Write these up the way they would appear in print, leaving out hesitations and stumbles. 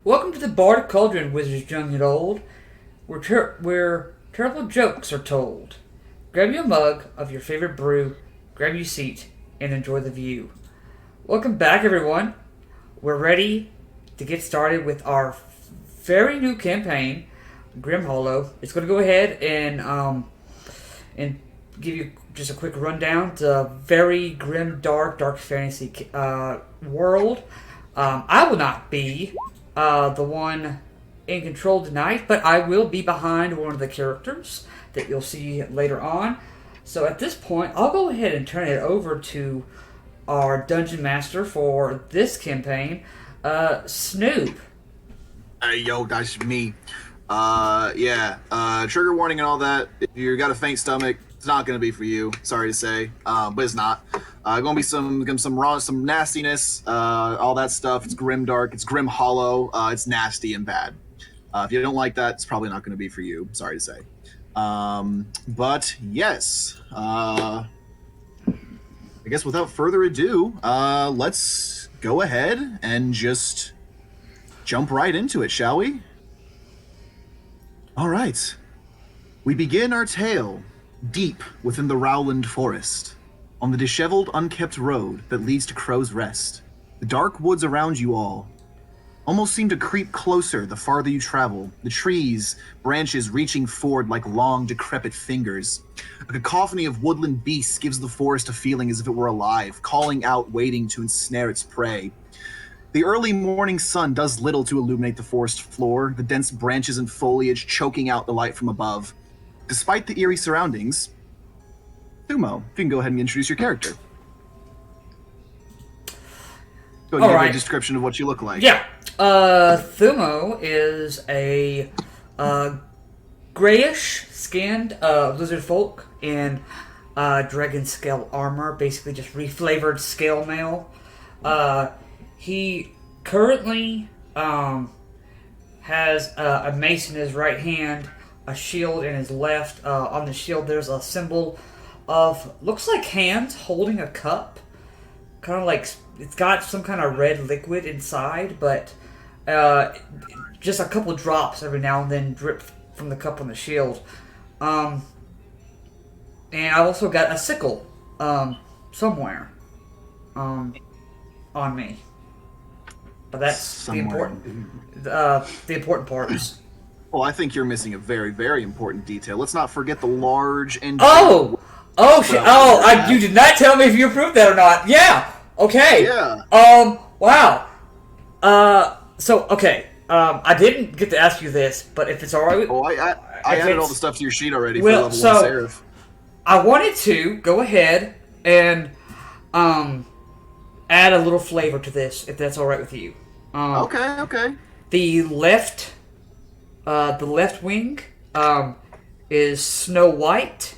Welcome to the Bardic Cauldron, wizards young and old, where terrible jokes are told. Grab you a mug of your favorite brew, grab you a seat, and enjoy the view. Welcome back, everyone. We're ready to get started with our very new campaign, Grim Hollow. It's going to go ahead and give you just a quick rundown. It's a very grim, dark fantasy world. I will not be the one in control tonight, but I will be behind one of the characters that you'll see later on. So at this point, I'll go ahead and turn it over to our dungeon master for this campaign, Snoop. Hey, yo, that's me. Trigger warning and all that. If you got a faint stomach, it's not gonna be for you. Sorry to say, but it's not. Gonna be some nastiness, all that stuff. It's grim dark. It's grim hollow. It's nasty and bad. If you don't like that, it's probably not gonna be for you. Sorry to say. But yes. I guess without further ado, let's go ahead and just jump right into it, shall we? All right. We begin our tale deep within the Rowland Forest, on the disheveled, unkept road that leads to Crowe's Rest. The dark woods around you all almost seem to creep closer the farther you travel, the trees, branches reaching forward like long, decrepit fingers. A cacophony of woodland beasts gives the forest a feeling as if it were alive, calling out, waiting to ensnare its prey. The early morning sun does little to illuminate the forest floor, the dense branches and foliage choking out the light from above. Despite the eerie surroundings, Thumo, if you can go ahead and introduce your character. Go ahead and give a description of what you look like. Yeah. Thumo is a grayish-skinned lizard folk in dragon scale armor, basically just reflavored scale mail. He currently has a mace in his right hand, a shield in his left. On the shield, there's a symbol of, looks like hands holding a cup. Kind of like, it's got some kind of red liquid inside, but just a couple drops every now and then drip from the cup on the shield. And I've also got a sickle somewhere on me. But that's somewhere. The important parts. Well, I think you're missing a very, very important detail. Let's not forget the large and... You did not tell me if you approved that or not. Yeah. Okay. Yeah. Wow. I didn't get to ask you this, but if it's alright... I added all the stuff to your sheet already for level 1 Seraph. I wanted to go ahead and add a little flavor to this, if that's alright with you. Okay. The left wing is snow white.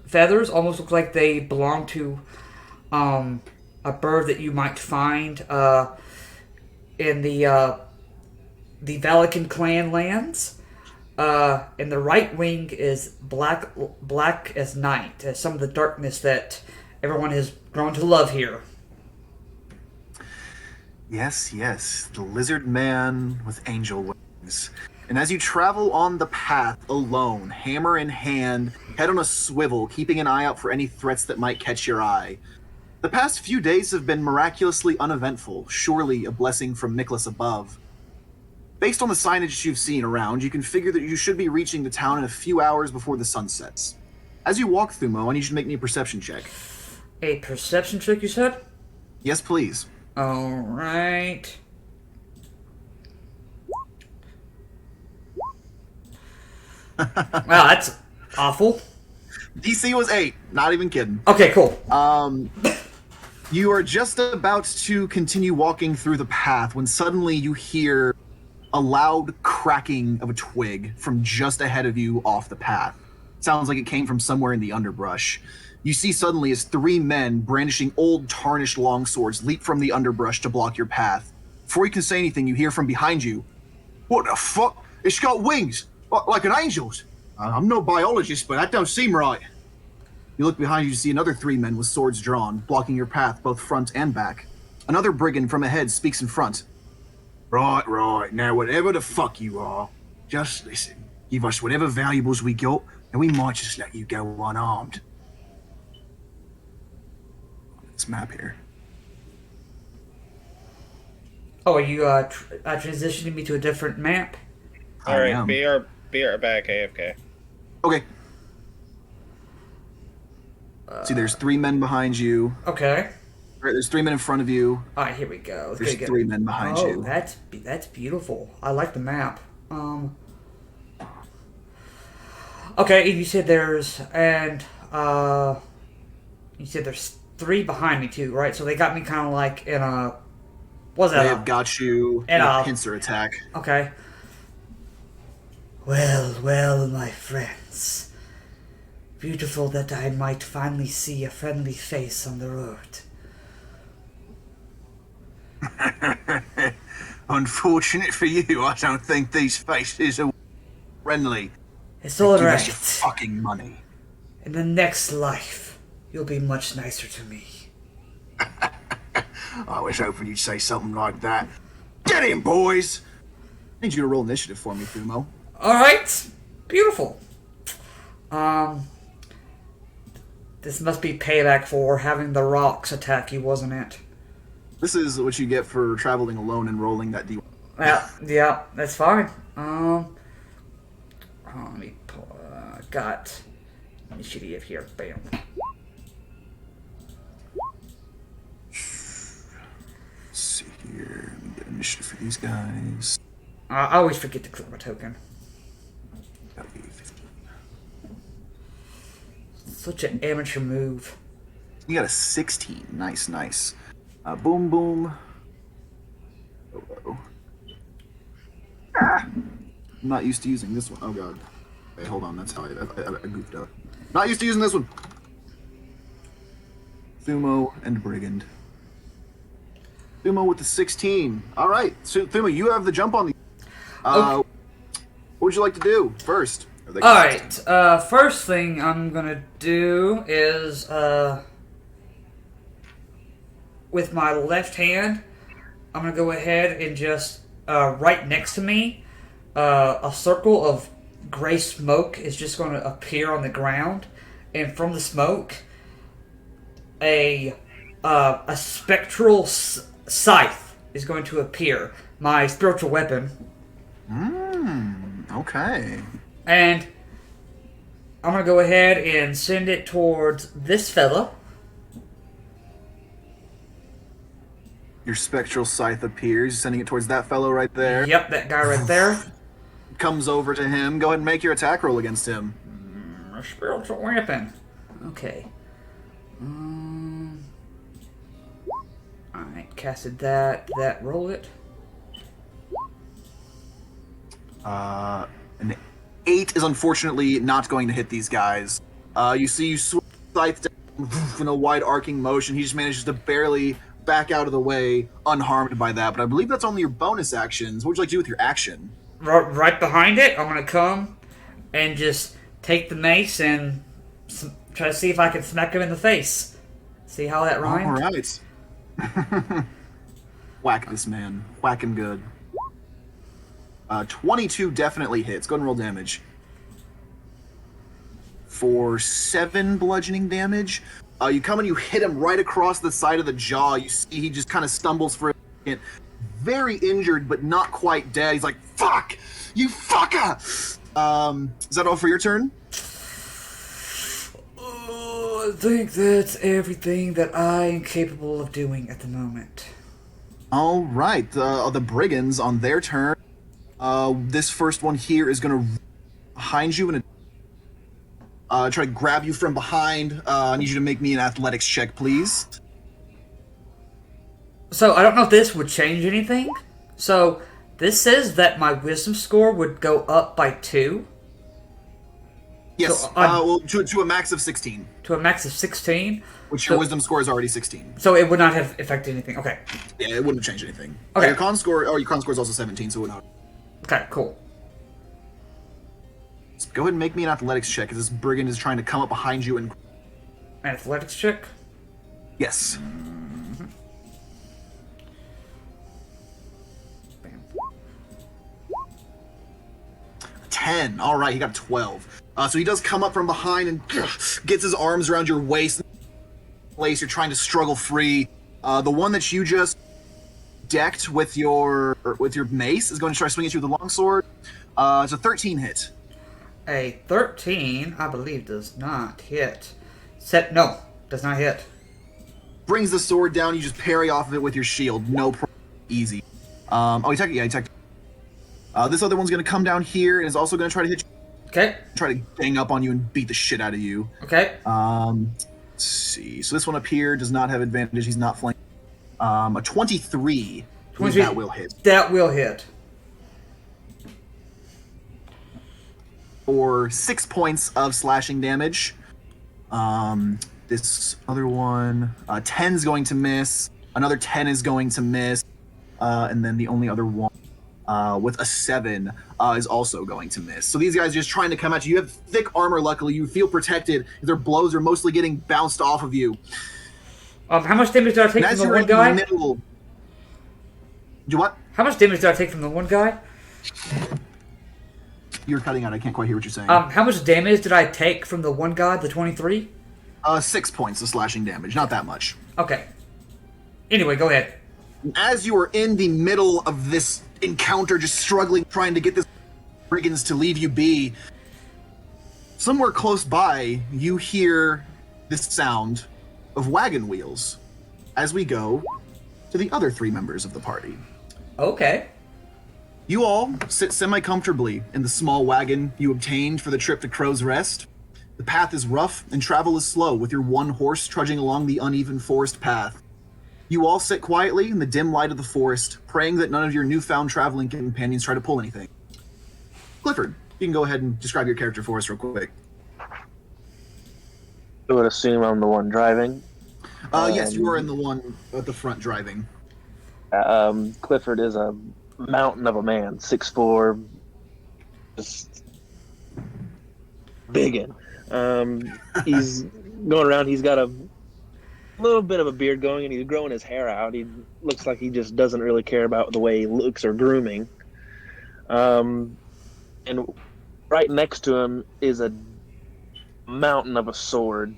Feathers almost look like they belong to a bird that you might find in the Valakan clan lands. And the right wing is black as night, as some of the darkness that everyone has grown to love here. Yes, the lizard man with angel wings. And as you travel on the path alone, hammer in hand, head on a swivel, keeping an eye out for any threats that might catch your eye. The past few days have been miraculously uneventful, surely a blessing from Nicholas above. Based on the signage you've seen around, you can figure that you should be reaching the town in a few hours before the sun sets. As you walk, Thumo, I need you to make me a perception check. A perception check, you said? Yes, please. Alright. Wow, that's awful. DC was 8, not even kidding. Okay, cool. You are just about to continue walking through the path when suddenly you hear a loud cracking of a twig from just ahead of you off the path. Sounds like it came from somewhere in the underbrush. You see suddenly as 3 men brandishing old tarnished longswords leap from the underbrush to block your path. Before you can say anything, you hear from behind you, "What the fuck? It's got wings! Like an angel's! I'm no biologist, but that don't seem right." You look behind you to see another 3 men with swords drawn, blocking your path both front and back. Another brigand from ahead speaks in front. Right. Now, whatever the fuck you are, just listen. Give us whatever valuables we got, and we might just let you go unarmed. This map here. Oh, are you transitioning me to a different map? Alright, BR back AFK. Okay. See, there's 3 men behind you. Okay. Right, there's 3 men in front of you. All right, here we go. There's 3 men behind you. That's beautiful. I like the map. Okay, you said there's you said there's 3 behind me too, right? So they got me kind of like in a. What's that? They have got you in a pincer attack. Okay. Well, my friends. Beautiful that I might finally see a friendly face on the road. Unfortunate for you, I don't think these faces are friendly. It's all Give right. us your fucking money. In the next life, you'll be much nicer to me. I was hoping you'd say something like that. Get in, boys! I need you to roll initiative for me, Fumo. Alright. Beautiful. This must be payback for having the rocks attack you, wasn't it? This is what you get for traveling alone and rolling that D1. Yeah, that's fine. Let me pull, got initiative here. Bam. See here. Let me get initiative for these guys. I always forget to click my token. That'll be 15. Such an amateur move. You got a 16. Nice. Boom. Oh. I'm not used to using this one. Oh god. Wait, hold on. That's how I goofed up. Not used to using this one. Thumo and Brigand. Thumo with the 16. All right. So Thumo, you have the jump on the. Okay. What would you like to do first? All right. First thing I'm gonna do is with my left hand, I'm gonna go ahead and just right next to me, a circle of gray smoke is just going to appear on the ground, and from the smoke, a spectral scythe is going to appear. My spiritual weapon. Okay. And I'm gonna go ahead and send it towards this fella. Your spectral scythe appears, sending it towards that fellow right there. Yep, that guy right there. Comes over to him. Go ahead and make your attack roll against him. A spiritual weapon. Okay. Alright, casted that. Roll it. An 8 is unfortunately not going to hit these guys. You see you swing scythe down in a wide arcing motion. He just manages to barely back out of the way, unharmed by that. But I believe that's only your bonus actions. What would you like to do with your action? Right behind it, I'm gonna come and just take the mace and try to see if I can smack him in the face. See how that rhymed? All right. Whack this man. Whack him good. 22 definitely hits. Go ahead and roll damage. For 7 bludgeoning damage. You come and you hit him right across the side of the jaw. You see he just kind of stumbles for a second. Very injured, but not quite dead. He's like, fuck! You fucker! Is that all for your turn? I think that's everything that I am capable of doing at the moment. All right. The brigands on their turn. This first one here is going to behind you and try to grab you from behind. I need you to make me an athletics check, please. So, I don't know if this would change anything. So, this says that my wisdom score would go up by 2. Yes, So, well, to a max of 16. To a max of 16. Which your wisdom score is already 16. So, it would not have affected anything. Okay. Yeah, it wouldn't have changed anything. Okay. Your con score is also 17, so it would not. Okay, cool. So go ahead and make me an athletics check, because this brigand is trying to come up behind you and... Athletics check? Yes. Bam. 10. All right, he got 12. So he does come up from behind and gets his arms around your waist. You're trying to struggle free. The one that you just decked with your mace is going to try to swing at you with a longsword. It's a 13 hit. A 13, I believe, does not hit. Does not hit. Brings the sword down. You just parry off of it with your shield. No problem. Easy. He took it. This other one's going to come down here and is also going to try to hit you. Okay. Try to gang up on you and beat the shit out of you. Okay. Let's see. So this one up here does not have advantage. He's not flanking. A 23. That will hit. That will hit. For 6 points of slashing damage. This other one, 10 is going to miss. Another 10 is going to miss. And then the only other one with a 7 is also going to miss. So these guys are just trying to come at you. You have thick armor, luckily. You feel protected. Their blows are mostly getting bounced off of you. How much damage did I take from the one guy? Do what? How much damage did I take from the one guy? You're cutting out. I can't quite hear what you're saying. How much damage did I take from the one guy, the 23? 6 points of slashing damage. Not that much. Okay. Anyway, go ahead. As you are in the middle of this encounter, just struggling, trying to get this brigands to leave you be, somewhere close by, you hear this sound of wagon wheels as we go to the other 3 members of the party. Okay. You all sit semi-comfortably in the small wagon you obtained for the trip to Crowe's Rest. The path is rough and travel is slow, with your one horse trudging along the uneven forest path. You all sit quietly in the dim light of the forest, praying that none of your newfound traveling companions try to pull anything. Clifford, you can go ahead and describe your character for us real quick. I would assume I'm the one driving. Yes, you are in the one at the front driving. Clifford is a mountain of a man, 6'4", just biggin'. He's going around. He's got a little bit of a beard going, and he's growing his hair out. He looks like he just doesn't really care about the way he looks or grooming. And right next to him is a mountain of a sword.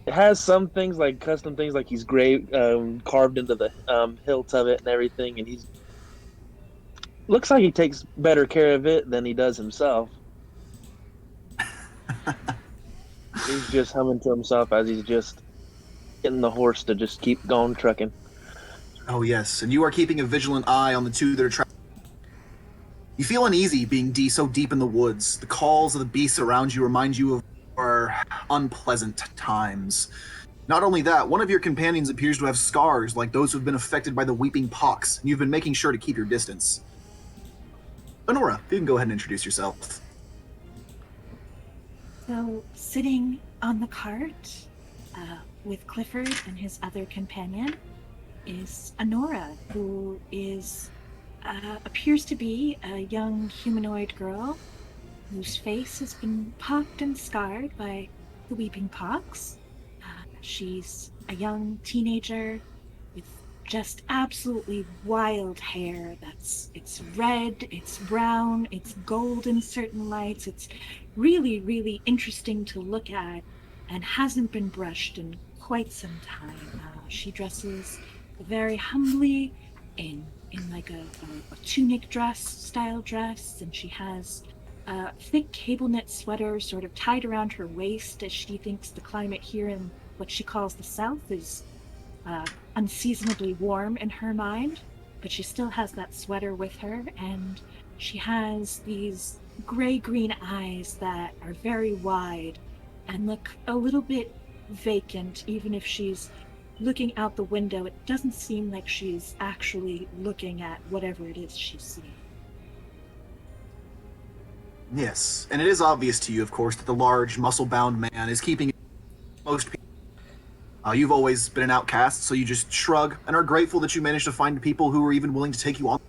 It has some things, like custom things, like he's carved into the hilt of it and everything, and he's looks like he takes better care of it than he does himself. He's just humming to himself as he's just getting the horse to just keep going trucking. Oh yes, and you are keeping a vigilant eye on the 2 that are traveling. You feel uneasy being so deep in the woods. The calls of the beasts around you remind you of more unpleasant times. Not only that, one of your companions appears to have scars like those who have been affected by the weeping pox, and you've been making sure to keep your distance. Honora, you can go ahead and introduce yourself. So, sitting on the cart with Clifford and his other companion is Honora, who appears to be a young humanoid girl whose face has been pocked and scarred by the weeping pox. She's a young teenager with just absolutely wild hair. It's red, it's brown, it's gold in certain lights. It's really, really interesting to look at and hasn't been brushed in quite some time. She dresses very humbly in like a tunic style dress, and she has a thick cable knit sweater sort of tied around her waist, as she thinks the climate here in what she calls the South is unseasonably warm in her mind, but she still has that sweater with her, and she has these gray-green eyes that are very wide and look a little bit vacant. Even if she's looking out the window, it doesn't seem like she's actually looking at whatever it is she's seeing. Yes, and it is obvious to you, of course, that the large, muscle-bound man is keeping most people. You've always been an outcast, so you just shrug and are grateful that you managed to find people who are even willing to take you on.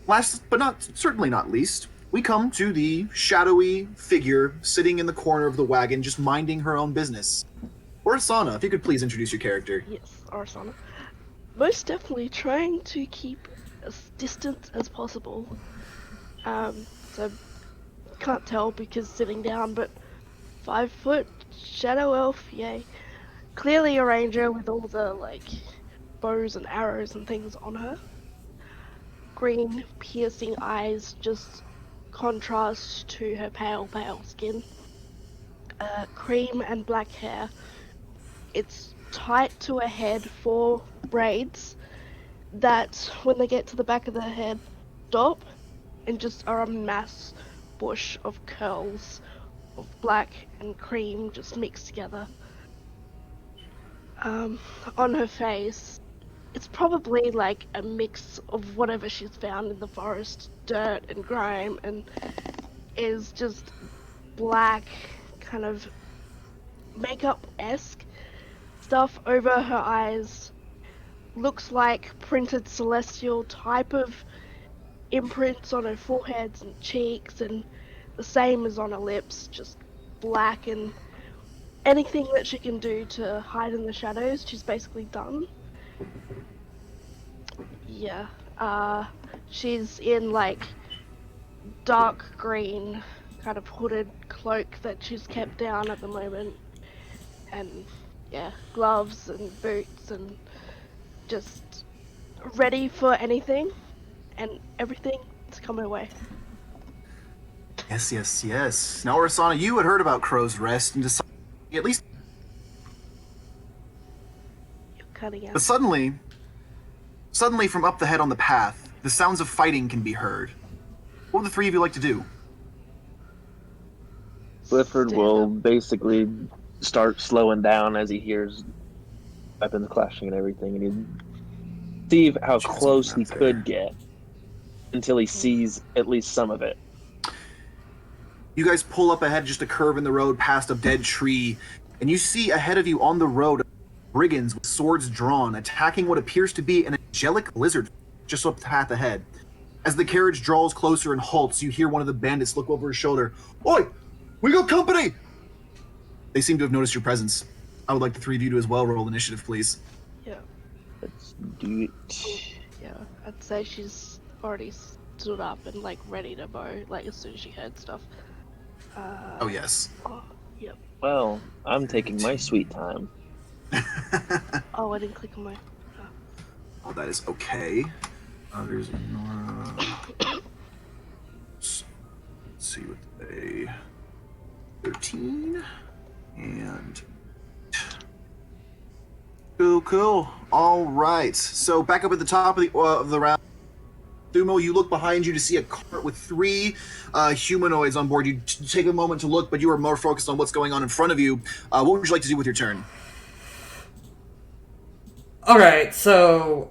Last, but certainly not least, we come to the shadowy figure sitting in the corner of the wagon, just minding her own business. Orsana, if you could please introduce your character. Yes, Orsana. Most definitely trying to keep as distant as possible. So can't tell because sitting down, but 5 foot shadow elf, yay. Clearly a ranger with all the like bows and arrows and things on her. Green piercing eyes just contrast to her pale skin. Cream and black hair. It's tight to her head, 4 braids that when they get to the back of the head stop and just are a mass bush of curls of black and cream just mixed together. On her face, it's probably like a mix of whatever she's found in the forest, dirt and grime, and is just black, kind of makeup-esque stuff over her eyes. Looks like printed celestial type of imprints on her foreheads and cheeks, and the same as on her lips, just black, and anything that she can do to hide in the shadows, she's basically done. Yeah, she's in like dark green kind of hooded cloak that she's kept down at the moment, and yeah, gloves and boots, and just ready for anything and everything to come her way. Yes. Now, Orisana, you had heard about Crow's Rest and decided at least. You're cutting out. But suddenly from up the head on the path, the sounds of fighting can be heard. What would the 3 of you like to do? Clifford will basically start slowing down as he hears weapons clashing and everything, and he'd see how close he could get until he sees at least some of it. You guys pull up ahead just a curve in the road past a dead tree, and you see ahead of you on the road brigands with swords drawn, attacking what appears to be an angelic lizard just up the path ahead. As the carriage draws closer and halts, you hear one of the bandits look over his shoulder. "Oi! We got company!" They seem to have noticed your presence. I would like the 3 of you to as well roll initiative, please. Yeah. Let's do it. Yeah, I'd say she's already stood up and like ready to bow, like as soon as she heard stuff. Oh, yes. Oh, yep. Well, I'm taking my sweet time. Oh, I didn't click on my... Oh, that is okay. There's Nora. Let's see what they... 13. And... Cool. All right. So back up at the top of the round. Thumo, you look behind you to see a cart with 3 humanoids on board. You take a moment to look, but you are more focused on what's going on in front of you. What would you like to do with your turn? Alright, so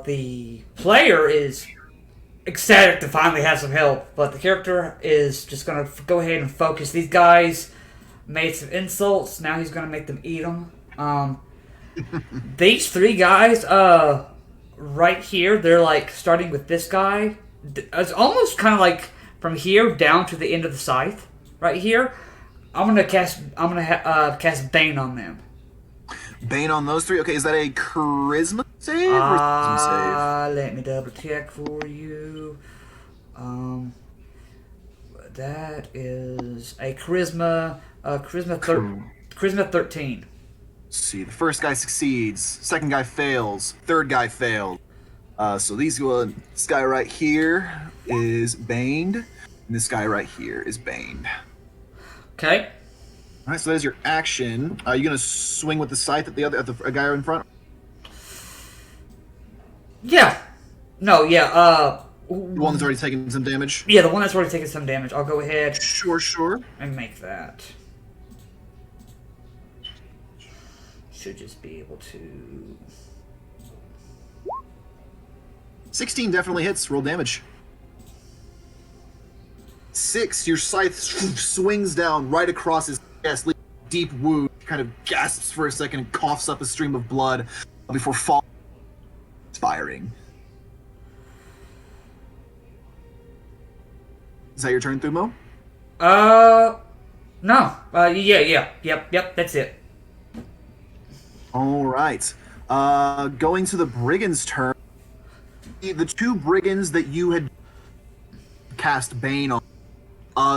the player is ecstatic to finally have some help, but the character is just going to go ahead and focus. These guys made some insults, now he's going to make them eat them. These 3 guys, right here, they're like starting with this guy. It's almost kind of like from here down to the end of the scythe, right here. I'm gonna cast Bane on them. Bane on those 3. Okay, is that a charisma save or wisdom save? Let me double check for you. That is a charisma 13. Let's see, the first guy succeeds, second guy fails, third guy failed. So this guy right here is baned, and this guy right here is baned. Okay. All right, so there's your action. Are you gonna swing with the scythe at the guy in front? Yeah. No. Yeah. The one that's already taken some damage. Yeah, the one that's already taken some damage. I'll go ahead. Sure. And make that. Should just be able to... 16 definitely hits. Roll damage. 6, your scythe swings down right across his chest, leaving a deep wound. He kind of gasps for a second and coughs up a stream of blood before falling, expiring. Is that your turn, Thumo? No. Yep, that's it. All right. Going to the brigand's turn. the two brigands that you had cast Bane on,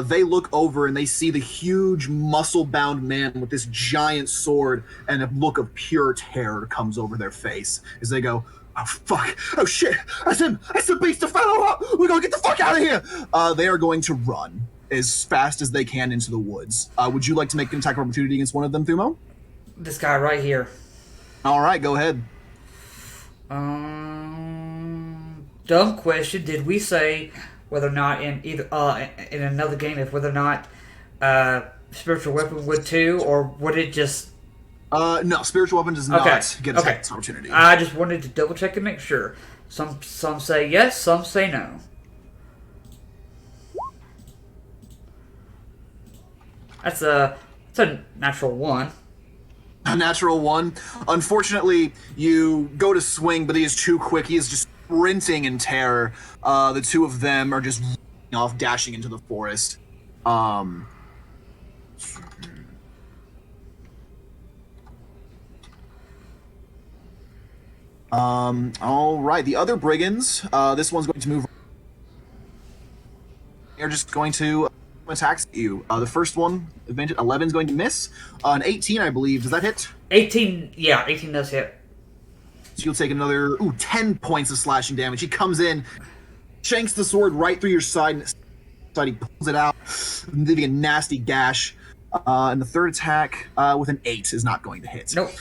they look over and they see the huge muscle-bound man with this giant sword, and a look of pure terror comes over their face as they go, "Oh fuck! Oh shit! That's him! That's the beast of fellow up! We're gonna get the fuck out of here!" They are going to run as fast as they can into the woods. Would you like to make an attack of opportunity against one of them, Thumo? This guy right here. All right, go ahead. Dumb question. Did we say whether or not in either in another game if whether or not spiritual weapon would too, or would it just? No, spiritual weapon does not get attack opportunity. I just wanted to double check and make sure. Some say yes, some say no. That's a natural 1. A natural 1. Unfortunately, you go to swing, but he is too quick. He is just sprinting in terror. The two of them are just off, dashing into the forest. All right, the other brigands. This one's going to move. They're just going to attacks you. The first one, 11 is going to miss. An 18, I believe. Does that hit? 18, yeah, 18 does hit. So you'll take another 10 points of slashing damage. He comes in, shanks the sword right through your side, and he pulls it out, leaving a nasty gash. And the third attack with an 8 is not going to hit. Nope.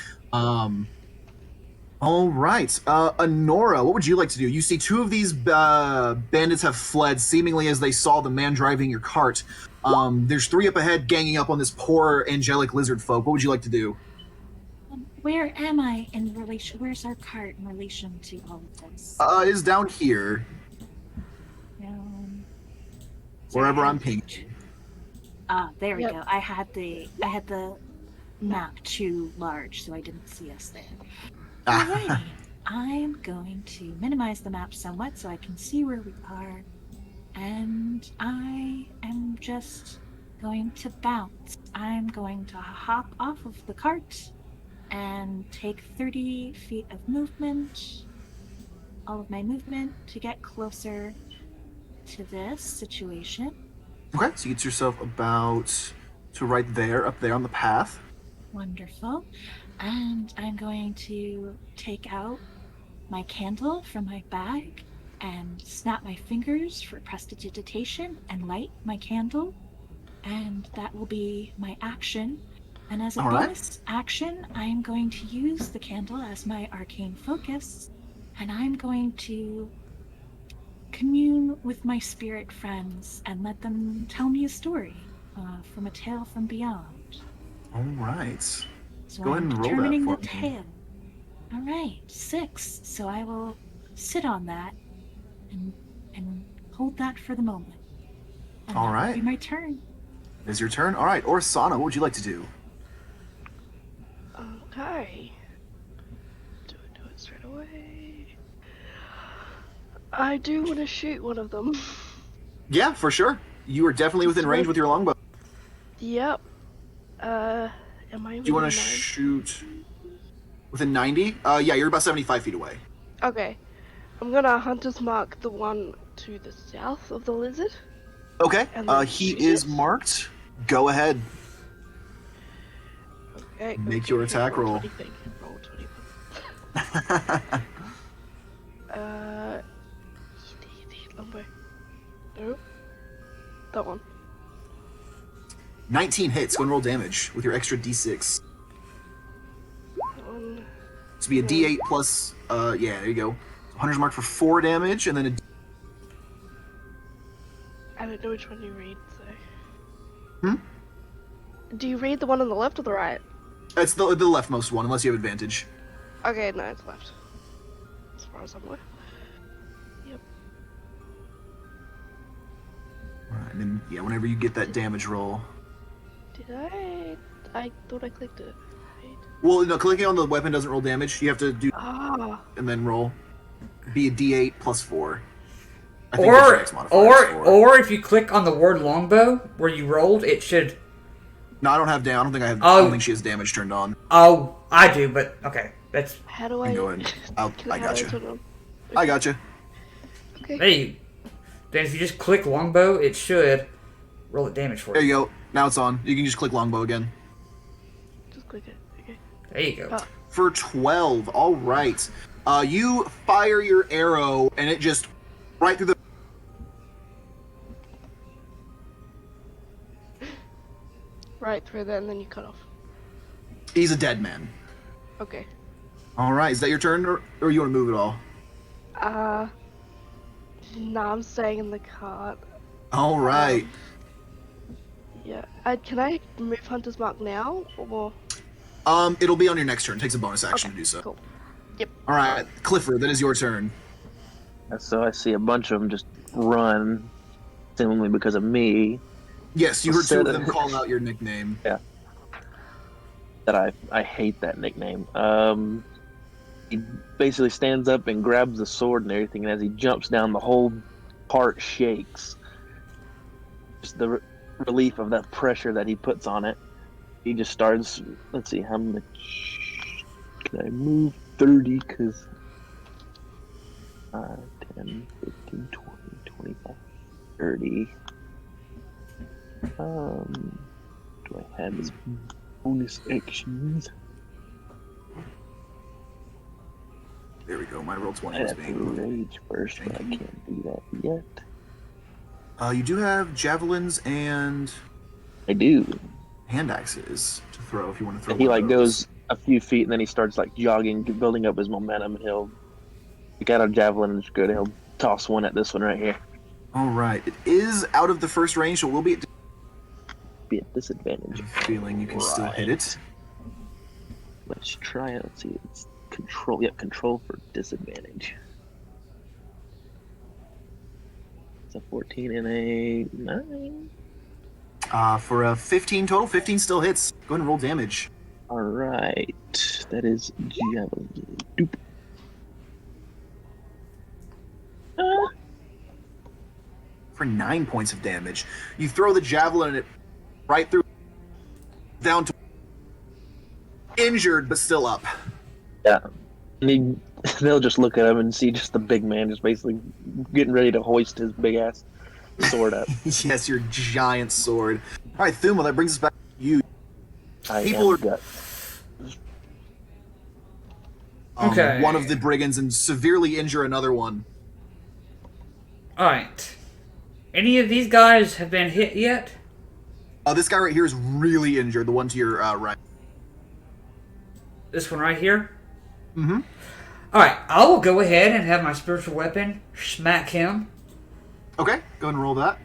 All right. Honora, what would you like to do? You see two of these bandits have fled, seemingly as they saw the man driving your cart. There's 3 up ahead, ganging up on this poor angelic lizard folk. What would you like to do? Where am I in relation? Where's our cart in relation to all of this? It is down here. Wherever I'm pinging. There we go. I had the map too large, so I didn't see us there. Alrighty. I'm going to minimize the map somewhat so I can see where we are. And I am just going to bounce. I'm going to hop off of the cart and take 30 feet of movement, all of my movement, to get closer to this situation. Okay, so you get yourself about to right there, up there on the path. Wonderful. And I'm going to take out my candle from my bag and snap my fingers for prestidigitation and light my candle. And that will be my action. And as a bonus action, I'm going to use the candle as my arcane focus. And I'm going to commune with my spirit friends and let them tell me a story from a tale from beyond. All right. So go ahead and roll that for determining the me. tale. All right, 6. So I will sit on that and hold that for the moment. And All that right. will be my turn. Is your turn? All right. Orsana, what would you like to do? Okay. Do it straight away. I do want to shoot one of them. Yeah, for sure. You are definitely within range with your longbow. Yep. Am I? Do you want to shoot within 90? Yeah, you're about 75 feet away. Okay. I'm gonna hunter's mark the one to the south of the lizard. Okay. And He shoot is it. marked. Go ahead. Okay. Make your attack roll. 20 thing. Roll 20. Longbow. No. That one. 19 hits. Go and roll damage with your extra d6. That one. This will be a d8 plus, yeah, there you go. Hunter's mark for 4 damage, and then a I don't know which one you read, so. Do you read the one on the left or the right? It's the leftmost one, unless you have advantage. Okay, no, it's left. As far as I'm aware. Yep. Alright, and then, yeah, whenever you get that damage roll. Did I? I thought I clicked it. Right. Well, no, clicking on the weapon doesn't roll damage. You have to do Ah. and then roll. Be a d8 plus 4. I think that's your next modifier is 4. Or if you click on the word longbow where you rolled, it should. No, I don't have I don't think I have. I don't think she has damage turned on. Oh, I do, but okay, that's. How do I? Go ahead. I How do got you. turn on? I got you. Okay. Hey, then if you just click longbow, it should roll the damage for There you. you go. Now it's on. You can just click longbow again. Just click it. Okay. There you go. Oh. For 12. All right. You fire your arrow, and it just right through the. Right through there, and then you cut off. He's a dead man. Okay. All right. Is that your turn, or you want to move at all? No, I'm staying in the cart. All right. Yeah. Can I move Hunter's Mark now, or? It'll be on your next turn. Takes a bonus action Okay, to do so. cool. Yep. All right, Clifford, that is your turn. So I see a bunch of them just run, seemingly because of me. Yes, you heard two of Instead them of- call out your nickname. That I hate that nickname. He basically stands up and grabs the sword and everything, and as he jumps down, the whole part shakes. Just the relief of that pressure that he puts on it. He just starts. Let's see, how much can I move? 30, because 10, 15, 20, 25, 30. Do I have his bonus actions? There we go. My roll 20 I was have to being moved. rage first, but I can't do that yet. You do have javelins and I do. hand axes to throw if you want to throw. And he one like of those. goes a few feet and then he starts like jogging, building up his momentum, and he'll pick out a javelin and it's good. He'll toss one at this one right here. All right. It is out of the first range, so we'll be at Be a disadvantage. feeling you can still hit it. Let's try it. Let's see. It's control. Yep, control for disadvantage. It's a 14 and a 9. For a 15 total, 15 still hits. Go ahead and roll damage. All right, that is javelin. Doop. For 9 points of damage. You throw the javelin and it right through, down to injured but still up. Yeah. They'll just look at him and see just the big man just basically getting ready to hoist his big ass sword up. Yes, your giant sword. All right, Thuma, that brings us back to you. People are- Okay. One of the brigands and severely injure another one. Alright. Any of these guys have been hit yet? This guy right here is really injured. The one to your right. This one right here? Mm-hmm. Alright, I will go ahead and have my spiritual weapon smack him. Okay, go ahead and roll that.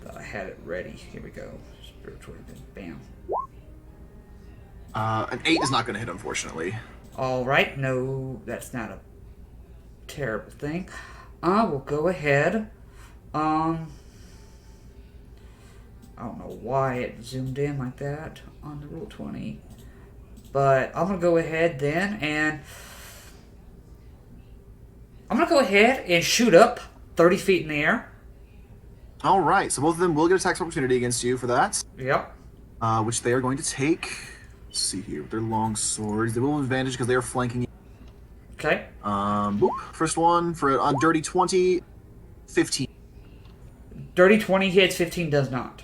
Thought I had it ready. Here we go. Spiritual weapon. Bam. An 8 is not going to hit, unfortunately. Alright, no, that's not a terrible thing. I will go ahead. I don't know why it zoomed in like that on the roll 20. But I'm going to go ahead then and I'm going to go ahead and shoot up 30 feet in the air. All right, so both of them will get attacks of opportunity against you for that. Yep. Which they are going to take. Let's see here. With their long swords, they will have advantage because they are flanking you. Okay. Boop. First one for on dirty 20, 15. Dirty 20 hits, 15 does not.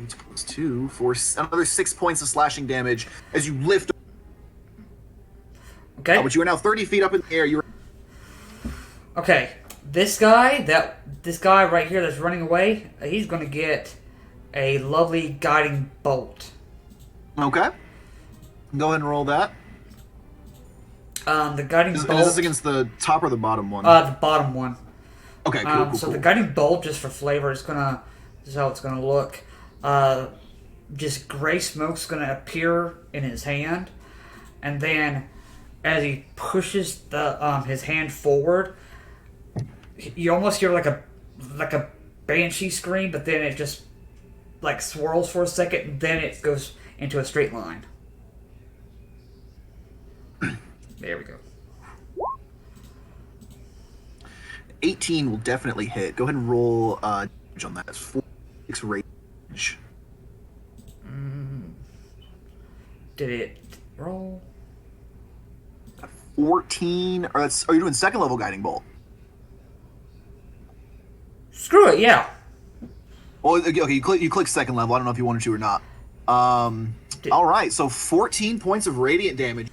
8 plus 2 for another 6 points of slashing damage as you lift. Okay. But you are now 30 feet up in the air. You're Okay. This guy right here that's running away, he's going to get a lovely guiding bolt. okay. Go ahead and roll that. The guiding Is bolt. this against the top or the bottom one? The bottom one. Okay, cool, So cool. the guiding bolt, just for flavor, this is how it's gonna look. Just gray smoke's gonna appear in his hand, and then as he pushes the his hand forward, you almost hear like a banshee scream, but then it just like swirls for a second, and then it goes into a straight line. There we go. 18 will definitely hit. Go ahead and roll damage on that. That's 4 range. Did it roll. 14. Or that's. Are you doing second level guiding bolt? Screw it, yeah. Well, okay. You click second level. I don't know if you wanted to or not. All right. So 14 points of radiant damage.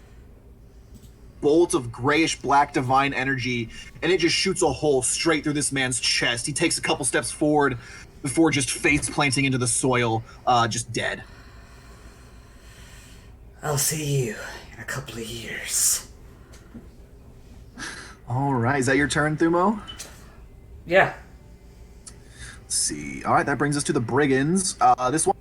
Bolt of grayish black divine energy, and it just shoots a hole straight through this man's chest. He takes a couple steps forward before just face planting into the soil, just dead. I'll see you in a couple of years. All right. Is that your turn, Thumo? Yeah. Let's see. All right. That brings us to the Brigands. This one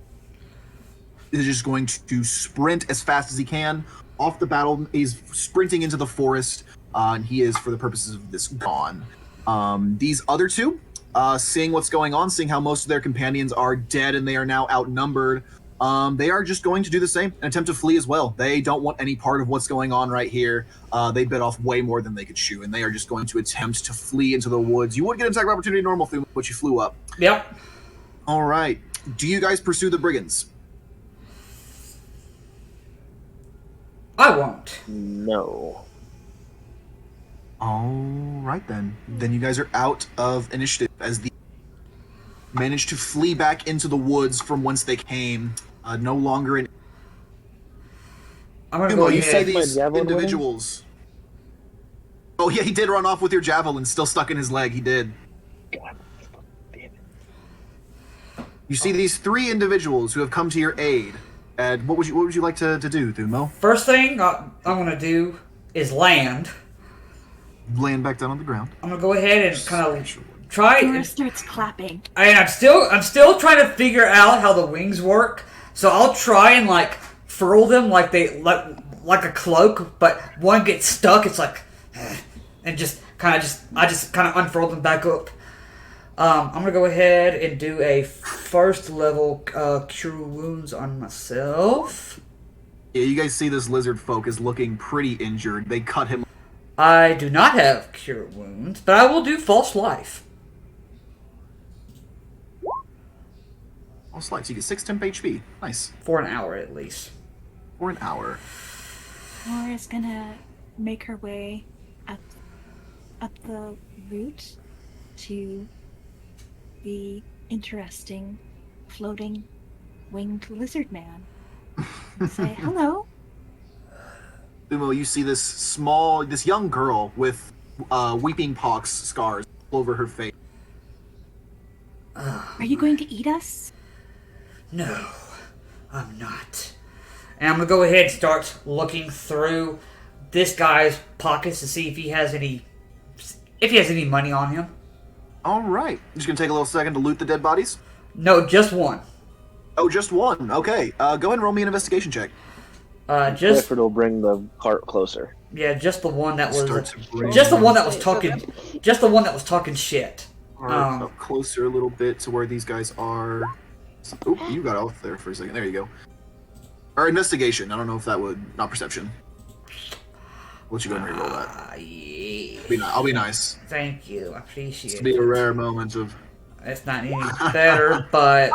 is just going to sprint as fast as he can. Off the battle, he's sprinting into the forest, and he is, for the purposes of this, gone. These other two, seeing what's going on, seeing how most of their companions are dead and they are now outnumbered, they are just going to do the same and attempt to flee as well. They don't want any part of what's going on right here. They bit off way more than they could chew, and they are just going to attempt to flee into the woods. You would get an attack of opportunity normal, but you flew up. Yep. All right. Do you guys pursue the Brigands? I won't. No. All right, then. Then you guys are out of initiative as the manage to flee back into the woods from whence they came. No longer in. I'm gonna go You see ahead. these individuals. Oh yeah, he did run off with your javelin still stuck in his leg. He did. God damn it. You see these three individuals who have come to your aid. And what would you like to do, Thumo? First thing I'm gonna do is land. Laying back down on the ground. I'm gonna go ahead and kind of try. Nora starts clapping. And I'm still trying to figure out how the wings work. So I'll try and like furl them like a cloak, but one gets stuck. It's like, and I just kind of unfurl them back up. I'm gonna go ahead and do a first level cure wounds on myself. Yeah, you guys see this lizard folk is looking pretty injured. They cut him. I do not have cure wounds, but I will do false life. False life. So you get 6 temp HP. Nice. For an hour at least. For an hour. Nora's gonna make her way up the route to the interesting floating winged lizard man and say hello. Thumo, you see this young girl with weeping pox scars all over her face. Are you going to eat us? No, I'm not. And I'm gonna go ahead and start looking through this guy's pockets to see if he has any money on him. All right. Just gonna take a little second to loot the dead bodies. No, just one. Oh, just one. Okay. Go ahead and roll me an investigation check. Clifford will bring the cart closer. Yeah, just the one that was Just the one that was talking shit. Up closer a little bit to where these guys are. Oh, you got off there for a second. There you go. Or investigation. I don't know if that would not perception. I'll let you go and reroll that. Yeah. I'll be nice. Thank you, I appreciate it. It'll be a rare moment of. It's not any better, but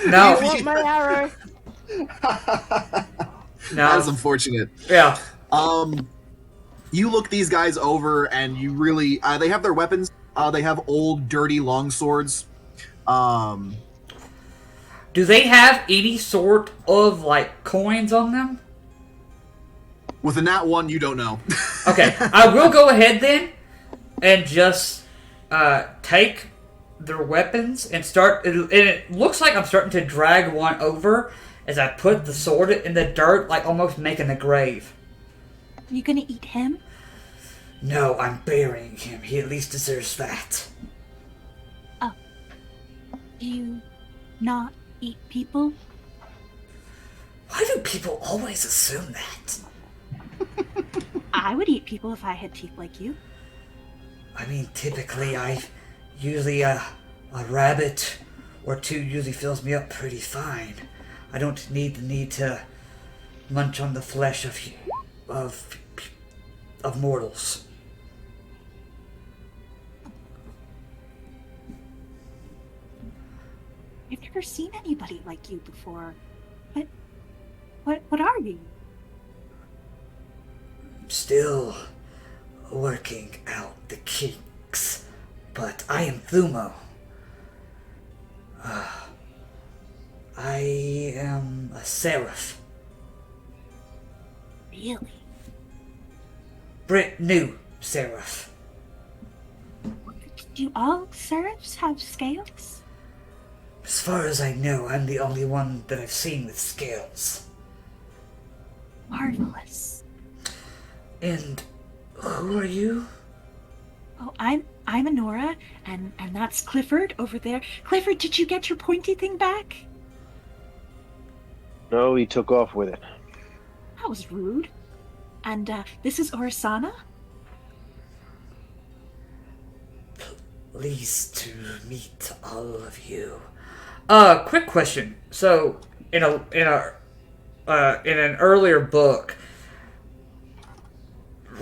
no. I want my arrow. No, That's unfortunate. yeah. You look these guys over, and you really they have their weapons. They have old, dirty long swords. Do they have any sort of like coins on them? With a nat 1, you don't know. Okay, I will go ahead then and just take their weapons and start. And it looks like I'm starting to drag one over as I put the sword in the dirt, like almost making a grave. Are you gonna eat him? No, I'm burying him. He at least deserves that. Oh. Do you not eat people? Why do people always assume that? I would eat people if I had teeth like you. I mean, typically, usually a rabbit or two usually fills me up pretty fine. I don't need the need to munch on the flesh of mortals. I've never seen anybody like you before. What are you? still working out the kinks, but I am Thumo. I am a seraph. Really? New seraph. Do all seraphs have scales? As far as I know, I'm the only one that I've seen with scales. Marvelous. And who are you? Oh, I'm Honora, and that's Clifford over there. Clifford, did you get your pointy thing back? No, he took off with it. That was rude. And this is Orisana? Pleased to meet all of you. Quick question. So, in an earlier book,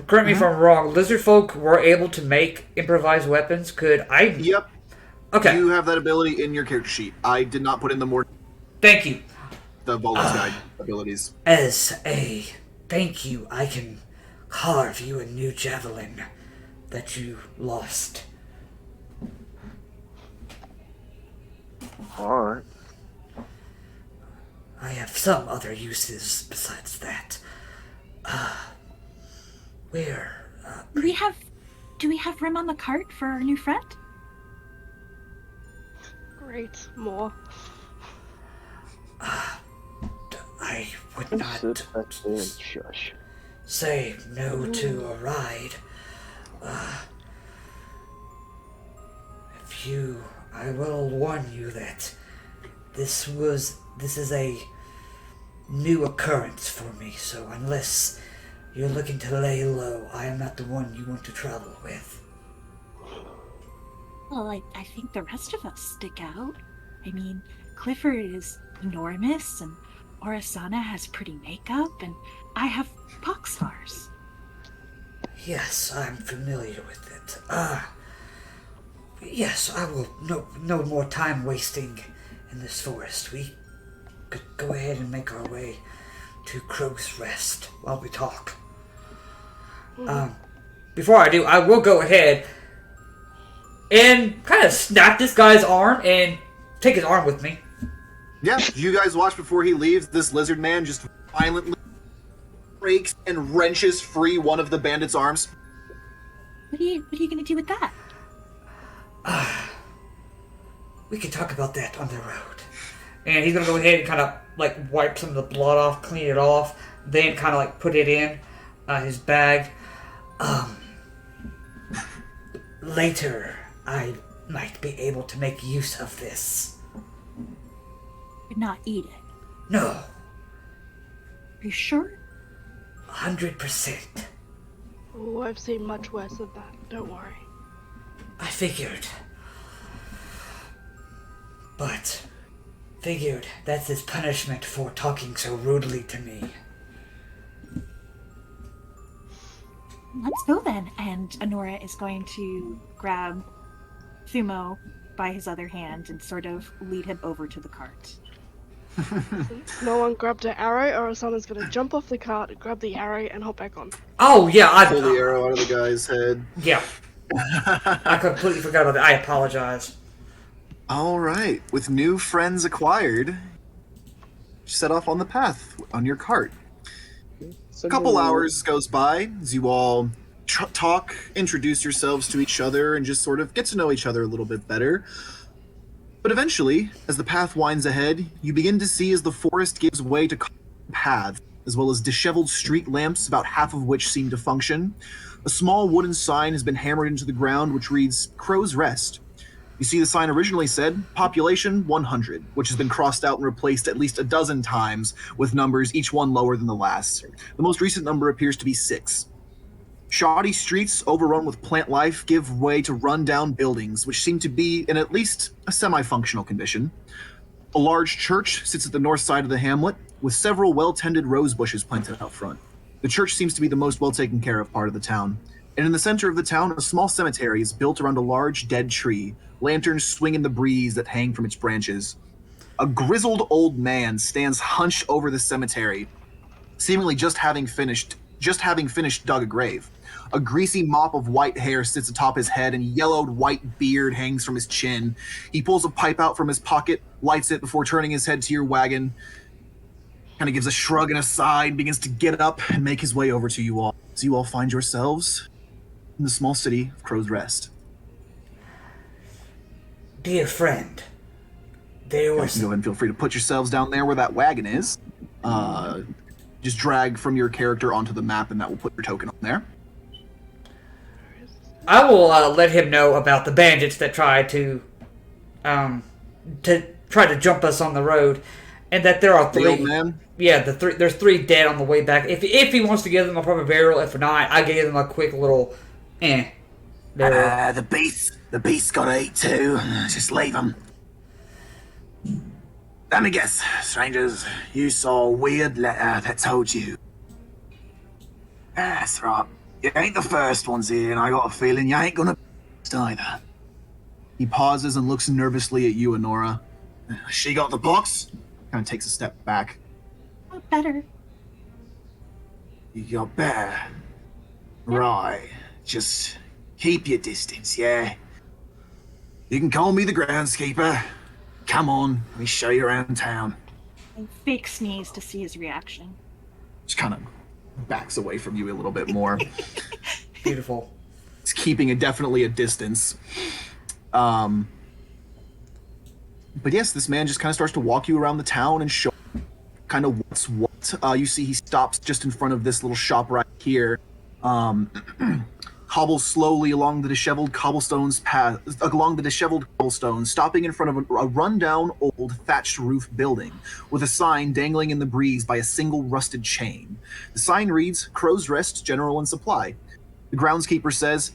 correct me if I'm wrong, lizard folk were able to make improvised weapons. Could I? Yep. Okay. You have that ability in your character sheet. I did not put in the more Thank you. the Baldur's Guide abilities. As a thank you, I can carve you a new javelin that you lost. Alright. I have some other uses besides that. Where? Do we have room on the cart for our new friend? Great, more. I would Sit not back there and shush. say no to a ride. I will warn you that this is a new occurrence for me, so unless you're looking to lay low, I am not the one you want to travel with. Well, I think the rest of us stick out. I mean, Clifford is enormous, and Orisana has pretty makeup, and I have pox scars. Yes, I'm familiar with it. Yes, I will. No more time wasting in this forest. We could go ahead and make our way to Crowe's Rest while we talk. Before I do, I will go ahead and kind of snap this guy's arm and take his arm with me. Yeah, you guys watch before he leaves. This lizard man just violently breaks and wrenches free one of the bandit's arms. What are you gonna do with that? We can talk about that on the road. And he's gonna go ahead and kind of like wipe some of the blood off, clean it off, then kind of like put it in his bag. Later, I might be able to make use of this. But not eat it. No, Are you sure? 100%. Oh, I've seen much worse than that. Don't worry. I figured. But figured that's his punishment for talking so rudely to me. Let's go then. And Honora is going to grab Thumo by his other hand and sort of lead him over to the cart. No one grabbed an arrow, or someone's gonna jump off the cart, grab the arrow, and hop back on. Oh yeah, Pull the arrow out of the guy's head. Yeah, I completely forgot about that. I apologize. All right, with new friends acquired, set off on the path on your cart. A couple hours goes by as you all talk, introduce yourselves to each other, and just sort of get to know each other a little bit better. But eventually, as the path winds ahead, you begin to see as the forest gives way to paths, as well as disheveled street lamps, about half of which seem to function. A small wooden sign has been hammered into the ground, which reads Crowe's Rest. You see the sign originally said population 100, which has been crossed out and replaced at least a dozen times with numbers, each one lower than the last. The most recent number appears to be 6. Shoddy streets overrun with plant life give way to run-down buildings, which seem to be in at least a semi-functional condition. A large church sits at the north side of the hamlet, with several well-tended rose bushes planted out front. The church seems to be the most well-taken care of part of the town. And in the center of the town, a small cemetery is built around a large dead tree, lanterns swing in the breeze that hang from its branches. A grizzled old man stands hunched over the cemetery, seemingly just having finished just having finished dug a grave. A greasy mop of white hair sits atop his head, and yellowed white beard hangs from his chin. He pulls a pipe out from his pocket, lights it before turning his head to your wagon, kind of gives a shrug and a sigh, and begins to get up and make his way over to you all. So you all find yourselves in the small city of Crow's Rest. Dear friend, there was... You can go ahead and feel free to put yourselves down there where that wagon is. Just drag from your character onto the map, and that will put your token on there. I will let him know about the bandits that try to jump us on the road, and that there are 3. The old man? Yeah, there's 3 dead on the way back. If he wants to give them a proper burial, if not, I gave them a quick little The beast gotta eat too. Just leave them. Let me guess, strangers, you saw a weird letter that told you. That's right. You ain't the first ones here, and I got a feeling you ain't gonna either. He pauses and looks nervously at you, Honora. She got the box? Kind of takes a step back. Oh, better. You got better. Right. Just keep your distance, yeah? You can call me the groundskeeper. Come on, let me show you around town. I fake sneeze to see his reaction. Just kind of backs away from you a little bit more. Beautiful. It's keeping definitely a distance. But yes, this man just kind of starts to walk you around the town and show kind of what's what. You see he stops just in front of this little shop right here. Hobbles slowly along the disheveled cobblestones, stopping in front of a rundown old thatched roof building with a sign dangling in the breeze by a single rusted chain. The sign reads, Crow's Rest General and Supply. The groundskeeper says,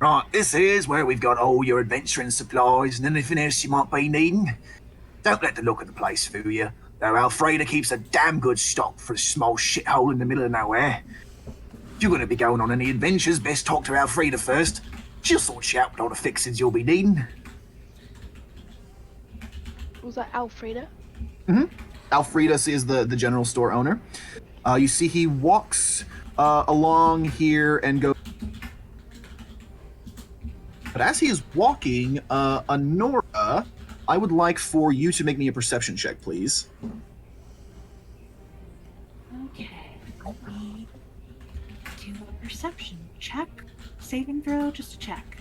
Right, this here's where we've got all your adventuring supplies and anything else you might be needing. Don't let the look of the place fool you, though Alfreda keeps a damn good stock for a small shithole in the middle of nowhere. If you're going to be going on any adventures, best talk to Alfreda first. She'll sort you out with all the fixings you'll be needing. Was that Alfreda? Mm-hmm. Alfreda is the general store owner. You see he walks along here and goes... But as he is walking, Honora, I would like for you to make me a perception check, please. Okay, let me do a perception check. Saving throw, just a check.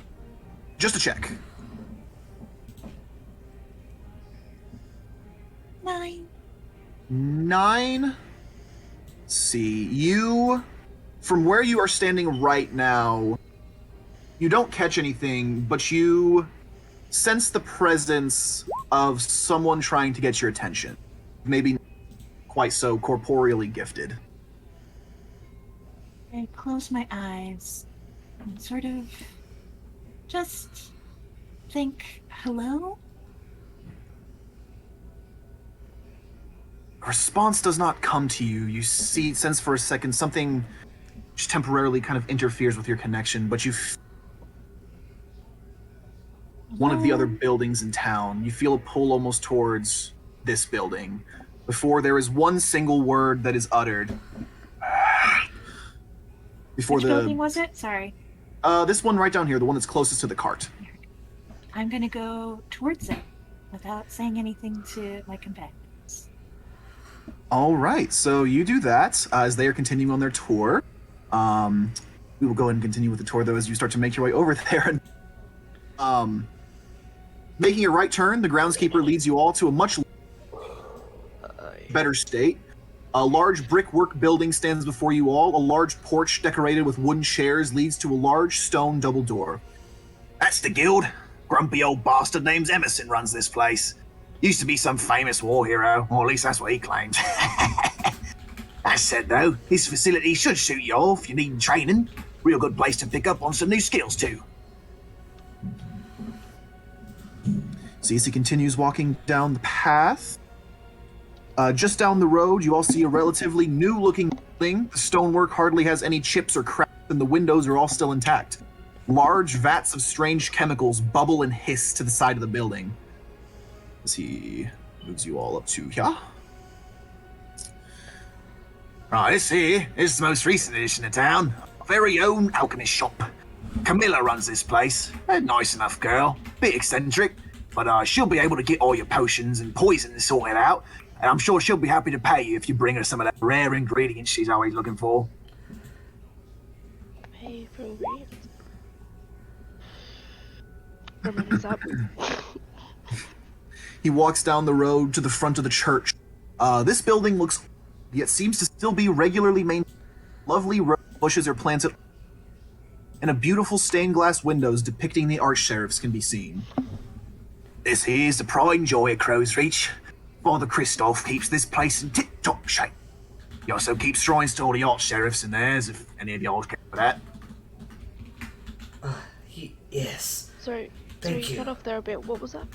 Just a check. 9. 9. Let's see. You, from where you are standing right now, you don't catch anything, but you sense the presence of someone trying to get your attention. Maybe quite so corporeally gifted. I close my eyes and sort of just think, hello? A response does not come to you. You sense for a second something just temporarily kind of interferes with your connection, but you one of the other buildings in town. You feel a pull almost towards this building before there is one single word that is uttered. Before Which building was it? Sorry. This one right down here, the one that's closest to the cart. I'm gonna go towards it without saying anything to my companions. All right, so you do that as they are continuing on their tour. We will go ahead and continue with the tour, though, as you start to make your way over there. And making a right turn, the groundskeeper leads you all to a much better state. A large brickwork building stands before you all. A large porch decorated with wooden chairs leads to a large stone double door. That's the guild. Grumpy old bastard named Emerson runs this place. Used to be some famous war hero, or at least that's what he claims. That said, though, his facility should suit you all if you need training. Real good place to pick up on some new skills, too. See, as he continues walking down the path, just down the road, you all see a relatively new-looking building. The stonework hardly has any chips or cracks, and the windows are all still intact. Large vats of strange chemicals bubble and hiss to the side of the building. As he moves you all up to here. Right, this here is the most recent addition to town. Our very own alchemist shop. Camilla runs this place. A nice enough girl. Bit eccentric, but she'll be able to get all your potions and poisons sorted out. And I'm sure she'll be happy to pay you if you bring her some of that rare ingredients she's always looking for. Pay for ingredients. Her money's up. He walks down the road to the front of the church. This building looks, yet seems to still be regularly maintained. Lovely rose bushes are planted, and a beautiful stained glass windows depicting the arch-sheriffs can be seen. This here's the pride and joy of Crow's Reach. Father Christoph keeps this place in tip-top shape. He also keeps shrines to all the arch-sheriffs in theirs, if any of y'all care for that. Yes. Sorry, Thank you. cut off there a bit. What was that?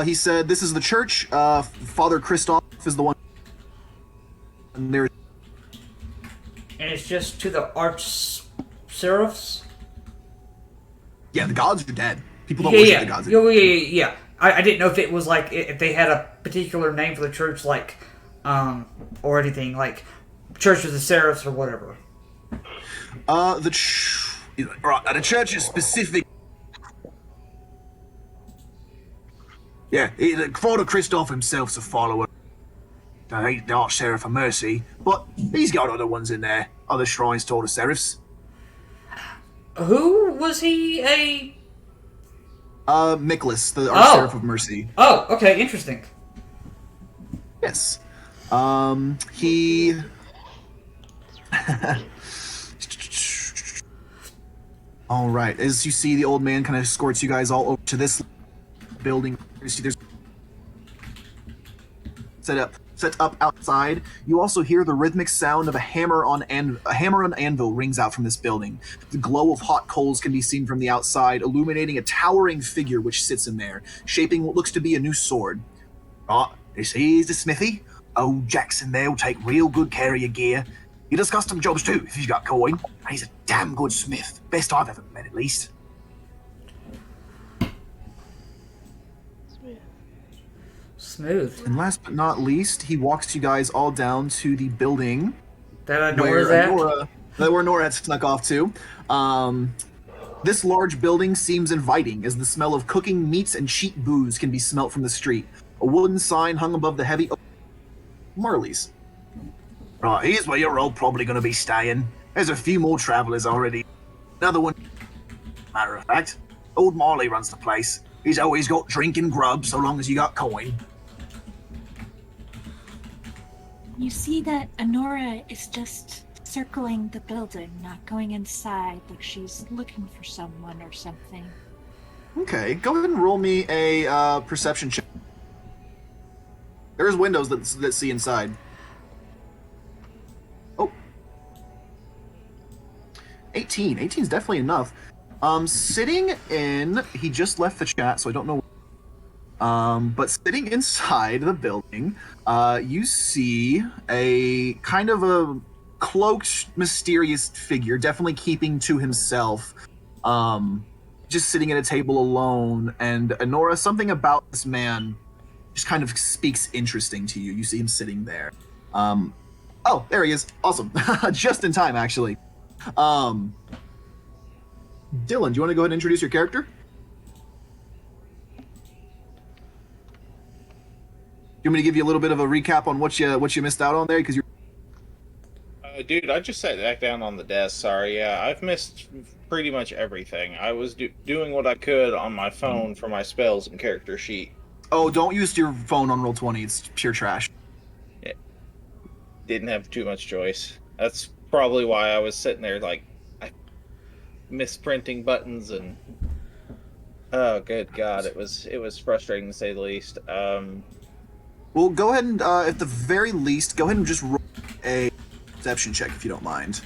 He said, this is the church. Father Christoph is the one. And there's And it's just to the arch-sheriffs? yeah, the gods are dead. People don't Yeah, worship yeah. the gods. Yeah. I didn't know if it was like, if they had a particular name for the church, like, or anything, like Church of the Seraphs or whatever. The church is specific. Yeah, Father Christoph himself's a follower. He's the Arch-Sheriff of Mercy, but he's got other ones in there. Other shrines to all the Seraphs. Who was he a... Miklas, the Arch-Sheriff of Mercy. Oh, okay, interesting. Yes. He... Alright, as you see, the old man kind of escorts you guys all over to this building. You see there's set up outside. You also hear the rhythmic sound of a hammer on anvil rings out from this building. The glow of hot coals can be seen from the outside, illuminating a towering figure which sits in there, shaping what looks to be a new sword. Right, this here's the smithy. Old Jackson there will take real good care of your gear. He does custom jobs too, if he's got coin. And he's a damn good smith. Best I've ever met, at least. Smooth. And last but not least, he walks you guys all down to the building That Nora's at? where Nora had snuck off to. This large building seems inviting, as the smell of cooking meats and cheap booze can be smelt from the street. A wooden sign hung above the heavy Marley's. Right, here's where you're all probably going to be staying. There's a few more travellers already. Another one. Matter of fact, old Marley runs the place. He's always got drink and grub so long as you got coin. You see that Honora is just circling the building, not going inside, like she's looking for someone or something. Okay, go ahead and roll me a perception check. There's windows that see inside. Oh. 18. 18 is definitely enough. Sitting in... He just left the chat, so I don't know... but sitting inside the building, you see a kind of a cloaked, mysterious figure, definitely keeping to himself, just sitting at a table alone. And Honora, something about this man just kind of speaks interesting to you. You see him sitting there. Oh, there he is. Awesome. Just in time, actually. Dylan, do you want to go ahead and introduce your character? You want me to give you a little bit of a recap on what you missed out on there? Because you're... Dude, I just sat back down on the desk. Sorry, yeah, I've missed pretty much everything. I was doing what I could on my phone for my spells and character sheet. Oh, don't use your phone on Roll20. It's pure trash. Yeah. Didn't have too much choice. That's probably why I was sitting there like I misprinting buttons and oh, good God, it was frustrating to say the least. Well, go ahead and, at the very least, go ahead and just roll a perception check if you don't mind.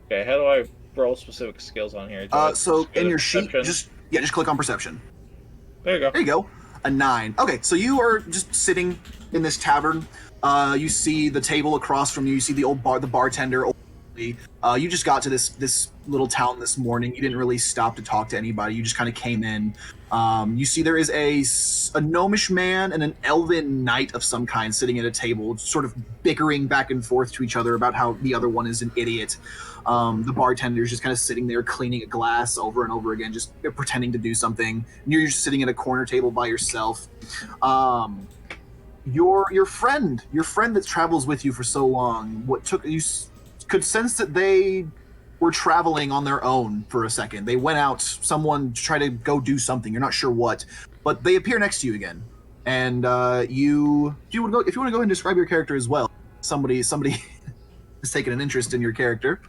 Okay, how do I roll specific skills on here? So in your sheet, just click on perception. There you go. There you go. A 9. Okay, so you are just sitting in this tavern. You see the table across from you. You see the bartender You just got to this little town this morning. You didn't really stop to talk to anybody. You just kind of came in. You see there is a gnomish man and an elven knight of some kind sitting at a table, sort of bickering back and forth to each other about how the other one is an idiot. The bartender is just kind of sitting there cleaning a glass over and over again, just pretending to do something. And you're just sitting at a corner table by yourself. Your friend that travels with you for so long, you could sense that they were traveling on their own for a second. They went out, someone to try to go do something. You're not sure what, but they appear next to you again. And if you want to go ahead and describe your character as well. Somebody has taken an interest in your character.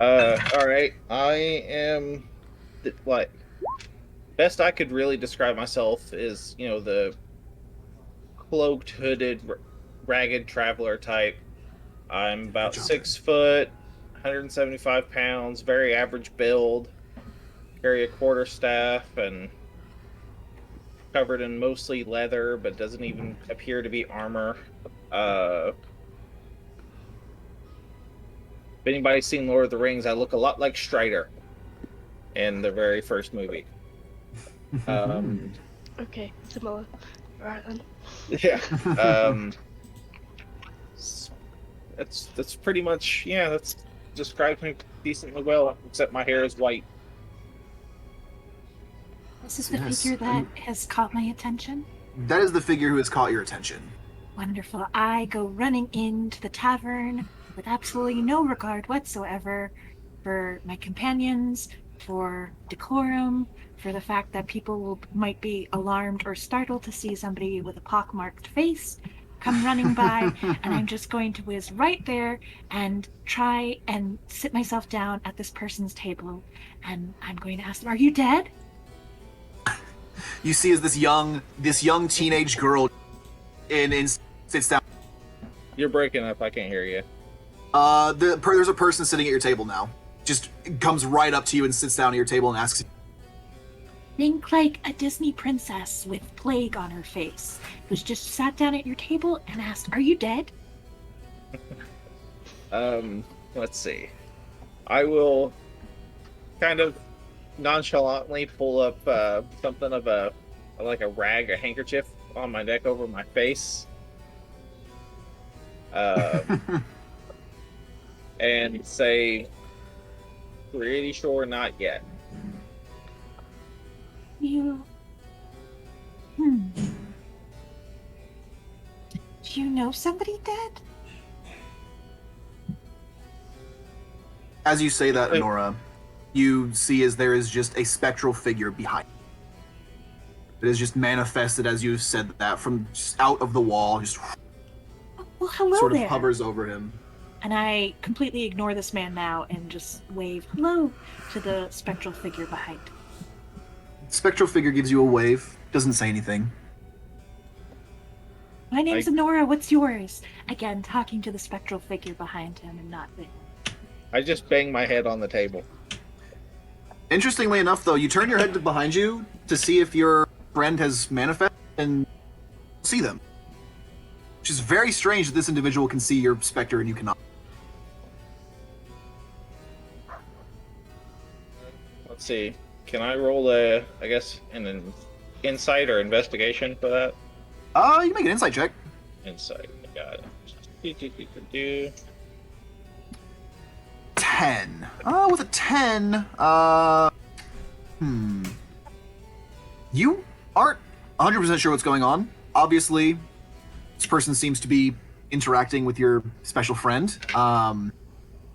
All right. I am best I could really describe myself is, the cloaked, hooded, ragged traveler type. I'm about 6 foot, 175 pounds, very average build, carry a quarterstaff, and covered in mostly leather, but doesn't even appear to be armor. If anybody's seen Lord of the Rings, I look a lot like Strider in the very first movie. Okay, similar. Alright then. Yeah. That's pretty much, that's describes me decently well, except my hair is white. This is the figure that has caught my attention. That is the figure who has caught your attention. Wonderful. I go running into the tavern with absolutely no regard whatsoever for my companions, for decorum, for the fact that people might be alarmed or startled to see somebody with a pockmarked face come running by, and I'm just going to whiz right there and try and sit myself down at this person's table, and I'm going to ask them, "Are you dead?" You see as this young teenage girl sits down. You're breaking up. I can't hear you. There's a person sitting at your table now. Just comes right up to you and sits down at your table and asks you. Think like a Disney princess with plague on her face, who's just sat down at your table and asked, "Are you dead?" Let's see. I will kind of nonchalantly pull up something of a rag, a handkerchief on my neck over my face. And say, "Pretty sure not yet." Do you know somebody dead? As you say that, Nora, you see as there is just a spectral figure behind you. It is just manifested as you've said that from just out of the wall, just Well, hello sort of there. hovers over him. And I completely ignore this man now and just wave hello to the spectral figure behind. Spectral figure gives you a wave, doesn't say anything. My name's Nora, what's yours? Again, talking to the spectral figure behind him and not me. I just bang my head on the table. Interestingly enough, though, you turn your head to behind you to see if your friend has manifested and see them. Which is very strange that this individual can see your specter and you cannot. Let's see. Can I roll an insight or investigation for that? You can make an insight check. Insight. Got it. 10. With a 10, you aren't 100% sure what's going on. Obviously, this person seems to be interacting with your special friend,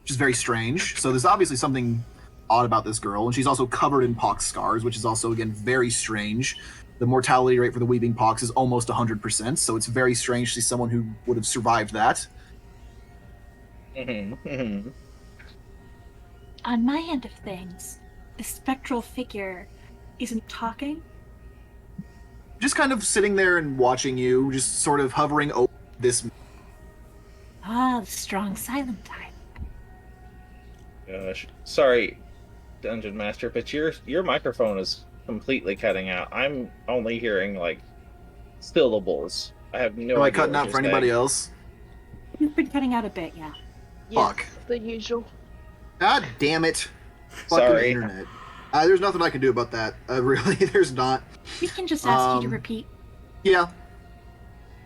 which is very strange. So there's obviously something odd about this girl, and she's also covered in pox scars, which is also, again, very strange. The mortality rate for the weeping pox is almost 100%, so it's very strange to see someone who would have survived that. On my end of things, the spectral figure isn't talking. Just kind of sitting there and watching you, just sort of hovering over this. Ah, the strong silent type. Gosh, sorry, Dungeon Master, but your microphone is completely cutting out. I'm only hearing syllables. I have no. Am I idea cutting what out you're for anybody saying. else? You've been cutting out a bit, yeah. Yes. Fuck. the usual. God damn it. Sorry. Fucking internet. There's nothing I can do about that. Really, there's not. We can just ask you to repeat. Yeah,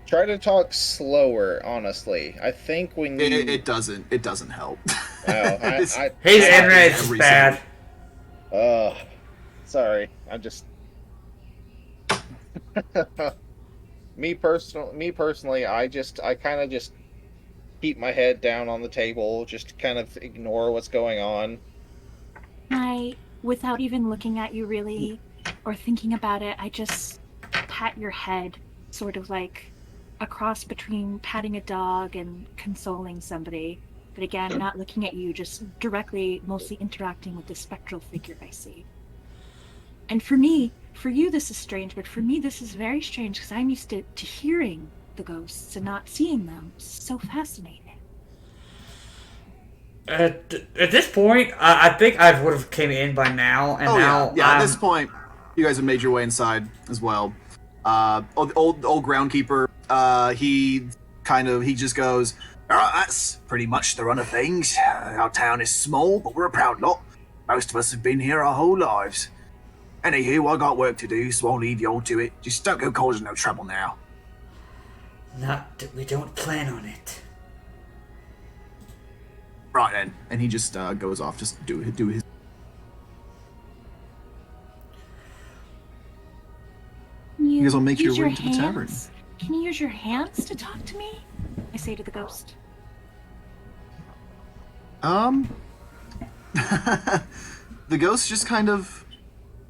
Try to talk slower, honestly. I think when you... it doesn't help. Wow, His internet is bad. Sorry. I'm just... Me personally, I kind of just keep my head down on the table, just kind of ignore what's going on. Without even looking at you really, or thinking about it, I just pat your head, sort of like a cross between patting a dog and consoling somebody. But again, not looking at you, just directly, mostly interacting with the spectral figure I see. And for you this is strange, but for me this is very strange because I'm used to hearing the ghosts and not seeing them. It's so fascinating. At this point, I think I would have came in by now, and now yeah. At this point, you guys have made your way inside as well. Old groundkeeper, he just goes, "Alright, that's pretty much the run of things. Our town is small, but we're a proud lot. Most of us have been here our whole lives. Anywho, I got work to do, so I'll leave you all to it. Just don't go causing no trouble now." Not that we don't plan on it. Right then. And he just goes off, just do his... You guys will make your way to the tavern. Can you use your hands to talk to me? I say to the ghost. The ghost just kind of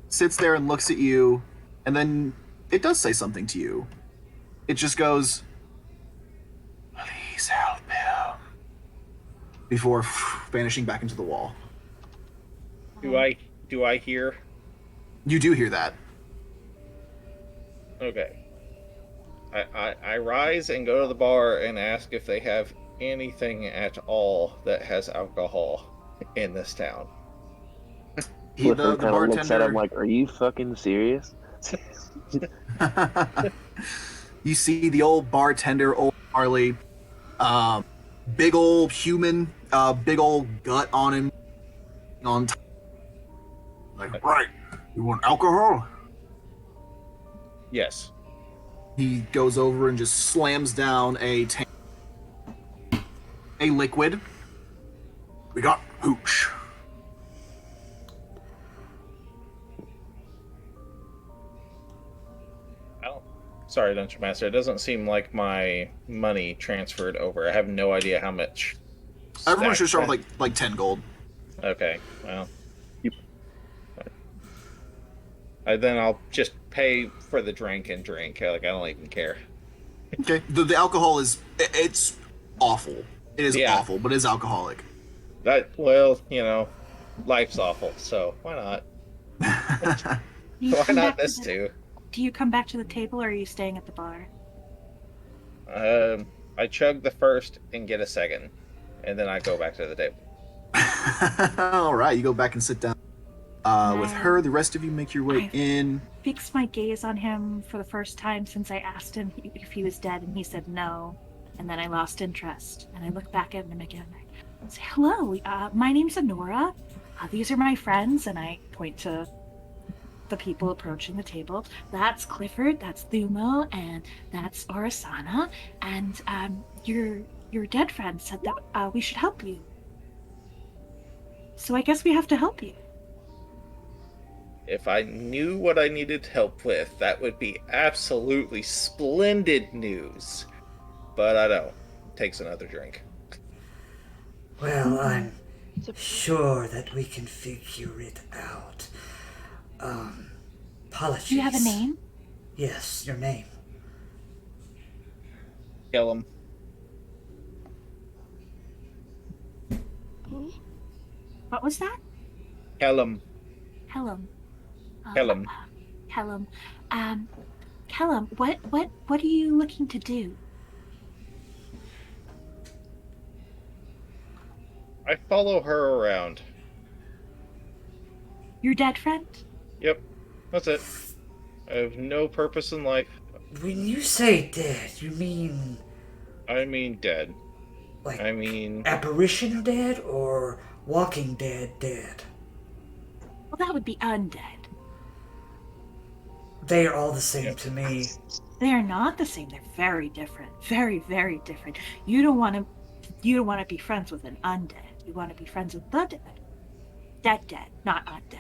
sits there and looks at you, and then it does say something to you. It just goes, "Please help him," before vanishing back into the wall. Do I hear? You do hear that. Okay. I rise and go to the bar and ask if they have anything at all that has alcohol in this town. Clifford kind of looks at him like, "Are you fucking serious?" You see the old bartender, old Harley, big old human, big old gut on him, on top. Like, "Right, you want alcohol?" Yes. He goes over and just slams down a liquid. "We got hooch." Sorry, Dungeon Master. It doesn't seem like my money transferred over. I have no idea how much. Everyone should start with like 10 gold. Okay, well. Then I'll just pay for the drink and drink. Like, I don't even care. Okay. The alcohol it's awful. It is awful, but it's alcoholic. Well, life's awful, so why not? Why not this too? Do you come back to the table, or are you staying at the bar? I chug the first and get a second, and then I go back to the table. All right, you go back and sit down with her. The rest of you make your way in. Fix my gaze on him for the first time since I asked him if he was dead, and he said no. And then I lost interest, and I look back at him again. I say, "Hello, my name's Honora. These are my friends," and I point to the people approaching the table. "That's Clifford, that's Thumo, and that's Orasana, and your dead friend said that we should help you. So I guess we have to help you." If I knew what I needed help with, that would be absolutely splendid news. But I don't. It takes another drink. Well, I'm sure that we can figure it out. Apologies. Do you have a name? Yes, your name. Kill him. What was that? Kellum. Kellum. Kellum. Kellum. Kellum, what are you looking to do? I follow her around. Your dead friend? Yep. That's it. I have no purpose in life. When you say dead, you mean... I mean dead. Like I mean, apparition dead or Walking Dead dead? Well, that would be undead. They are all the same to me. They are not the same. They're very different. Very, very different. You don't want to be friends with an undead. You want to be friends with the dead. Dead, not undead.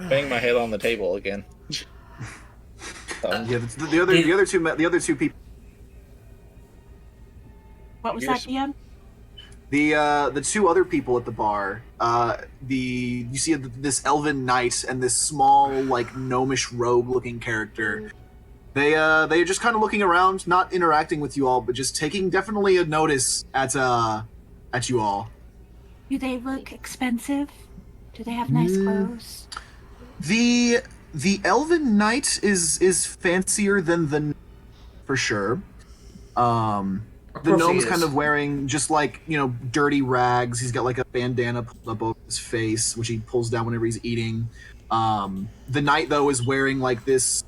bang my head on the table again. Yeah, the other two people. What was Here's- that, DM? The two other people at the bar, you see this elven knight and this small, like, gnomish rogue-looking character. They're just kind of looking around, not interacting with you all, but just taking definitely a notice at you all. Do they look expensive? Do they have nice clothes? The elven knight is fancier than the for sure. The gnome's kind of wearing just like, dirty rags. He's got like a bandana pulled up over his face, which he pulls down whenever he's eating. The knight, though, is wearing like this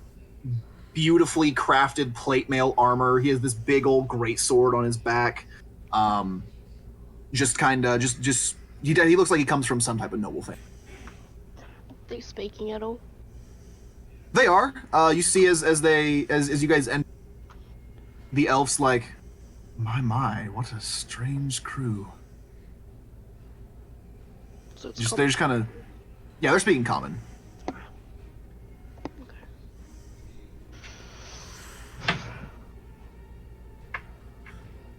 beautifully crafted plate mail armor. He has this big old greatsword on his back. He looks like he comes from some type of noble family. Are they speaking at all? They are. You see as you guys end, the elf's like, my, what a strange crew. So it's They're just kind of, yeah, they're speaking common.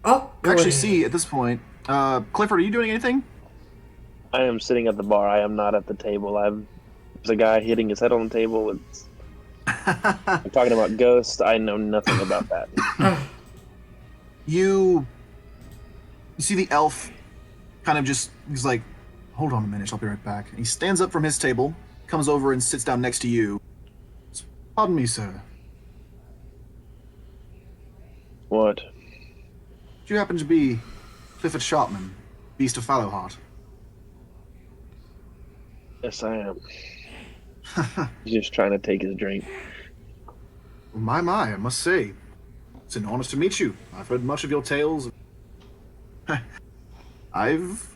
Oh, You actually see at this point, Clifford, are you doing anything? I am sitting at the bar. I am not at the table. There's a guy hitting his head on the table. I'm talking about ghosts. I know nothing about that. You see the elf kind of he's like, hold on a minute, I'll be right back. And he stands up from his table, comes over and sits down next to you. Pardon me, sir. What? Do you happen to be Clifford Sharpman, Beast of Fallowheart? Yes, I am. He's just trying to take his drink. My, I must say. It's an honor to meet you. I've heard much of your tales. I've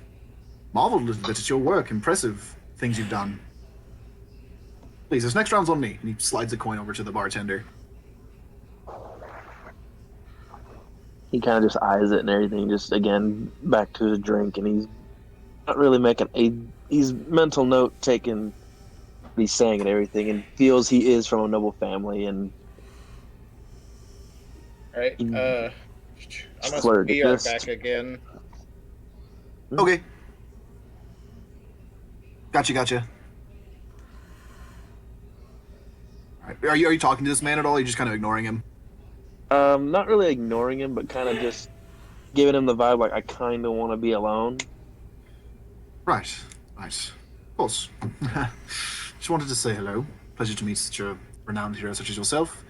marveled a little bit at your work. Impressive things you've done. Please, this next round's on me. And he slides a coin over to the bartender. He kind of just eyes it and everything, just again back to his drink, and he's not really making he's mental note taking what he's saying and everything, and feels he is from a noble family, and Right. I'm gonna Flirt be this. back again. Okay. Gotcha. All right. Are you talking to this man at all? Or are you just kind of ignoring him? not really ignoring him, but kind of just giving him the vibe like I kind of want to be alone. Right. Of course. Just wanted to say hello. Pleasure to meet such a renowned hero such as yourself.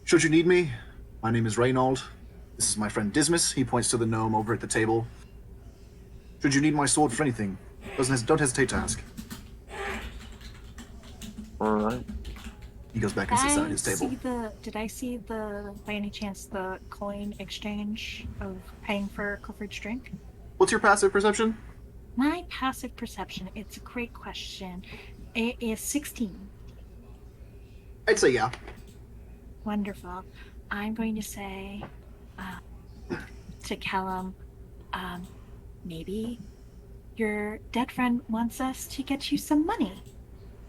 Should you need me, my name is Reynold. This is my friend Dismas. He points to the gnome over at the table. Should you need my sword for anything, don't hesitate to ask. All right. He goes back and sits down at his table. Did I see by any chance, the coin exchange of paying for Clifford's drink? What's your passive perception? My passive perception, it's a great question. It is 16. I'd say yeah. Wonderful. I'm going to say to Callum, maybe your dead friend wants us to get you some money.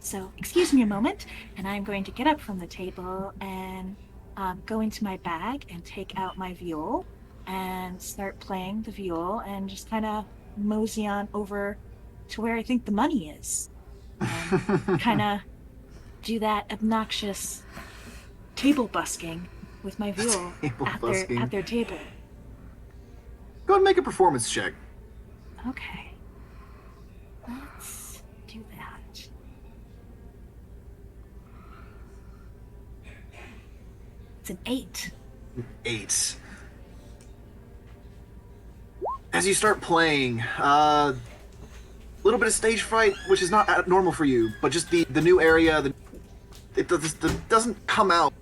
So excuse me a moment, and I'm going to get up from the table and go into my bag and take out my viol and start playing the viol and just kind of mosey on over to where I think the money is. And kind of do that obnoxious table busking with my viol at their table. Go ahead and make a performance check. Okay. Let's do that. It's an 8. 8. As you start playing, little bit of stage fright, which is not normal for you, but just the new area, it doesn't come out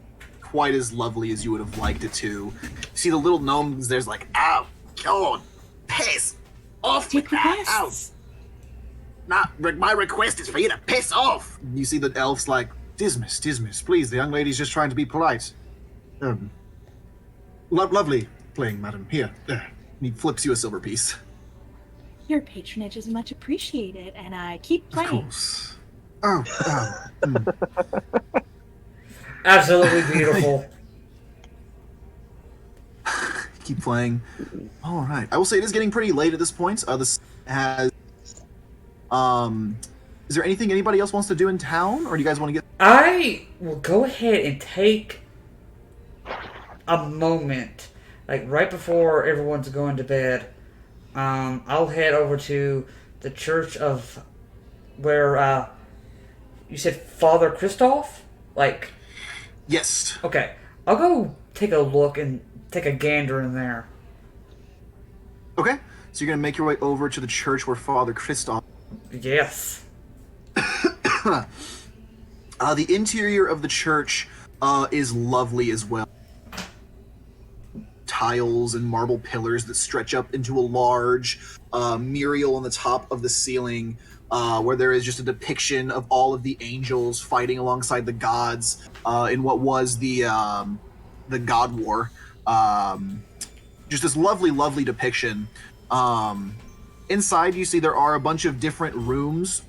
quite as lovely as you would have liked it to. You see the little gnomes, there's like, ow, God, piss off with that, ow. My request is for you to piss off. You see the elf's like, Dismas, please, the young lady's just trying to be polite. Lovely playing, madam. Here, there. And he flips you a silver piece. Your patronage is much appreciated, and I keep playing. Of course. Oh. Absolutely beautiful. Keep playing. All right. I will say it is getting pretty late at this point. This has. Is there anything anybody else wants to do in town, or do you guys want to get? I will go ahead and take a moment, like right before everyone's going to bed. I'll head over to the church of where you said Father Christoph? Like, Yes. okay. I'll go take a look and take a gander in there. Okay. So you're gonna make your way over to the church where Father Christoph. Yes. The interior of the church is lovely as well. Tiles and marble pillars that stretch up into a large mural on the top of the ceiling, where there is just a depiction of all of the angels fighting alongside the gods in what was the God War. Just this lovely depiction. Inside, you see there are a bunch of different rooms,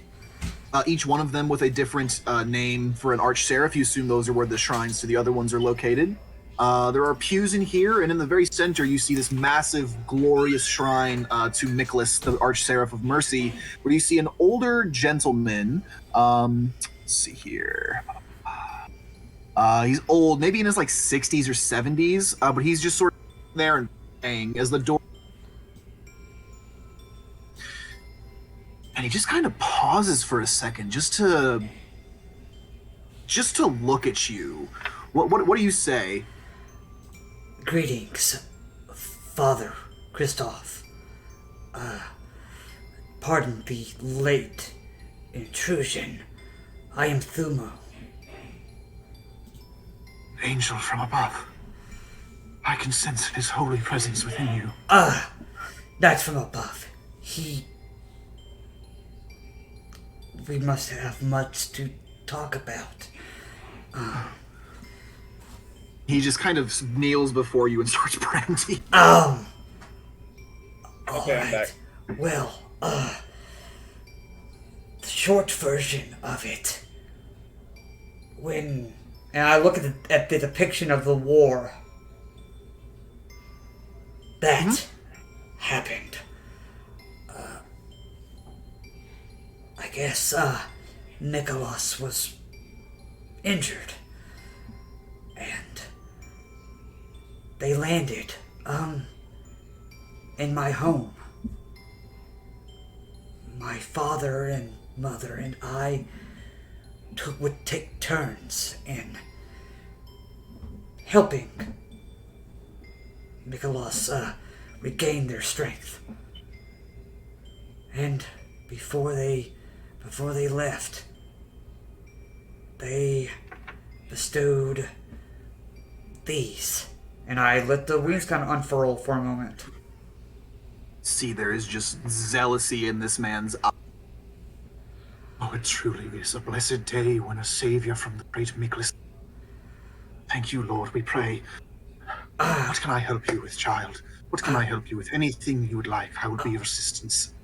each one of them with a different name for an archseraph. You assume those are where the shrines to the other ones are located. There are pews in here, and in the very center, you see this massive, glorious shrine to Nicholas, the archseraph of mercy, where you see an older gentleman. Let's see here. He's old, maybe in his like 60s or 70s, but he's just sort of there and praying as the door. And he just kind of pauses for a second, just to look at you. What do you say? Greetings, Father Christoph. Pardon the late intrusion. I am Thumo. Angel from above. I can sense his holy presence within you. Not from above. We must have much to talk about. He just kind of kneels before you and starts praying to you. All Okay, I'm right. back. Well, the short version of it. And I look at the depiction of the war. That happened. I guess, Nicholas was injured. And they landed, in my home. My father and mother and I would take turns in helping Nicholas regain their strength. And before they left, they bestowed these. And I let the wings kind of unfurl for a moment. See, there is just zealousy in this man's eye. Oh, it truly is a blessed day when a savior from the great Miklas. Thank you, Lord, we pray. What can I help you with, child? What can I help you with? Anything you would like, I would be of assistance.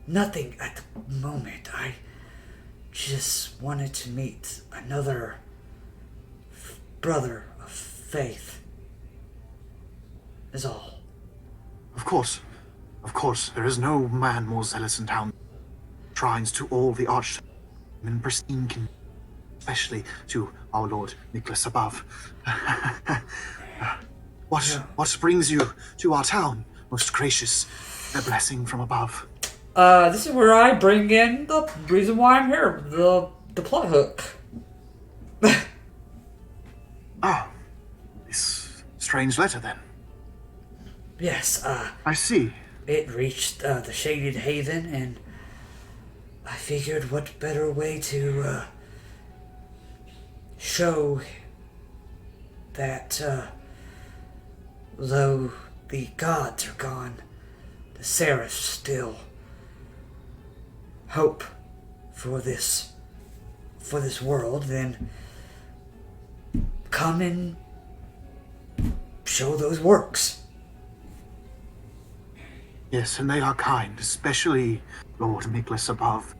Nothing at the moment. I just wanted to meet another brother of faith. Is all. Of course, there is no man more zealous in town. Shrines to all the arch in pristine condition, especially to our Lord Nicholas above. What brings you to our town, most gracious? A blessing from above. This is where I bring in the reason why I'm here, the plot hook. This strange letter then. Yes, I see. it reached the Shaded Haven, and I figured what better way to show that though the gods are gone, the Seraphs still hope for this world, then come and show those works. Yes, and they are kind, especially Lord Miklas above,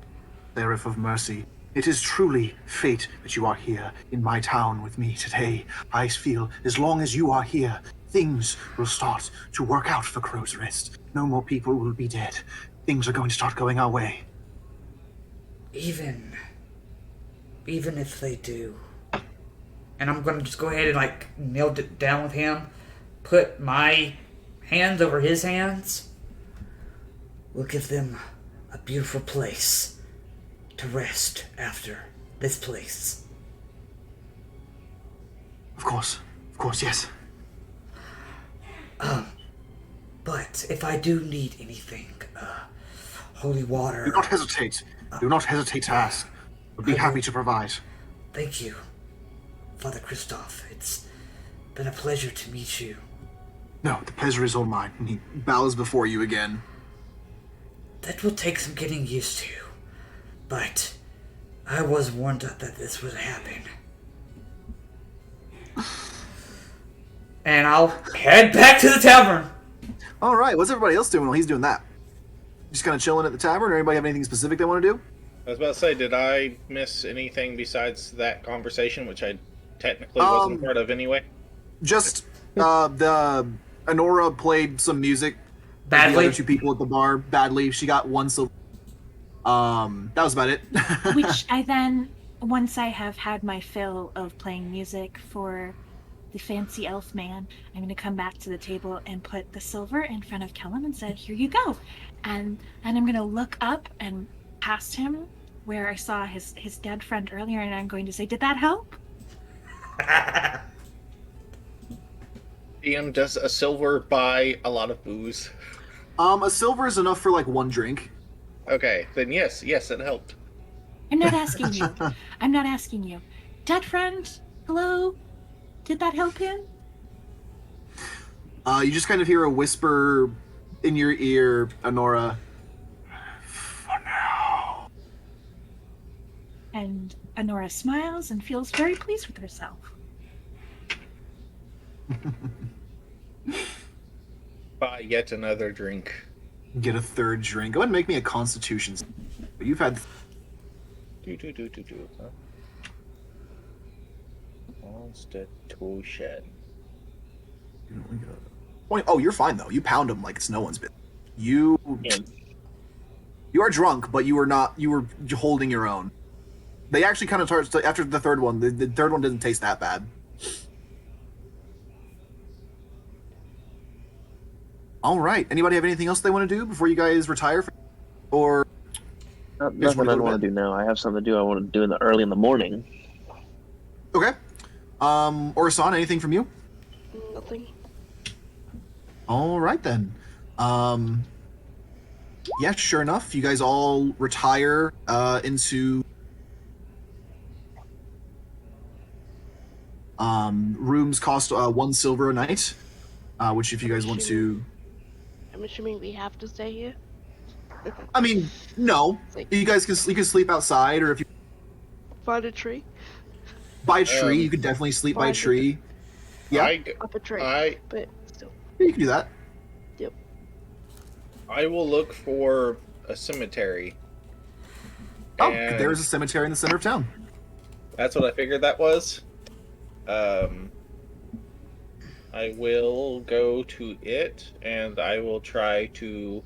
Seraph of Mercy. It is truly fate that you are here in my town with me today. I feel as long as you are here, things will start to work out for Crow's Rest. No more people will be dead. Things are going to start going our way. Even if they do. And I'm going to just go ahead and kneel down with him, put my hands over his hands. We'll give them a beautiful place to rest after this place. Of course, yes. But if I do need anything, holy water... Do not hesitate. Do not hesitate to ask. We'll be happy to provide. Thank you, Father Christoph. It's been a pleasure to meet you. No, the pleasure is all mine. And he bows before you again. That will take some getting used to, but I was warned that this would happen. And I'll head back to the tavern. All right, what's everybody else doing while he's doing that? Just kind of chilling at the tavern, or anybody have anything specific they want to do? I was about to say, did I miss anything besides that conversation, which I technically wasn't part of anyway? Just the Honora played some music. Badly. The other two people at the bar badly. She got one silver. That was about it. Which I then, once I have had my fill of playing music for the fancy elf man, I'm going to come back to the table and put the silver in front of Kellum and said, "Here you go." And I'm going to look up and past him where I saw his dead friend earlier, and I'm going to say, "Did that help?" DM, does a silver buy a lot of booze? A silver is enough for one drink. Okay, then yes, it helped. I'm not asking you. I'm not asking you. Dead friend, hello? Did that help him? You just kind of hear a whisper in your ear, Honora. For now. And Honora smiles and feels very pleased with herself. Buy yet another drink. Get a third drink. Go ahead and make me a Constitution. You've had... Huh? Constitution. Oh, you're fine, though. You pound them like it's no one's business. You are drunk, but you were not... You were holding your own. They actually kind of started... After the third one, the third one didn't taste that bad. All right. Anybody have anything else they want to do before you guys retire? Or... Nothing I want to do now. I have something to do I want to do early in the morning. Okay. Orasan, anything from you? Nothing. All right, then. Yeah, sure enough. You guys all retire into... rooms cost 1 silver a night, which if you guys want to... I'm assuming we have to stay here. I mean, no. You guys can sleep outside, or if you Find a tree. by a tree, you could definitely sleep by a tree. Yeah, Up a tree. But still. you can do that. Yep. I will look for a cemetery. Oh, And there's a cemetery in the center of town. that's what I figured that was. I will go to it, and I will try to,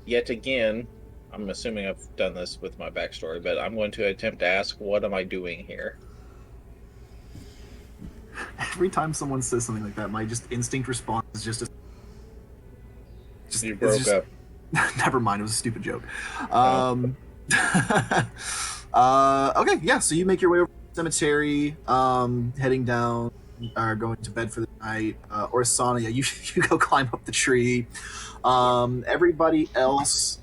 yet again, I'm assuming I've done this with my backstory, but I'm going to attempt to ask, what am I doing here? Every time someone says something like that, my just instinct response is just You broke up. Never mind, it was a stupid joke. Okay, yeah, so you make your way over to the cemetery, heading down, going to bed for the night. Orsana, yeah, you go climb up the tree. Everybody else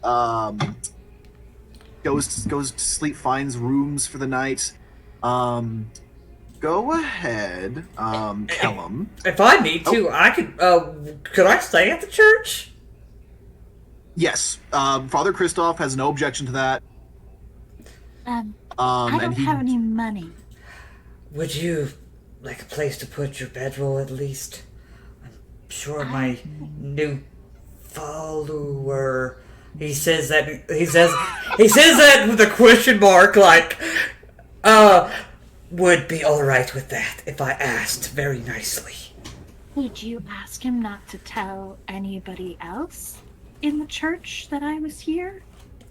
goes to sleep, finds rooms for the night. Go ahead, Kellum. If I need to, I could. Could I stay at the church? Yes, Father Christoph has no objection to that. I don't and he have any money. Would you like a place to put your bedroll at least? I'm sure my new follower. He says that with a question mark, like, would be all right with that if I asked very nicely. Would you ask him not to tell anybody else in the church that I was here?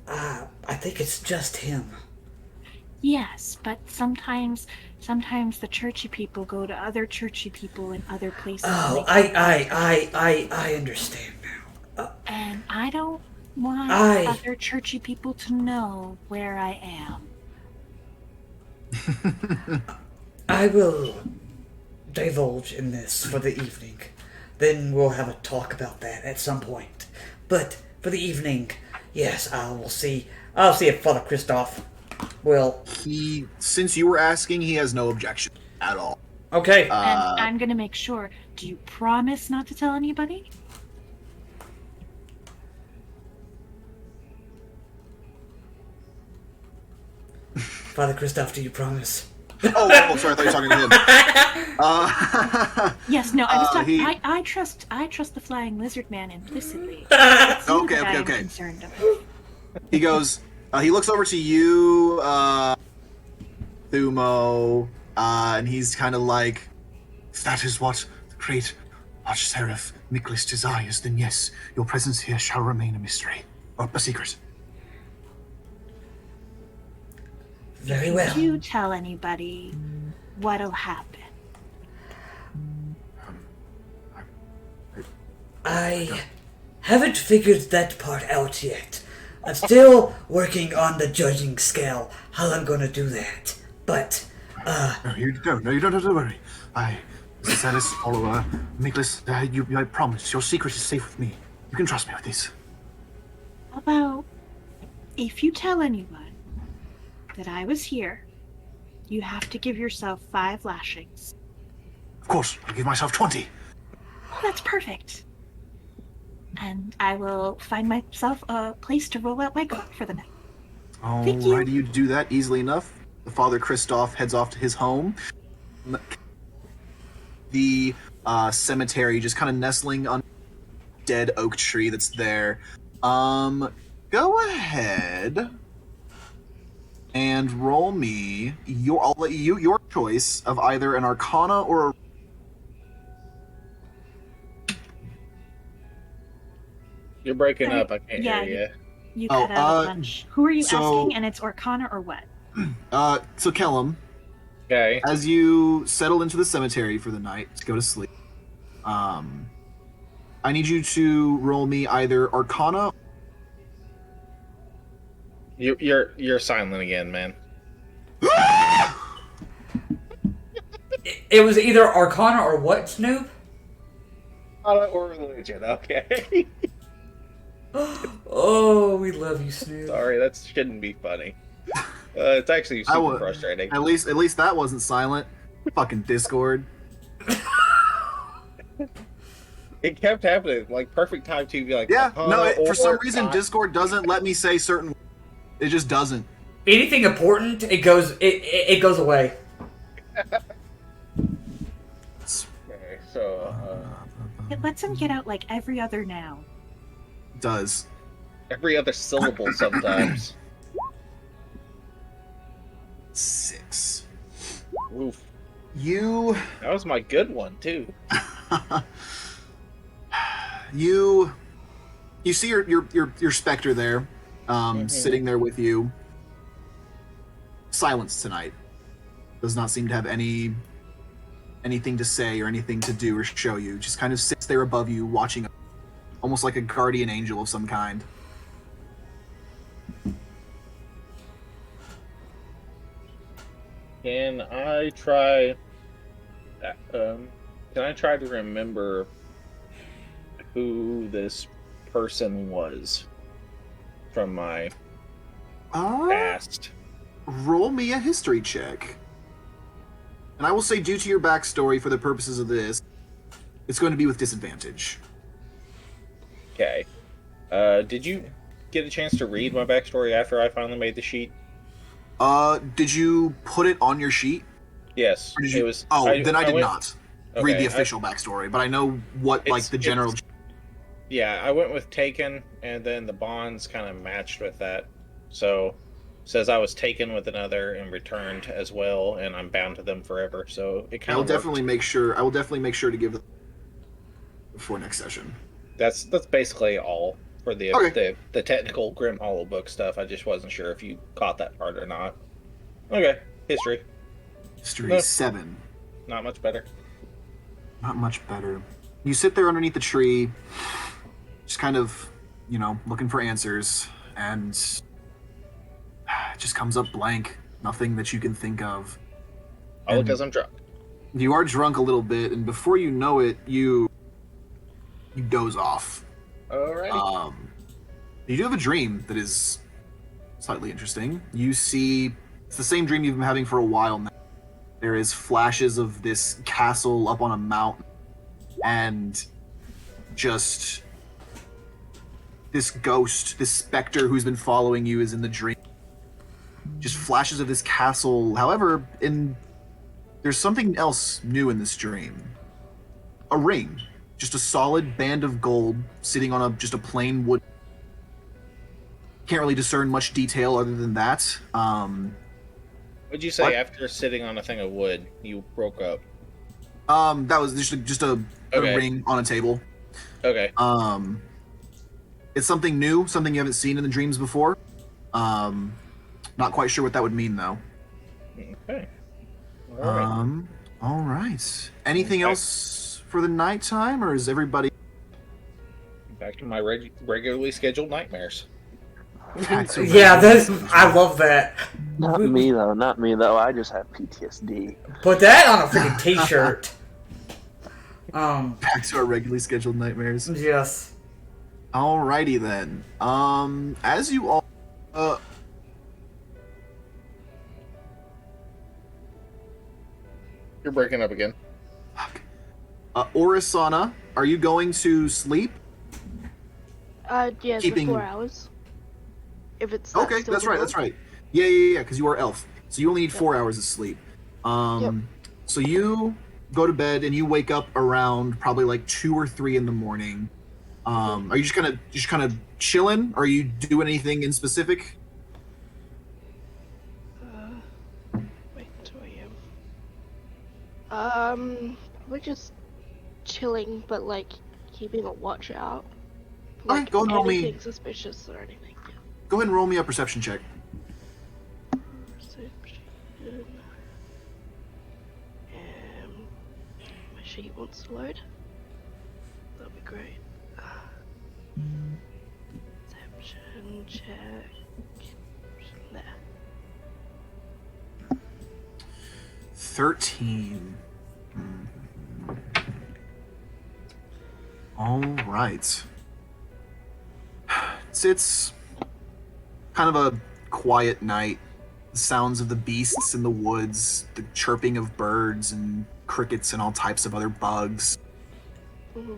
I think it's just him. Yes, but sometimes the churchy people go to other churchy people in other places. Oh, I understand now. And I don't want other churchy people to know where I am. I will divulge in this for the evening. Then we'll have a talk about that at some point. But for the evening, yes, I'll see if Father Christoph will. Since you were asking, he has no objection at all. Okay. And I'm gonna make sure. Do you promise not to tell anybody? Father Christoph, do you promise? Sorry, I thought you were talking to him. Yes, no, I was talking. I trust the flying lizard man implicitly. Okay. I'm concerned of. He goes. He looks over to you, Thumo, and he's kind of like, "If that is what the great Archseraph Nicholas desires, then yes, your presence here shall remain a mystery or a secret." Very well. If you tell anybody, what'll happen? I haven't figured that part out yet. I'm still working on the judging scale, how I'm gonna do that. But, No, you don't have to worry. Mrs. Alice, follower, Nicholas, I promise, your secret is safe with me. You can trust me with this. How about if you tell anyone that I was here, you have to give yourself 5 lashings. Of course, I'll give myself 20. Oh, that's perfect. And I will find myself a place to roll out my clock for the night. Thank you. Alrighty, you do that easily enough. The Father Christoph heads off to his home. The cemetery just kind of nestling on dead oak tree that's there. Go ahead and roll me I'll let you your choice of either an Arcana or a... You're breaking up. I can't hear you. You cut out a bunch. Who are you asking? And it's Arcana or what? So Kellum, Okay. as you settle into the cemetery for the night to go to sleep, I need you to roll me either Arcana. You're silent again, man. it was either Arcana or what, Snoop? Or religion, okay. Oh, we love you, Snoop. Sorry, that shouldn't be funny. It's actually super frustrating. At least that wasn't silent. Fucking Discord. It kept happening, like perfect time to be like, Yeah, no, for some or reason not. Discord doesn't let me say certain. It just doesn't. Anything important, it goes away. Okay, so It lets him get out like every other noun. Does. every other syllable sometimes. 6. Oof. You That was my good one too. you see your specter there, sitting there with you. Silence tonight. Does not seem to have anything to say or anything to do or show you. Just kind of sits there above you, watching, almost like a guardian angel of some kind. Can I try? Can I try to remember who this person was from my past? Roll me a history check. And I will say, due to your backstory, for the purposes of this, it's going to be with disadvantage. Okay. Did you get a chance to read my backstory after I finally made the sheet? Did you put it on your sheet? Yes. Or did you... It was. Then I did went, not read the official backstory, but I know what, like, the general... Yeah, I went with taken, and then the bonds kind of matched with that. So, says I was taken with another and returned as well, and I'm bound to them forever. So it kind of. I will definitely make sure to give them before next session. That's basically all for the technical Grim Hollow book stuff. I just wasn't sure if you caught that part or not. Okay, history. History 7. Not much better. Not much better. You sit there underneath the tree, just kind of, looking for answers, and it just comes up blank. Nothing that you can think of. All because I'm drunk. You are drunk a little bit, and before you know it, you doze off. Alrighty. You do have a dream that is slightly interesting. You see, it's the same dream you've been having for a while now. There is flashes of this castle up on a mountain, and just this ghost, this specter who's been following you is in the dream. Just flashes of this castle. However, there's something else new in this dream. A ring. Just a solid band of gold sitting on just a plain wood. Can't really discern much detail other than that. What'd you say after sitting on a thing of wood, you broke up? That was just a ring on a table. Okay. It's something new, something you haven't seen in the dreams before. Not quite sure what that would mean, though. Okay. All right. Anything else for the nighttime, or is everybody... Back to my regularly scheduled nightmares. I love that. Not me though. I just have PTSD. Put that on a freaking t-shirt. Back to our regularly scheduled nightmares. Yes. Alrighty then. As you all... You're breaking up again. Fuck. Orisana, are you going to sleep? Yeah, Keeping... for 4 hours. If it's okay, that's right. Yeah, because you are elf. So you only need 4 hours of sleep. So you go to bed and you wake up around probably like 2 or 3 in the morning. Are you just kind of chilling? Are you doing anything in specific? Wait until I am. We're just chilling, but like keeping a watch out. Like, alright, go and roll me. Anything suspicious or anything. Go ahead and roll me a perception check. Perception. My sheet wants to load. That'll be great. Perception check. There. 13. All right. It's kind of a quiet night. The sounds of the beasts in the woods, the chirping of birds and crickets and all types of other bugs. Mm-hmm.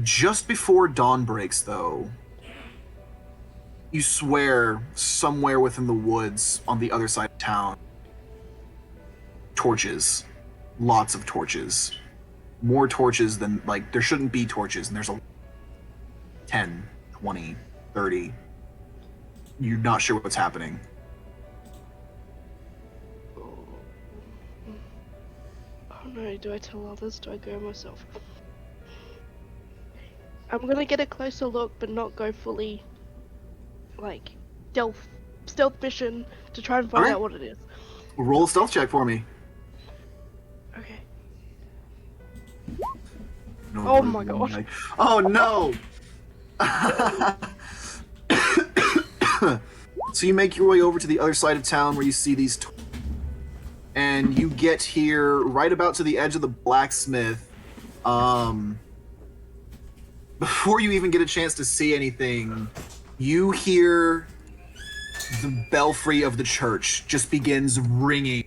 Just before dawn breaks, though, you swear somewhere within the woods on the other side of town, torches. Lots of torches. More torches than, like, there shouldn't be torches, and there's 10, 20, 30. You're not sure what's happening. Oh no, do I tell others? Do I go myself? I'm gonna get a closer look, but not go fully, like, stealth mission to try and find out what it is. Roll a stealth check for me. Okay. No, oh my god. Oh no! So you make your way over to the other side of town where you see these and you get here right about to the edge of the blacksmith. Before you even get a chance to see anything, you hear the belfry of the church just begins ringing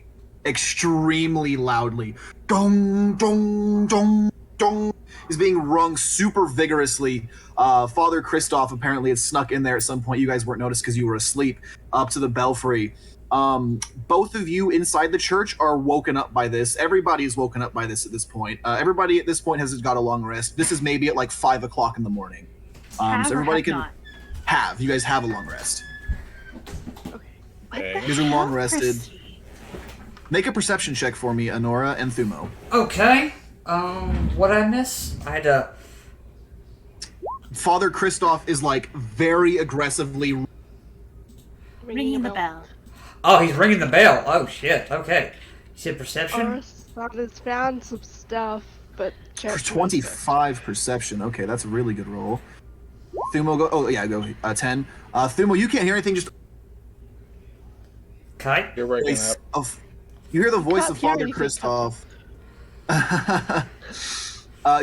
extremely loudly. Dong, dong, dong, dong is being rung super vigorously. Father Christoph apparently had snuck in there at some point. You guys weren't noticed because you were asleep up to the belfry. Both of you inside the church are woken up by this. Everybody's woken up by this at this point. Everybody at this point has got a long rest. This is maybe at like 5 o'clock in the morning. So everybody can not? have. You guys have a long rest. Okay. You guys are long rested. Make a perception check for me, Honora and Thumo. Okay. What I miss? I had to. Father Christoph is like very aggressively. Ringing the bell. Oh, he's ringing the bell. Oh shit. Okay. You said perception. Oris has found some stuff, but check 25 perception. Okay, that's a really good roll. Thumo, go. Oh yeah, go 10. Thumo, you can't hear anything. Just Okay. You're breaking voice up. of. You hear the voice Can't of hear Father anything. Christoph.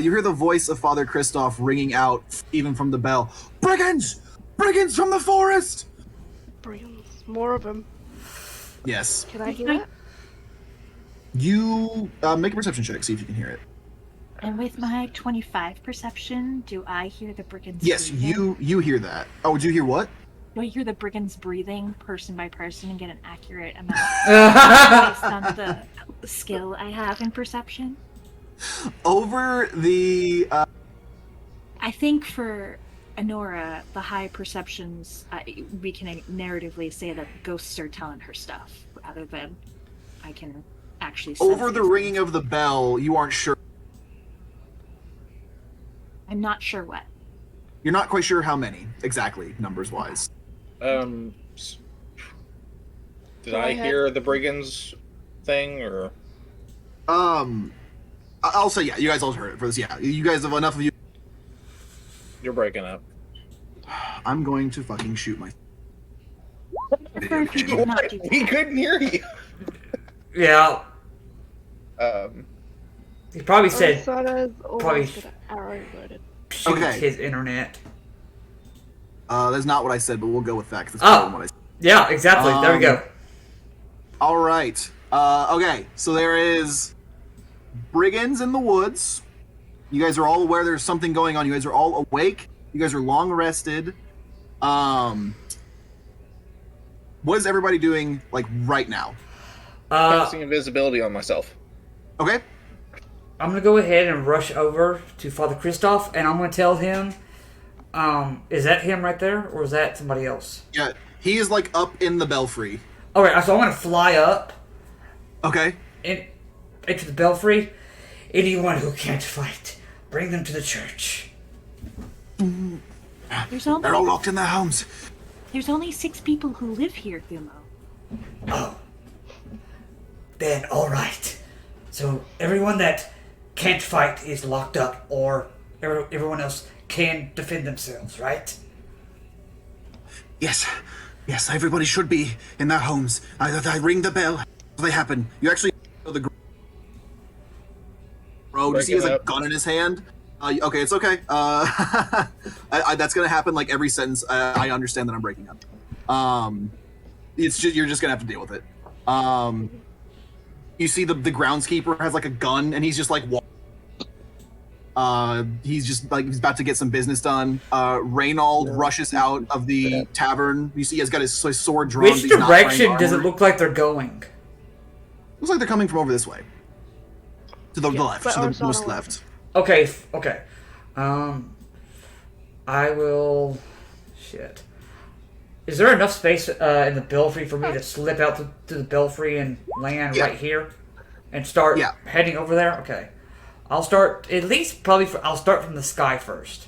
You hear the voice of Father Christoph ringing out even from the bell. Brigands! Brigands from the forest! Brigands, more of them. Yes. Can I hear that? You make a perception check. See if you can hear it. And with my 25 perception, do I hear the brigands Yes, breathing? you hear that. Oh, do you hear what? Do I hear the brigands breathing person by person and get an accurate amount based on the skill I have in perception? Over the I think for Honora, the high perceptions, we can narratively say that ghosts are telling her stuff rather than I can actually sense over the these ringing things. of the bell, you aren't sure. I'm not sure what. You're not quite sure how many exactly, numbers wise. S- Did Go I ahead. hear the brigands thing, or I'll say yeah. You guys all heard it for this. Yeah, you guys have enough of you. you're breaking up? I'm going to fucking shoot my. I prefer if you did not do We that. couldn't hear you. Yeah. He probably said Orisana's probably- always got an arrow loaded. shoot Okay. his internet. That's not what I said, but we'll go with that because that's Oh. probably what I said. Yeah, exactly. There we go. All right. Okay, so there is brigands in the woods. You guys are all aware there's something going on. You guys are all awake. You guys are long rested. What is everybody doing like right now? Casting invisibility on myself. Okay. I'm gonna go ahead and rush over to Father Christoph, and I'm gonna tell him. Is that him right there, or is that somebody else? Yeah, he is like up in the belfry. All right, so I'm gonna fly up Okay. into the belfry. Anyone who can't fight, bring them to the church. There's They're all only, locked in their homes. there's only 6 people who live here, Thumo. Oh. Then, all right. So everyone that can't fight is locked up, or everyone else can defend themselves, right? Yes. Yes, everybody should be in their homes. I ring the bell. They happen. You actually know the road. You see he has a gun in his hand. Okay, it's okay. That's gonna happen like every sentence. I understand that I'm breaking up. It's just you're just gonna have to deal with it. You see the groundskeeper has like a gun and he's just like he's just like he's about to get some business done. Reynold rushes out of the tavern. You see he's got his sword drawn. Which but he's not wearing direction does it armor. look like they're going? Looks like they're coming from over this way. To the left, but to the Orisana most left. left. Okay, okay. I will. Shit. Is there enough space in the belfry for me to slip out to the belfry and land Yeah. right here, and start Yeah. heading over there? Okay. I'll start at least probably. I'll start from the sky first.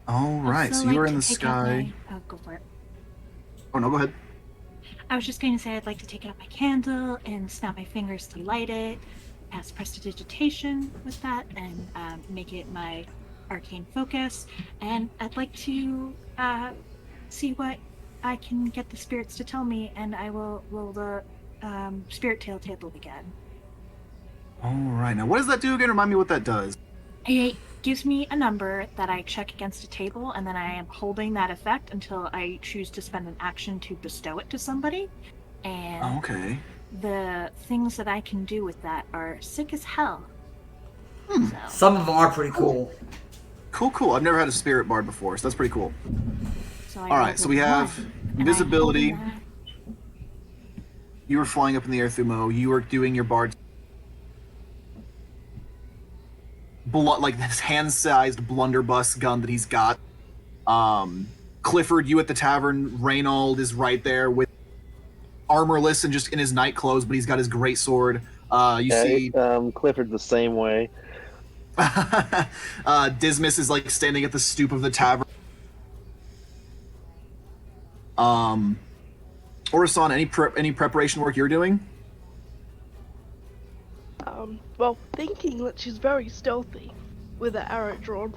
All right, so you're in the sky. Oh, go for it. Oh no, go ahead. I was just going to say I'd like to take out my candle and snap my fingers to light it, pass prestidigitation with that, and make it my arcane focus. And I'd like to see what I can get the spirits to tell me, and I will roll the spirit table again. All right, now what does that do again? Remind me what that does. It gives me a number that I check against a table, and then I am holding that effect until I choose to spend an action to bestow it to somebody. And Okay. the things that I can do with that are sick as hell. So, Some of them are pretty cool. Cool. I've never had a spirit bard before, so that's pretty cool. so I All rolled right, so a we have 1, and I'm invisibility. holding that. You were flying up in the air, Thumo. You were doing your bard. Like this hand-sized blunderbuss gun that he's got. Clifford, you at the tavern. Reynold is right there with armorless and just in his night clothes, but he's got his great sword. You see Clifford's the same way. Dismas is like standing at the stoop of the tavern. Orasan, any preparation work you're doing? Well, thinking that she's very stealthy with her arrow drawn,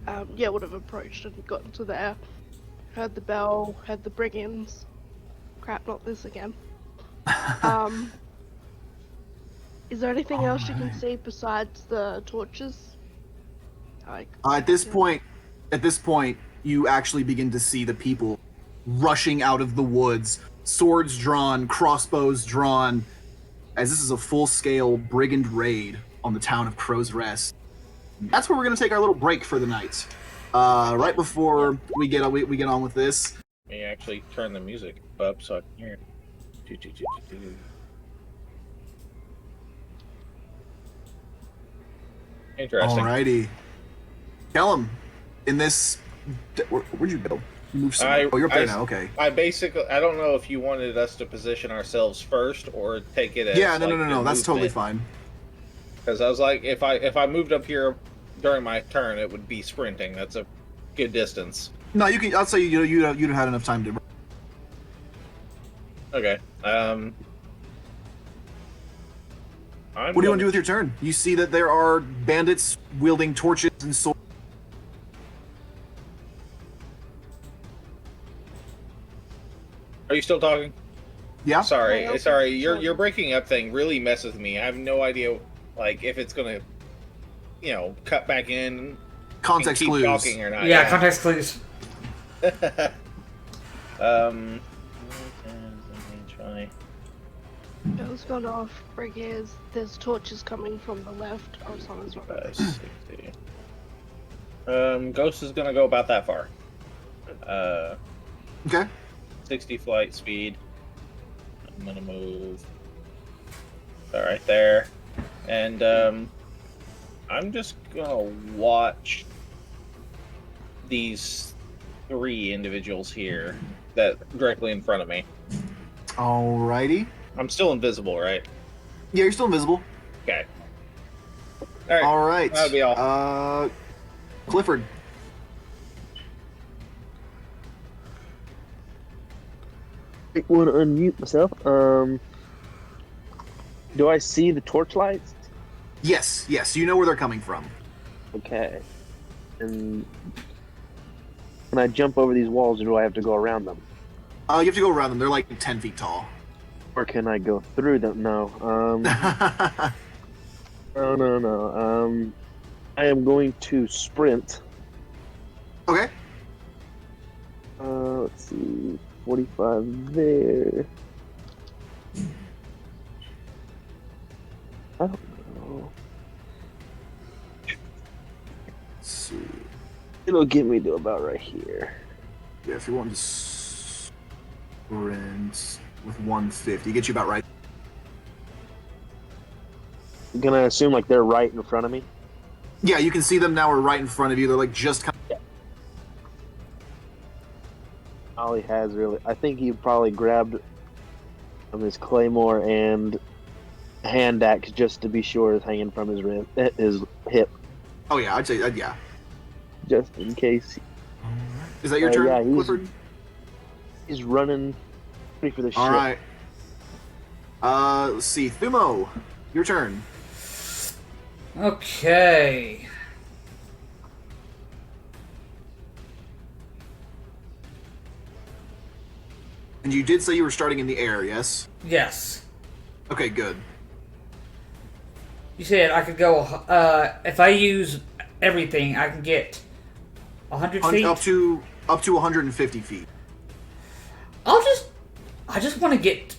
would have approached and gotten to there. Heard the bell, heard the brigands. Crap, not this again. Is there anything else you can see besides the torches? At this point, you actually begin to see the people rushing out of the woods, swords drawn, crossbows drawn, as this is a full-scale brigand raid on the town of Crow's Rest. That's where we're going to take our little break for the night. Right before we get on with this. Let me actually turn the music up so I can hear it. Interesting. Alrighty. Kellum, in this... Where'd you go? You moved somewhere. You're up there now, okay. I don't know if you wanted us to position ourselves first or take it as... Yeah, no. That's totally fine. Because I was like, if I moved up here during my turn, it would be sprinting. That's a good distance. No, you can. I'll say you'd have had enough time to... Okay. What do you want to do with your turn? You see that there are bandits wielding torches and swords. Are you still talking? Yeah. Sorry. Your breaking up thing really messes with me. I have no idea, like, if it's gonna, cut back in. Context keep clues. Talking or not. Yeah, context clues. Let me try. Bell's gone off. Brigand, there's torches coming from the left. Oh, someone's right. 60. Ghost is gonna go about that far. Okay. 60 flight speed. I'm gonna move right there, and I'm just gonna watch these 3 individuals here that directly in front of me. Alrighty. I'm still invisible, right? Yeah, you're still invisible. Okay. All right. That'll be all. Clifford. I want to unmute myself. Do I see the torch lights? Yes. You know where they're coming from. Okay. And can I jump over these walls, or do I have to go around them? You have to go around them. They're like 10 feet tall. Or can I go through them? No. No. I am going to sprint. Okay. Let's see. 45 there. I don't know. Let's see. It'll get me to about right here. Yeah, if you want to sprint with 150, get you about right. Can I assume like they're right in front of me? Yeah, you can see them now. Are right in front of you. They're like just kind of... All he has really, I think he probably grabbed his claymore and hand axe just to be sure is hanging from his hip. Oh yeah, I'd say yeah. Just in case. Is that your turn, yeah, Clifford? He's running ready for the shit. All right. Let's see, Thumo, your turn. Okay. And you did say you were starting in the air, yes? Yes. Okay, good. You said I could go, if I use everything, I can get 100 feet? Up to 150 feet. I just want to get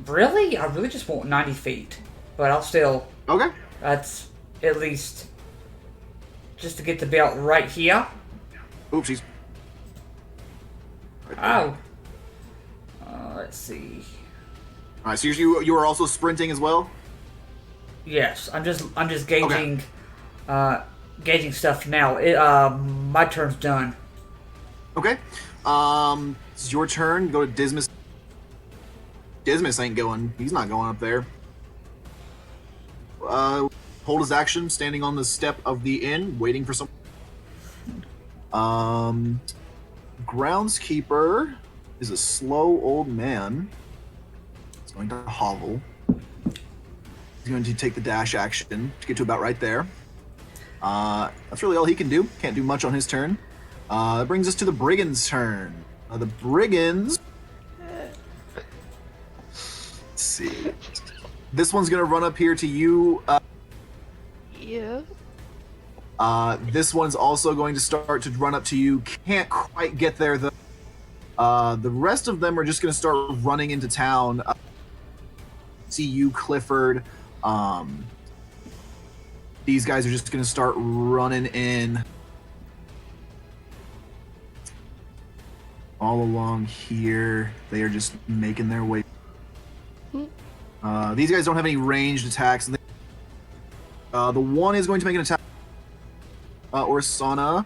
Really? I really just want 90 feet. But I'll still... Okay. That's at least... Just to get the belt right here. Oopsies. Oh. Let's see. All right, so you are also sprinting as well? Yes, I'm just gauging... gauging stuff now. My turn's done. Okay. It's your turn. Go to Dismas. Dismas ain't going. He's not going up there. Hold his action, standing on the step of the inn, waiting for some. Groundskeeper is a slow old man. He's going to hovel. He's going to take the dash action to get to about right there. That's really all he can do. Can't do much on his turn. That brings us to the Brigand's turn. The Brigands. Let's see. This one's gonna run up here to you. Yeah. This one's also going to start to run up to you. Can't quite get there though. The rest of them are just gonna start running into town. See you, Clifford. These guys are just gonna start running in. All along here, they are just making their way. These guys don't have any ranged attacks. The one is going to make an attack. Orsana.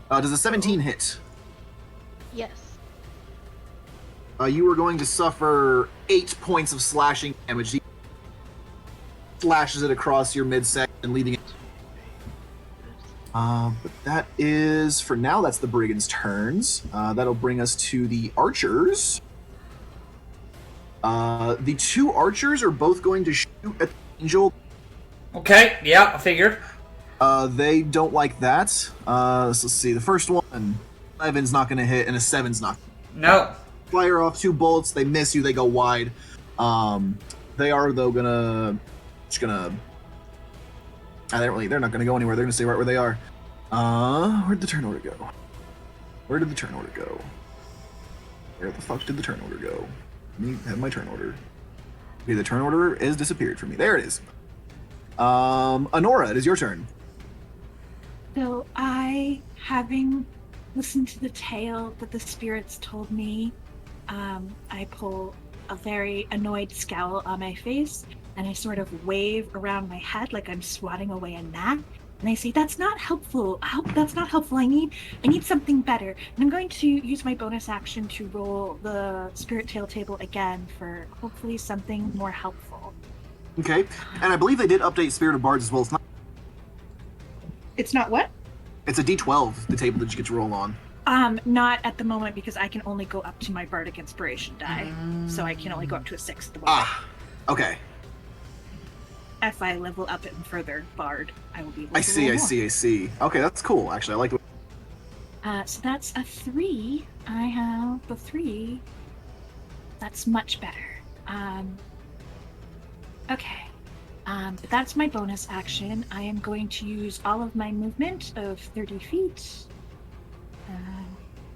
Does a 17 hit? Yes. You are going to suffer 8 points of slashing damage. He slashes it across your midsection, leaving it. But that is, for now, that's the Brigand's turns. That'll bring us to the archers. The 2 archers are both going to shoot at the angel. Okay, yeah, I figured. They don't like that. So let's see. The first one, 11's not going to hit, and a 7's not. No. Fire off 2 bolts. They miss you. They go wide. They are though gonna. They're not gonna go anywhere. They're gonna stay right where they are. Where'd the turn order go? Where did the turn order go? Where the fuck did the turn order go? Let me have my turn order. Okay, the turn order is disappeared from me. There it is. Honora, it is your turn. So having listened to the tale that the spirits told me, I pull a very annoyed scowl on my face, and I sort of wave around my head like I'm swatting away a gnat. And I say, that's not helpful. That's not helpful. I need something better. And I'm going to use my bonus action to roll the spirit tale table again for hopefully something more helpful. Okay, and I believe they did update Spirit of Bards as well. It's not what? It's a D12, the table that you get to roll on. Not at the moment because I can only go up to my bardic inspiration die, so I can only go up to a 6 at the moment. Okay. If I level up and further bard, I will be able to I see. Okay, that's cool. Actually, I like it. So that's a 3. I have the 3. That's much better. Okay. But that's my bonus action. I am going to use all of my movement of 30 feet.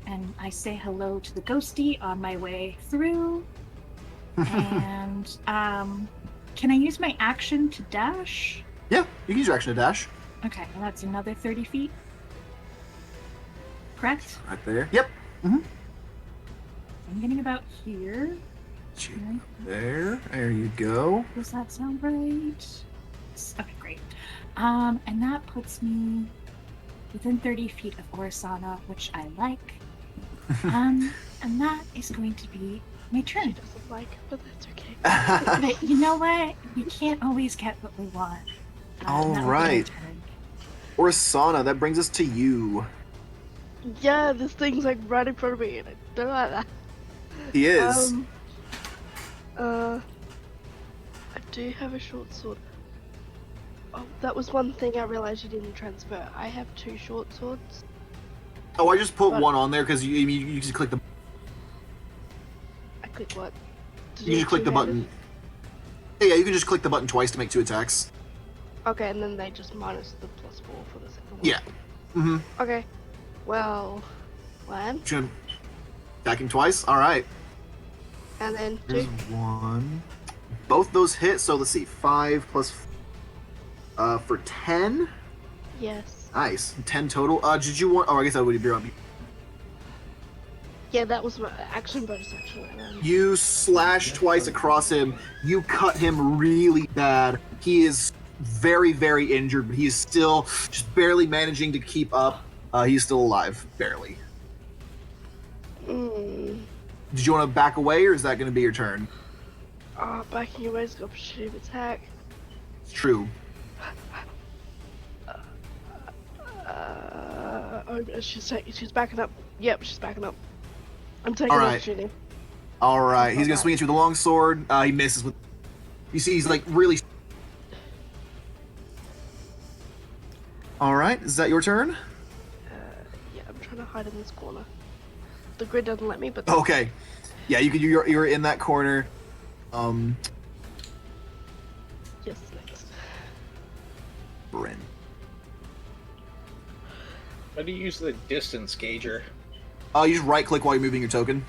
And I say hello to the ghosty on my way through. And, can I use my action to dash? Yeah, you can use your action to dash. Okay, well that's another 30 feet. Correct? Right there. Yep. Mm-hmm. I'm getting about here. There you go. Does that sound right? Okay, great. And that puts me within 30 feet of Orisana, which I like. And that is going to be my turn. Doesn't like, but that's okay. But you know what? We can't always get what we want. All that will be my right. turn. Orisana, that brings us to you. Yeah, this thing's like right in front of me, and I don't like that. He is. I do have a short sword. Oh, that was one thing I realized you didn't transfer. I have 2 short swords. Oh, I just put one on there because you just click the. I click what? You just click the button. Yeah, you can just click the button twice to make 2 attacks. Okay, and then they just minus the +4 for the second one. Yeah. Mm-hmm. Okay. Well, one. Attacking twice. All right. And then 2. Here's 1, both those hit. So let's see, 5 plus for 10. Yes. Nice, 10 total. Did you want? Oh, I guess that would be up. Yeah, that was my action bonus action. You slash twice across him. You cut him really bad. He is very, very injured, but he is still just barely managing to keep up. He's still alive, barely. Mm. Did you want to back away, or is that going to be your turn? Backing away is an opportunity attack. It's true. She's backing up. Yep, she's backing up. I'm taking All an right. opportunity. All right, he's going to swing at you with the long sword. He misses with. You see, he's like really. All right, is that your turn? Yeah, I'm trying to hide in this corner. The grid doesn't let me, but Okay. Yeah, you're in that corner. Yes, thanks. Bryn. How do you use the distance gauger? You just right click while you're moving your token.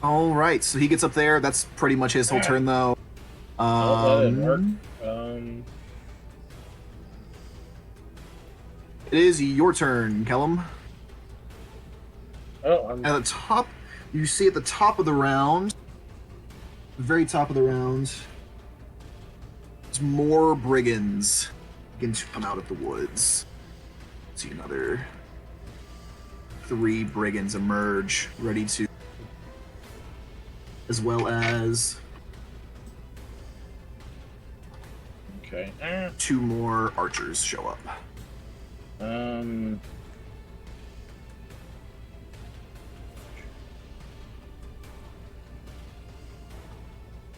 All right, so he gets up there. That's pretty much his whole turn, though. That didn't work. It is your turn, Kellum. Oh, I'm At the top, you see at the top of the round, the very top of the round, there's more brigands begin to come out of the woods. See another 3 brigands emerge, ready to, as well as okay. 2 more archers show up.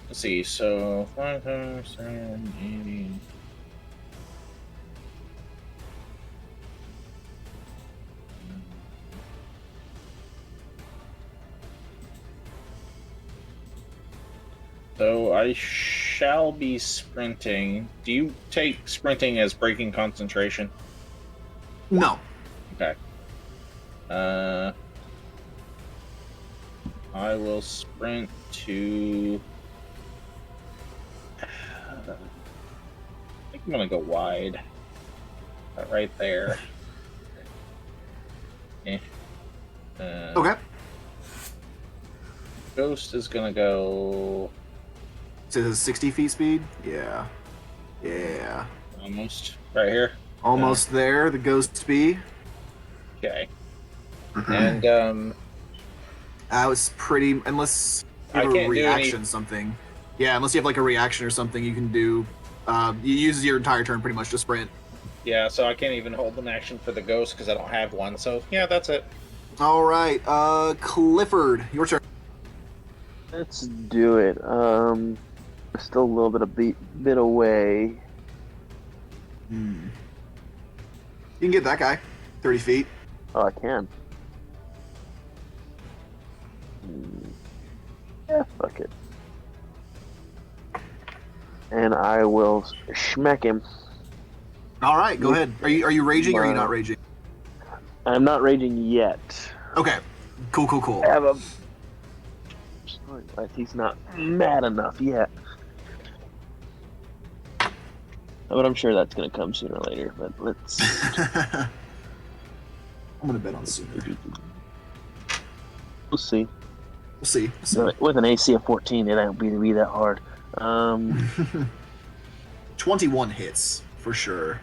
Let's see. So 580. So I shall be sprinting. Do you take sprinting as breaking concentration? No. Okay. I will sprint to. I think I'm gonna go wide. Right there. Okay. Ghost is gonna go So it has 60 feet speed? Yeah. Yeah. almost right here. Almost there, the ghost bee. Okay. And That was pretty, unless you I have can't a do reaction something. Yeah, unless you have like a reaction or something you can do. You use your entire turn pretty much to sprint. yeah, so I can't even hold an action for the ghost because I don't have one. So yeah, that's it. All right, Clifford, your turn. Let's do it. Still a little bit away. You can get that guy, 30 feet. Oh, I can. Yeah, fuck it. And I will smack him. All right, go ahead. Are you raging or are you not raging? I'm not raging yet. Okay, cool. I have a. He's not mad enough yet. But I'm sure that's going to come sooner or later. But let's. I'm gonna bet on sooner. We'll see. We'll see. With an AC of 14, it won't be that hard. 21 hits for sure.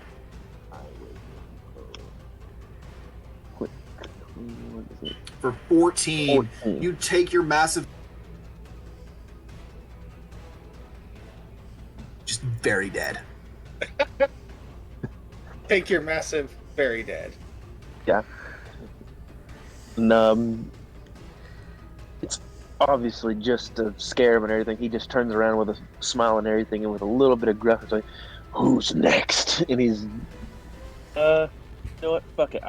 For 14, you take your massive. Just very dead. Take your massive, very dead. Yeah. And, it's obviously just to scare him and everything. He just turns around with a smile and everything, and with a little bit of gruff, it's like, "Who's next?" And he's, you know what? Fuck it.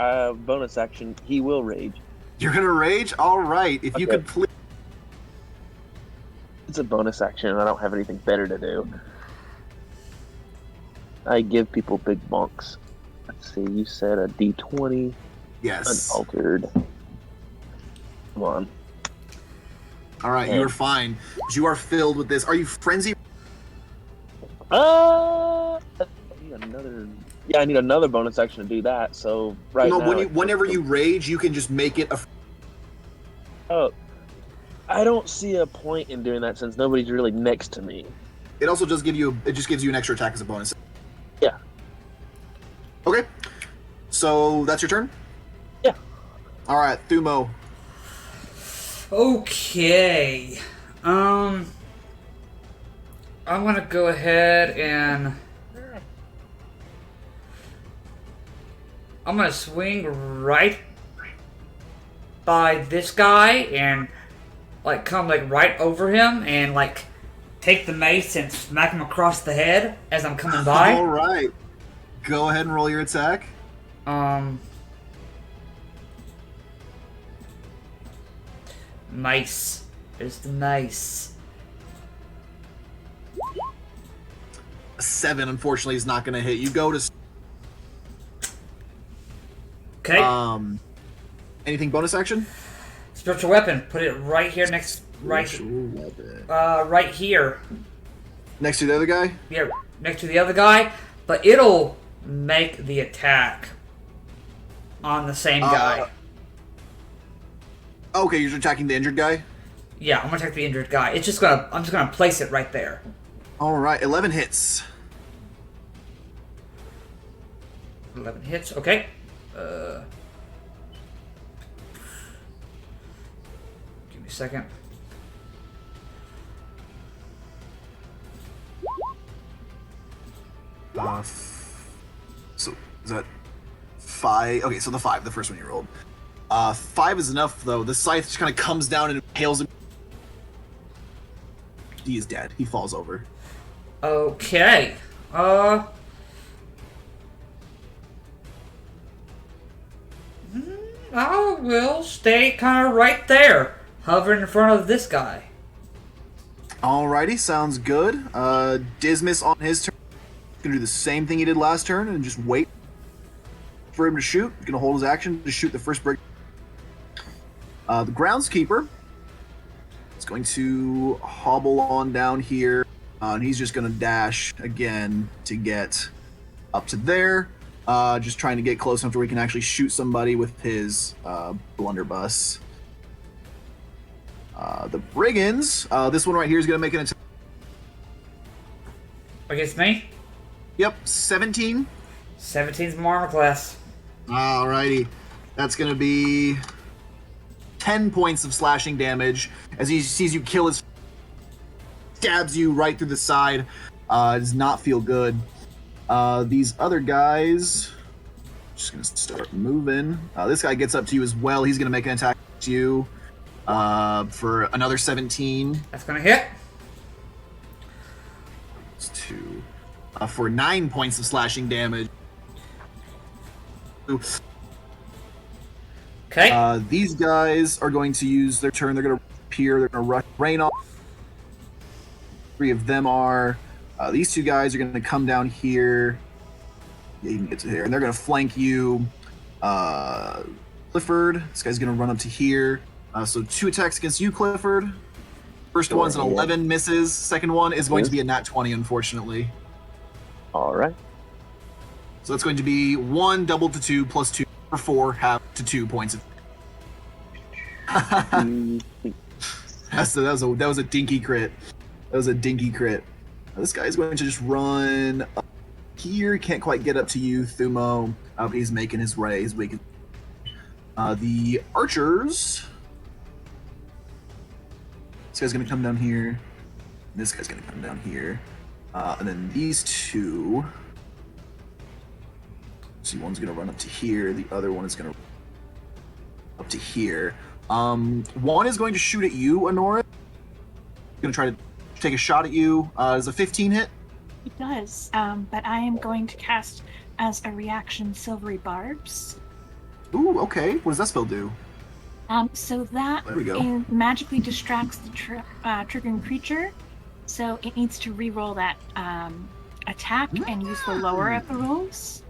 Bonus action. He will rage. You're gonna rage? All right. If you could please. It's a bonus action, and I don't have anything better to do. I give people big bonks. Let's see. You said a D20. Yes. Unaltered. Come on. All right, Okay. you are fine. You are filled with this. Are you frenzy? I need another. Yeah, I need another bonus action to do that. So right No, now, whenever you rage, you can just make it a. Oh, I don't see a point in doing that since nobody's really next to me. It also just gives you an extra attack as a bonus. Yeah. Okay. So that's your turn? Yeah. All right, Thumo. Okay. I'm gonna go ahead and I'm gonna swing right by this guy and like come like right over him and like take the mace and smack him across the head as I'm coming by. All right. Go ahead and roll your attack. Nice. There's the nice. A 7, unfortunately, is not going to hit. You go to. Okay. Anything bonus action? Spiritual weapon. Put it right here next. Right here. Next to the other guy? Yeah, next to the other guy. But it'll make the attack on the same guy. Okay, you're attacking the injured guy? Yeah, I'm gonna attack the injured guy. I'm just gonna place it right there. All right, 11 hits. 11 hits. Okay. Give me a second. So is that 5? Okay, so the 5, the first one you rolled. 5 is enough though. The scythe just kind of comes down and impales him. He is dead. He falls over. Okay. I will stay kind of right there, hovering in front of this guy. Alrighty, sounds good. Dismas on his turn. Gonna do the same thing he did last turn and just wait for him to shoot. He's gonna hold his action to shoot the first brick. The groundskeeper is going to hobble on down here, and he's just gonna dash again to get up to there. Just trying to get close enough where he can actually shoot somebody with his blunderbuss. The brigands. This one right here is gonna make an attack. Against me? Yep, 17. 17's my armor class. Alrighty. That's going to be 10 points of slashing damage as he sees you kill his. Stabs you right through the side. Does not feel good. These other guys. Just going to start moving. This guy gets up to you as well. He's going to make an attack at you for another 17. That's gonna hit. It's 2. For 9 points of slashing damage. Oops. Okay. These guys are going to use their turn. They're going to appear. They're going to rush rain off. 3 of them are. These 2 guys are going to come down here. Yeah, you can get to here. And they're going to flank you. Clifford. This guy's going to run up to here. So 2 attacks against you, Clifford. First one's an 11, misses. Second one is going to be a nat 20, unfortunately. All right. So that's going to be 1 doubled to 2 plus 2 for 4, half to 2 points of. that was a dinky crit. That was a dinky crit. This guy's going to just run up here. Can't quite get up to you, Thumo. But he's making his way. He's making. The archers. This guy's going to come down here. This guy's going to come down here. And then these 2. See, one's going to run up to here. The other one is going to up to here. One is going to shoot at you, Honora. Going to try to take a shot at you. Does a 15 hit? It does, but I am going to cast as a reaction Silvery Barbs. Ooh, okay. What does that spell do? So that There we go. it magically distracts the triggering creature, so it needs to re-roll that attack and use the lower of the rolls.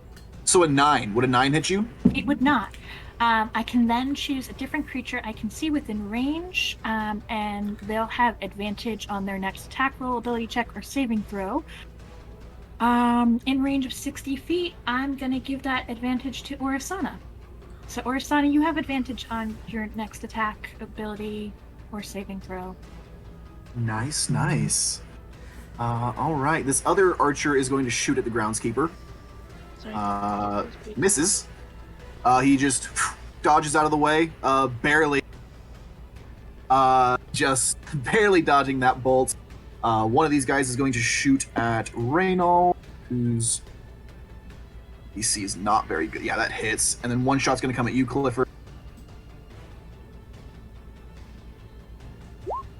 So a 9. Would a 9 hit you? It would not. I can then choose a different creature I can see within range, and they'll have advantage on their next attack roll, ability check, or saving throw. In range of 60 feet, I'm going to give that advantage to Orasana. So, Orasana, you have advantage on your next attack, ability, or saving throw. Nice, nice. All right, this other archer is going to shoot at the groundskeeper. Misses. He just dodges out of the way, barely. Just barely dodging that bolt. One of these guys is going to shoot at Reynald, whose DC is not very good. Yeah, that hits. And then one shot's going to come at you, Clifford.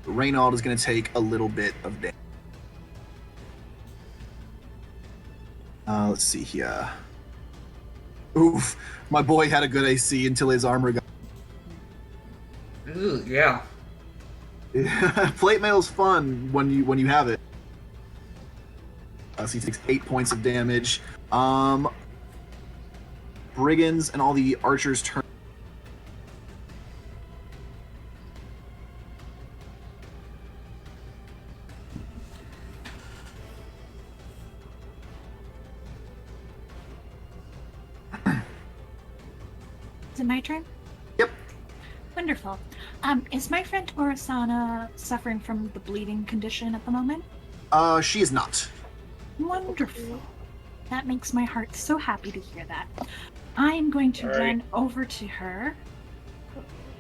Reynald is going to take a little bit of damage. Let's see here. Oof, my boy had a good AC until his armor got... Ooh, yeah. Plate mail's fun when you have it. So he takes 8 points of damage. Brigands and all the archers turn. Is it my turn? Yep. Wonderful. Is my friend Orasana suffering from the bleeding condition at the moment? She is not. Wonderful. That makes my heart so happy to hear that. I am going to run over to her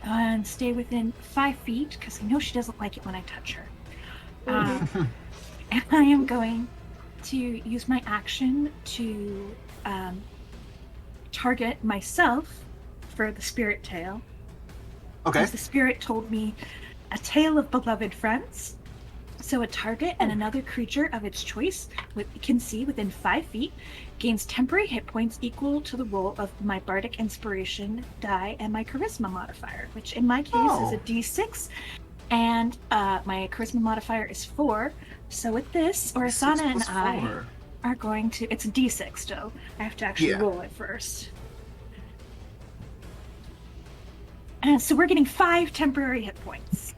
and stay within 5 feet, because I know she doesn't like it when I touch her. And I am going to use my action to target myself for the spirit tale. Okay. As the spirit told me, a tale of beloved friends. So a target and another creature of its choice can see within 5 feet gains temporary hit points equal to the roll of my bardic inspiration die and my charisma modifier, which in my case is a d6, and my charisma modifier is 4. So with this, Orasana and I are going to... It's a d6, though. I have to actually roll it first. And so we're getting 5 temporary hit points.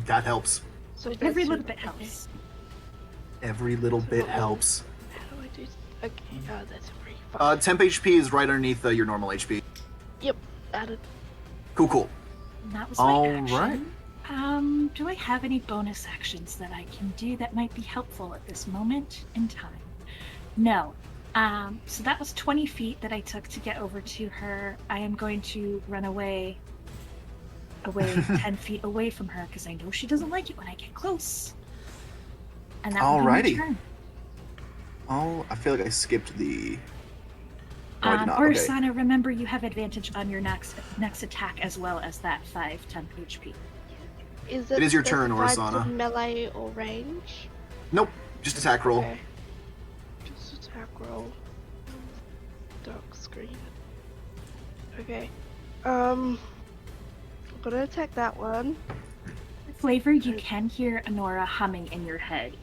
That helps. So Every little bit helps. Every little bit helps. How do I do? Okay, that's pretty fun. Temp HP is right underneath your normal HP. Yep, added. Cool. And that was my action. Right. Do I have any bonus actions that I can do that might be helpful at this moment in time? No. So that was 20 feet that I took to get over to her. I am going to run away 10 feet away from her, because I know she doesn't like it when I get close. And that will be my turn. Oh, I feel like I skipped the... No, I did not. Orasana, remember you have advantage on your next attack as well as that 5 temp HP. It is your turn, Orasana. Melee or range? Nope, just attack roll. Okay. Just attack roll. Dark screen. Okay. I'm gonna attack that one. Flavor, you can hear Honora humming in your head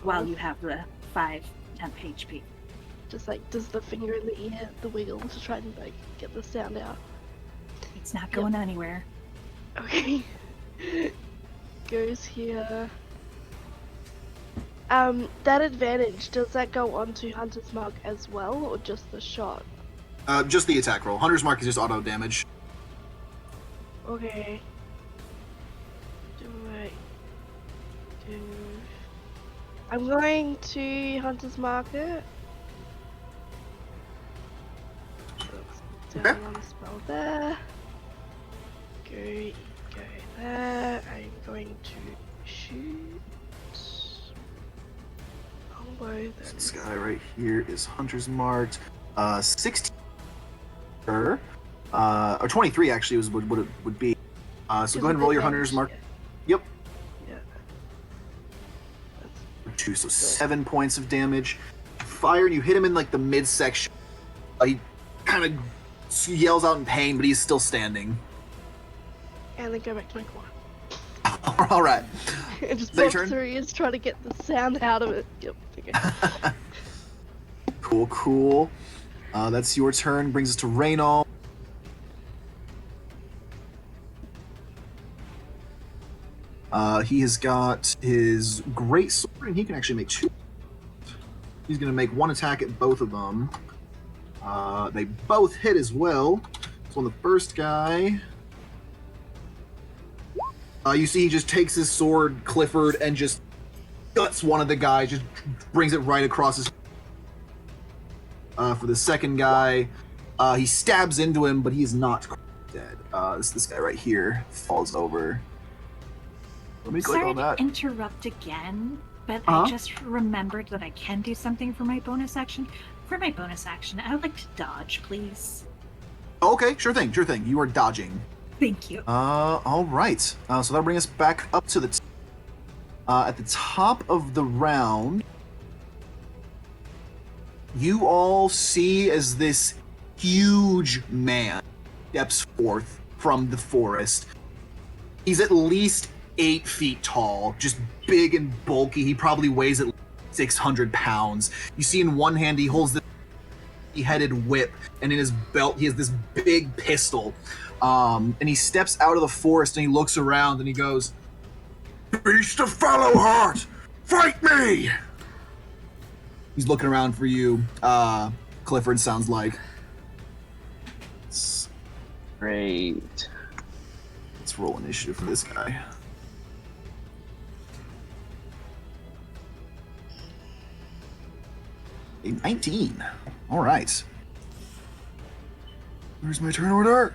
while you have the 5 temp HP. Just like, does the finger in the ear, the wiggle to try and like get the sound out. It's not going anywhere. Okay. Goes here. That advantage, does that go on to Hunter's Mark as well, or just the shot? Just the attack roll. Hunter's Mark is just auto damage. Okay. I'm going to Hunter's Market. Down on the spell there. Go there. I'm going to shoot. This guy right here is Hunter's Marked. 16 or 23 actually was what it would be. So go ahead and roll your Hunter's Mark. Yep. Yeah. 2, so 7 points of damage. Fire, and you hit him in like the midsection. He kind of yells out in pain, but he's still standing. And then go back to my corner. All right. And just box through ears, trying to get the sound out of it. Yep. Okay. Cool. That's your turn. Brings us to Reynald. He has got his great sword, and he can actually make 2. He's going to make 1 attack at both of them. They both hit as well. So on the first guy, you see he just takes his sword, Clifford, and just guts one of the guys, just brings it right across his. For the second guy, he stabs into him, but he is not dead. This guy right here falls over. Let me click Sorry on that. to interrupt again, but I just remembered that I can do something for my bonus action. For my bonus action, I would like to dodge, please. Okay, sure thing. You are dodging. Thank you. All right. So that'll bring us back up to the at the top of the round. You all see as this huge man steps forth from the forest. He's at least 8 feet tall, just big and bulky. He probably weighs at least 600 pounds. You see in one hand he holds this headed whip, and in his belt he has this big pistol. And he steps out of the forest and he looks around and he goes, "Beast of Fallowheart, fight me!" He's looking around for you, Clifford, sounds like. Great. Let's roll initiative for this guy. A 19. All right. Where's my turn order?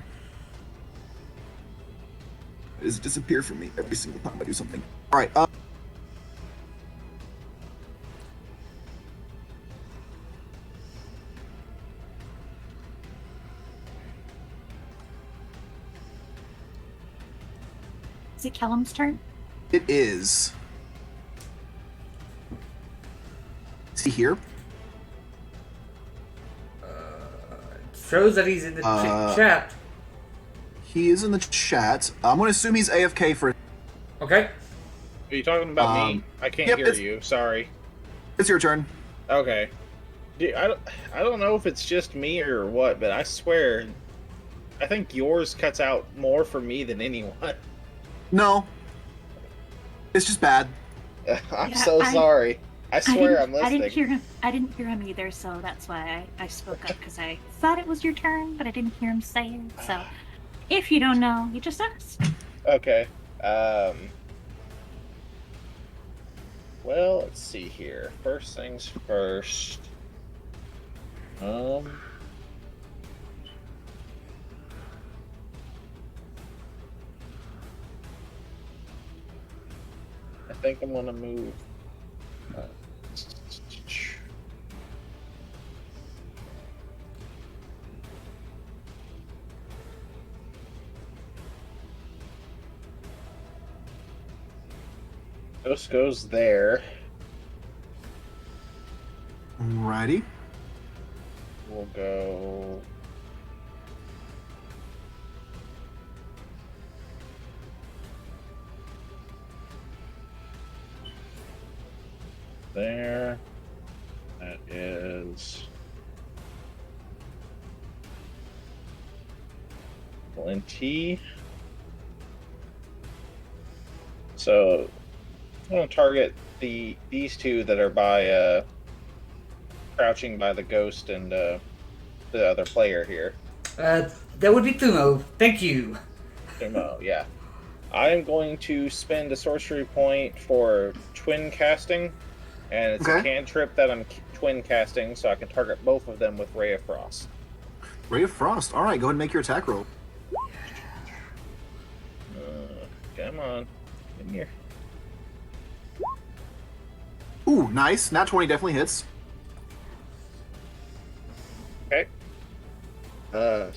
It does disappear from me every single time I do something. All right. Is it Callum's turn? It is. Is he here? Shows that he's in the chat. He is in the chat. I'm going to assume he's AFK for. Okay. Are you talking about me? I can't hear you. Sorry. It's your turn. Okay. Dude, I don't know if it's just me or what, but I swear, I think yours cuts out more for me than anyone. No. It's just bad. I'm so sorry. I swear I'm listening. I didn't hear him either, so that's why I spoke up, because I thought it was your turn, but I didn't hear him say it. So, if you don't know, you just asked. Okay. Well, let's see here. First things first. I think I'm gonna move. Ghost goes there. Alrighty. We'll go. There. That is. Plenty. So I'm going to target these two that are by crouching by the ghost and the other player here. That would be Thumo. Thank you. Thumo, yeah. I am going to spend a sorcery point for twin casting, and it's a cantrip that I'm twin casting, so I can target both of them with Ray of Frost. Ray of Frost. All right, go ahead and make your attack roll. Come on, in here. Ooh, nice. Nat 20 definitely hits. Okay. So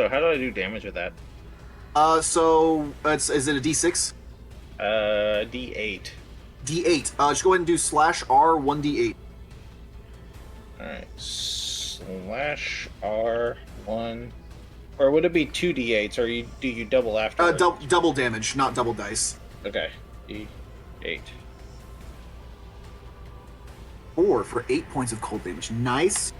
how do I do damage with that? So is it a D6? D8. D8. Just go ahead and do /R 1D8. Alright. /R1. Or would it be 2D8s, or do you double after? Double damage, not double dice. Okay. D8. 4 for 8 points of cold damage. Nice.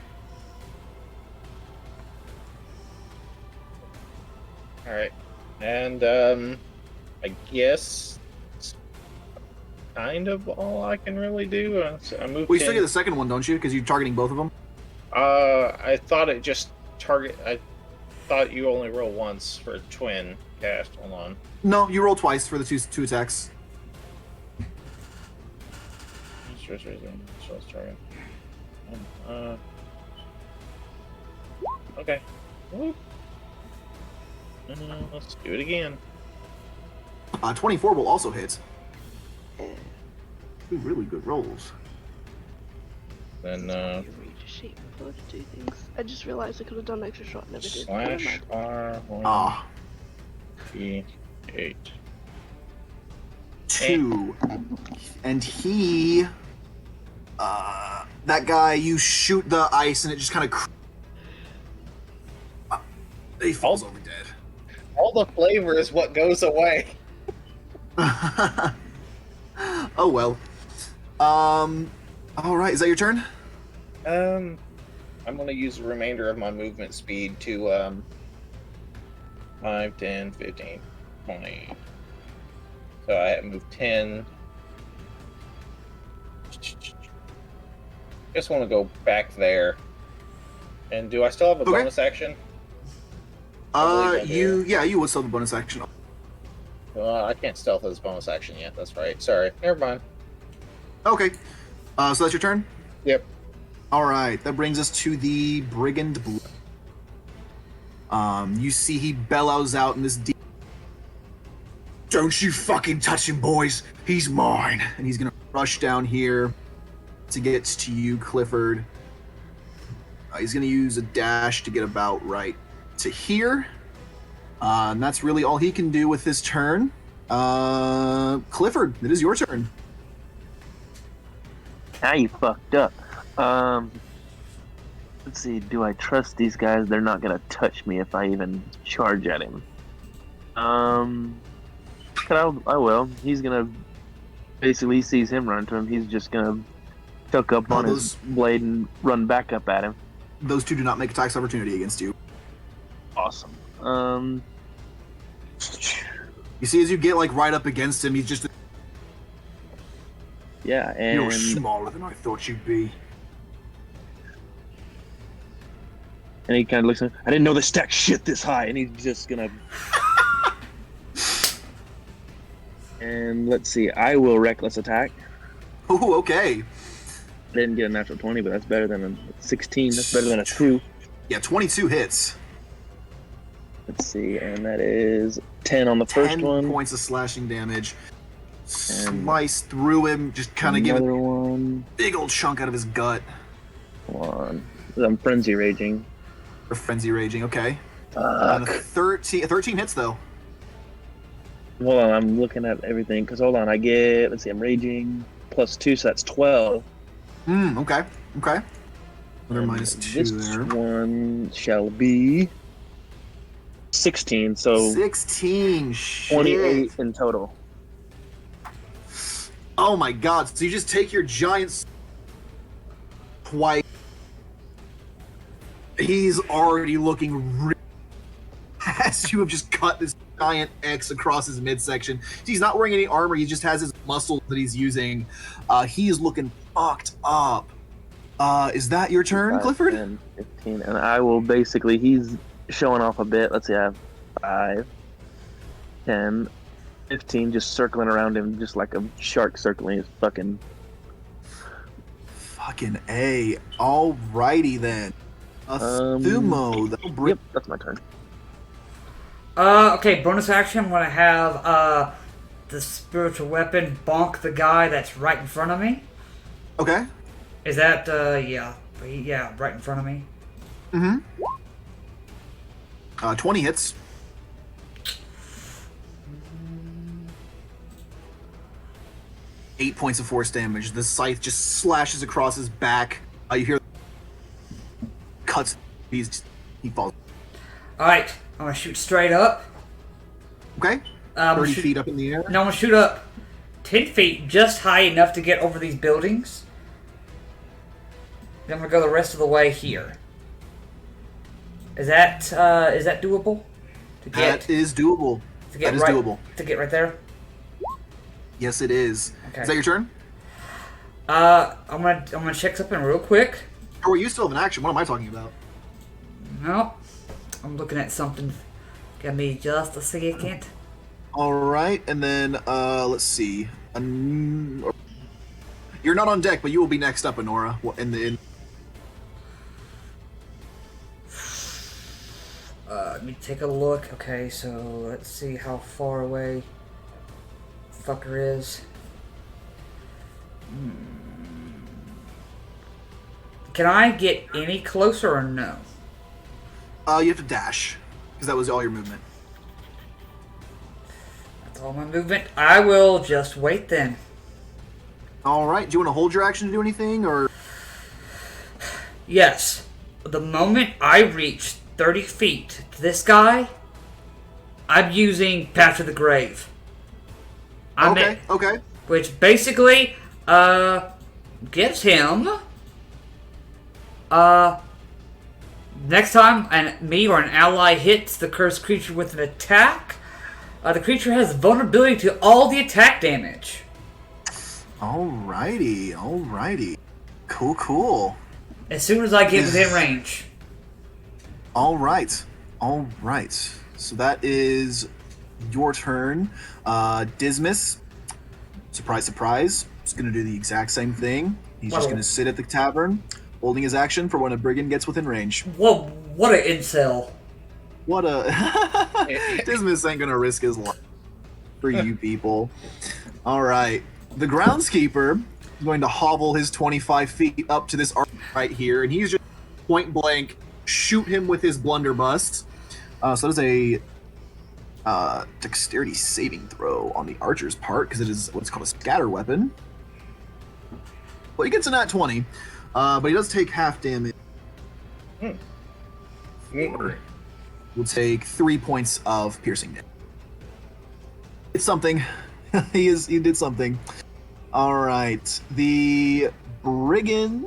Alright. And I guess it's kind of all I can really do. So I moved. Well, you still get the second one, don't you? Because you're targeting both of them. I thought it just target. I thought you only roll once for a twin cast. Hold on. No, you roll twice for the two attacks. Okay. Let's do it again. 24 will also hit. Two really good rolls. Then Read a sheet before to do things. I just realized I could have done extra shot. Never did. Never slash mind. R1 D8. 2. And he... that guy, you shoot the ice and it just kind of... he falls over dead. All the flavor is what goes away. Oh well. Alright, is that your turn? I'm gonna use the remainder of my movement speed to 5, 10, 15, 20. So I have moved 10. Just want to go back there. And do I still have a bonus action? You would still have a bonus action. I can't stealth as bonus action yet. That's right. Sorry. Never mind. Okay. So that's your turn? Yep. Alright, that brings us to the Brigand. You see he bellows out in this deep... Don't you fucking touch him, boys! He's mine! And he's gonna rush down here to get to you, Clifford. He's gonna use a dash to get about right to here. And that's really all he can do with his turn. Clifford, it is your turn. Now you fucked up. Let's see. Do I trust these guys? They're not gonna touch me if I even charge at him. I will. He's gonna basically he sees him run to him. He's just gonna tuck up on his blade and run back up at him. Those two do not make attacks opportunity against you. Awesome. You see, as you get like right up against him, he's just... Yeah, and... You're smaller than I thought you'd be. And he kind of looks at him, I didn't know they stacked shit this high, and he's just gonna... And let's see, I will reckless attack. Oh, okay. I didn't get a natural 20, but that's better than a 16. That's better than a 2. Yeah, 22 hits. Let's see, and that is 10 on the first one. 10 points of slashing damage. Slice through him, just kind of give a big old chunk out of his gut. Come on. I'm frenzy raging. Or frenzy raging, okay. Fuck. 13 hits, though. Hold on, I'm looking at everything, because hold on, I get, let's see, I'm raging plus 2, so that's 12. Okay. Another And minus 2 this there. one shall be 16, so 16, shit. 28 in total. Oh my god, so you just take your giant twice. He's already looking as you have just cut this giant X across his midsection. He's not wearing any armor, he just has his muscles that he's using. He is looking fucked up. Is that your turn, 5, Clifford? 10, 15, and I will basically, he's showing off a bit. Let's see, I have 5, 10, 15, just circling around him, just like a shark circling his fucking... Fucking A. Alrighty then. Thumo, that'll bring... Yep, that's my turn. Okay, bonus action, I'm gonna have, the spiritual weapon bonk the guy that's right in front of me. Okay. Is that, yeah, right in front of me? 20 hits. Eight points of force damage. The scythe just slashes across his back. You hear cuts. He falls. Alright, I'm gonna shoot straight up. Okay. 30 feet up in the air. No, I'm gonna shoot up 10 feet, just high enough to get over these buildings. Then I'm gonna go the rest of the way here. Is that doable? That is doable. get That is right, doable. To get right there? Yes, it is. Okay. Is that your turn? I'm gonna check something real quick. Or you still have an action. What am I talking about? No. I'm looking at something. Give me just a second. All right, and then let's see. You're not on deck, but you will be next up, Honora. Let me take a look. Okay, so let's see how far away fucker is. Can I get any closer or no? You have to dash, because that was all your movement. That's all my movement. I will just wait then. All right. Do you want to hold your action to do anything, or? Yes. The moment I reach 30 feet to this guy, I'm using Path to the Grave. Okay. Which basically, gives him, next time me or an ally hits the cursed creature with an attack, the creature has vulnerability to all the attack damage. Alrighty. Cool. As soon as I get within range. All right. So that is your turn. Dismas, surprise, is going to do the exact same thing. He's just going to sit at the tavern, holding his action for when a brigand gets within range. Whoa, what an incel. What a... Dismas ain't going to risk his life for you people. All right. The groundskeeper is going to hobble his 25 feet up to this archer right here, and he's just point blank shoot him with his blunderbuss. So that is a dexterity saving throw on the archer's part, because it is what's called a scatter weapon. Well, he gets a nat 20, but he does take half damage. We'll take 3 points of piercing damage. It's something. He did something. All right, the brigand.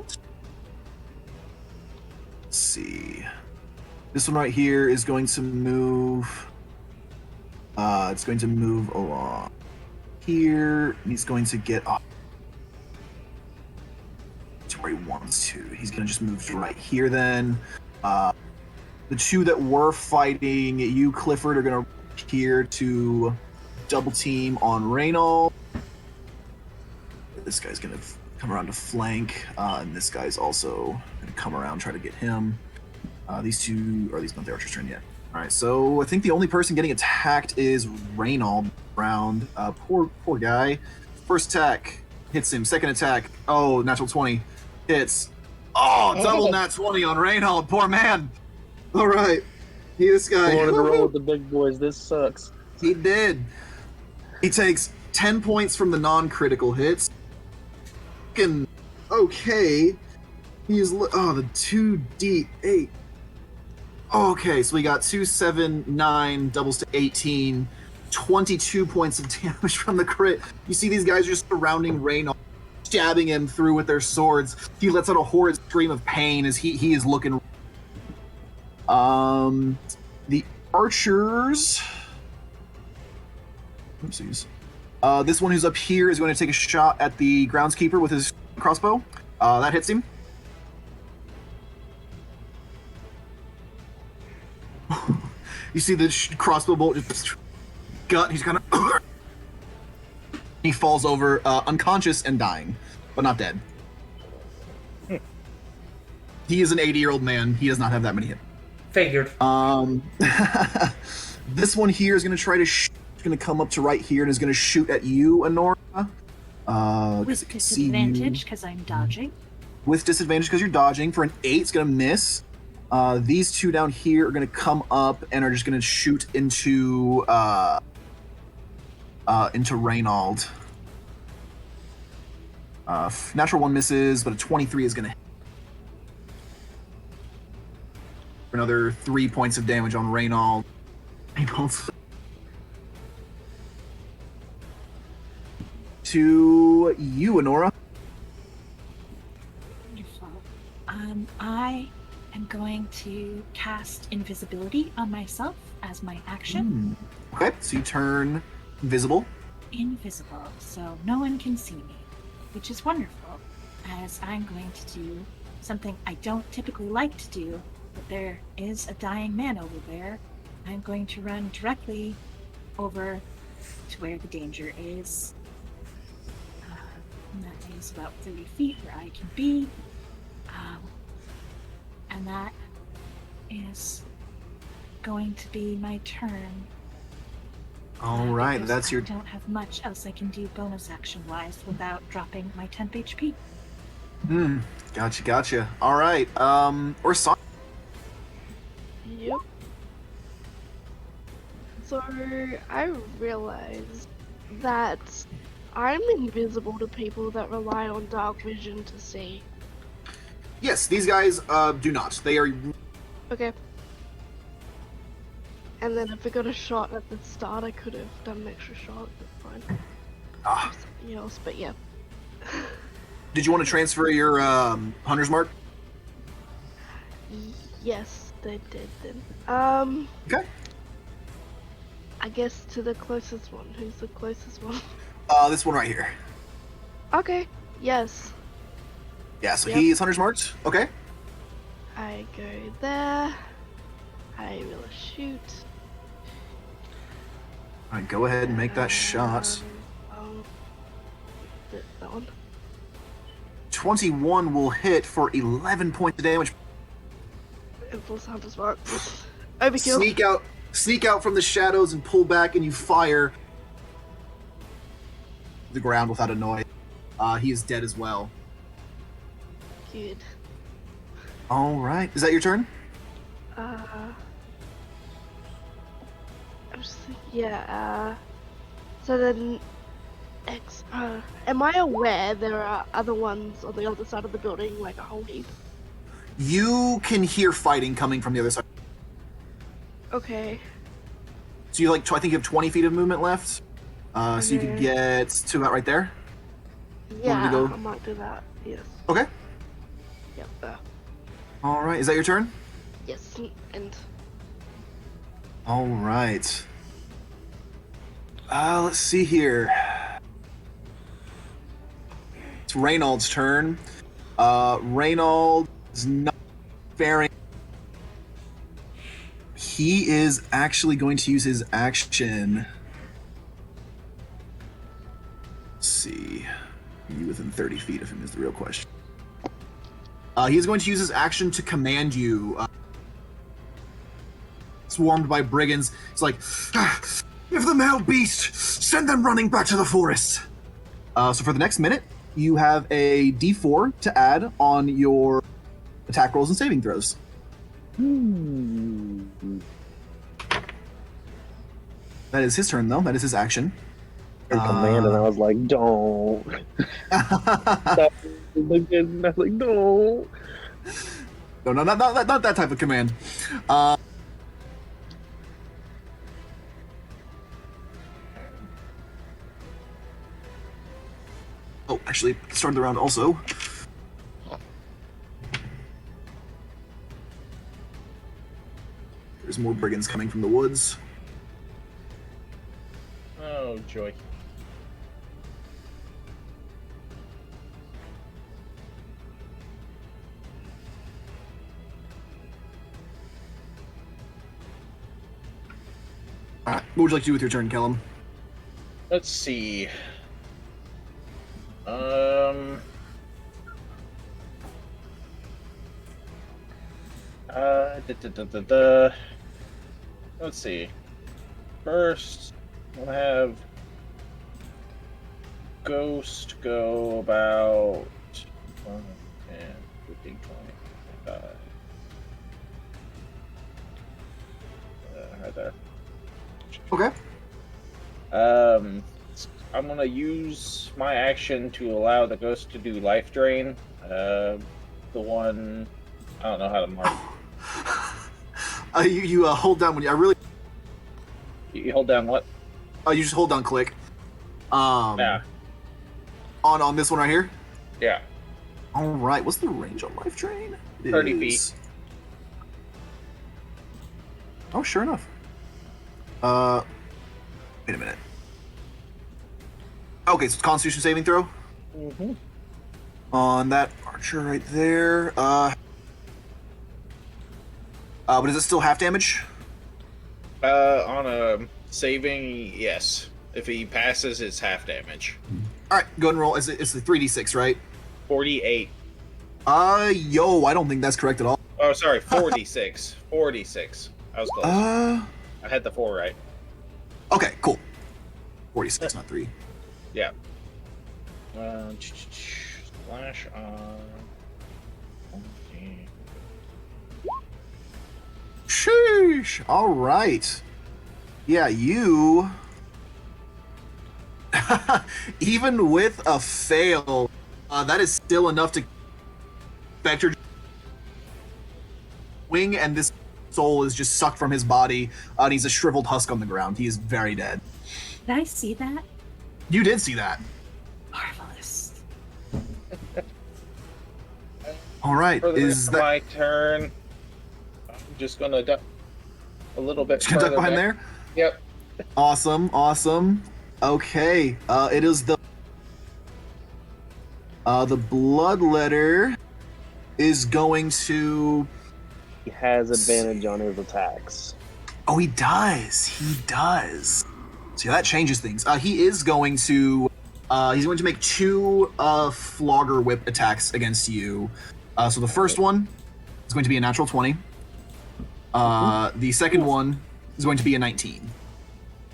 Let's see. This one right here is going to move. It's going to move along here. And he's going to get up to where he wants to. He's going to just move right here then. The two that were fighting you, Clifford, are going to appear to double team on Reynald. This guy's going to come around to flank, and this guy's also going to come around, try to get him. These two, or at least not the archer's turn yet. All right, so I think the only person getting attacked is Reynald round. Poor guy. First attack hits him. Second attack, natural 20 hits. Double nat 20 on Reynald. Poor man. All right, this guy. Going to roll with the big boys. This sucks. He did. He takes 10 points from the non-critical hits. Okay. He's the 2d8. Okay, so we got 2, 7, 9, doubles to 18, 22 points of damage from the crit. You see these guys just surrounding Reynald, stabbing him through with their swords. He lets out a horrid scream of pain as he is looking. The archers. Oopsies. This one who's up here is going to take a shot at the groundskeeper with his crossbow. That hits him. You see the crossbow bolt just gut. He's kind of he falls over, unconscious and dying, but not dead. He is an 80-year-old man. He does not have that many hits. Figured. This one here is going to try to going to come up to right here and is going to shoot at you, Honora. With disadvantage because I'm dodging. With disadvantage because you're dodging. For an 8, it's going to miss. These two down here are going to come up and are just going to shoot into Reynald. Natural 1 misses, but a 23 is going to hit. Another 3 points of damage on Reynald. To you, Honora. Wonderful. I am going to cast invisibility on myself as my action. Okay, so you turn invisible. Invisible, so no one can see me, which is wonderful, as I'm going to do something I don't typically like to do, but there is a dying man over there. I'm going to run directly over to where the danger is. And that is about 30 feet where I can be. And that is going to be my turn. All right, because that's your... I don't have much else I can do bonus action-wise without dropping my temp HP. Gotcha. All right, or Son. Yep. So I realized that I'm invisible to people that rely on dark vision to see. Yes, these guys do not. They are... Okay. And then if I got a shot at the start, I could have done an extra shot. That's fine. Something else, but yeah. Did you want to transfer your hunter's mark? Yes, they did then. Okay. I guess to the closest one. Who's the closest one? This one right here. Okay. Yes. Yeah, so Yep. he is hunter's marked. Okay. I go there. I will shoot. All right, go ahead and make that shot. That one. 21 will hit for 11 points of damage. And plus hunter's mark. Overkill. Sneak out from the shadows and pull back, and you fire the ground without a noise. He is dead as well. Good. All right, is that your turn? I'm just thinking, yeah, so then, am I aware there are other ones on the other side of the building, like a whole heap? You can hear fighting coming from the other side. Okay. So you I think you have 20 feet of movement left. So you could get to about right there. Yeah, go? I might do that, yes. Okay. Yep, All right, is that your turn? yes, and All right. Let's see here. It's Reynald's turn. Reynald is not faring. He is actually going to use his action. Let's see. Are you within 30 feet of him is the real question. He is going to use his action to command you. Swarmed by brigands. It's like, if the male beast, send them running back to the forest. So for the next minute, you have a D4 to add on your attack rolls and saving throws. That is his turn, though. That is his action. Her command, and I was like, don't. I was like, don't. No, not that type of command. Oh, actually, start the round also. There's more brigands coming from the woods. Oh, joy. Alright, what would you like to do with your turn, Kellum? Let's see. Let's see. First, we'll have Ghost go about 1, 10, 15, 20, 25. Right there. Okay. I'm gonna use my action to allow the ghost to do life drain. The one I don't know how to mark. You hold down when you. I really. You hold down what? You just hold down click. Yeah. On this one right here. Yeah. All right. What's the range on life drain? It 30 is- feet. Oh, sure enough. Wait a minute. Okay, so it's Constitution saving throw Mm-hmm. on that archer right there. But is it still half damage? On a saving, yes. If he passes, it's half damage. All right, go ahead and roll. It's the 3d6, right? 48. Yo, I don't think that's correct at all. Oh, sorry, 46. 46. I was close. I had the 4 right. Okay, cool. 46, not 3. Yeah. Slash on. Sheesh. All right. Yeah, you. Even with a fail, that is still enough to Spectre wing, and this soul is just sucked from his body, and he's a shriveled husk on the ground. He is very dead. Did I see that? You did see that. Marvelous. All right. For the Is rest of that my turn? I'm just gonna duck a little bit just gonna duck further behind back. there? Yep. Awesome. Okay. It is the bloodletter is going to. He has advantage on his attacks. Oh, he does. So that changes things. He is going to. He's going to make 2 flogger whip attacks against you. So the first one is going to be a natural 20. The second one is going to be a 19.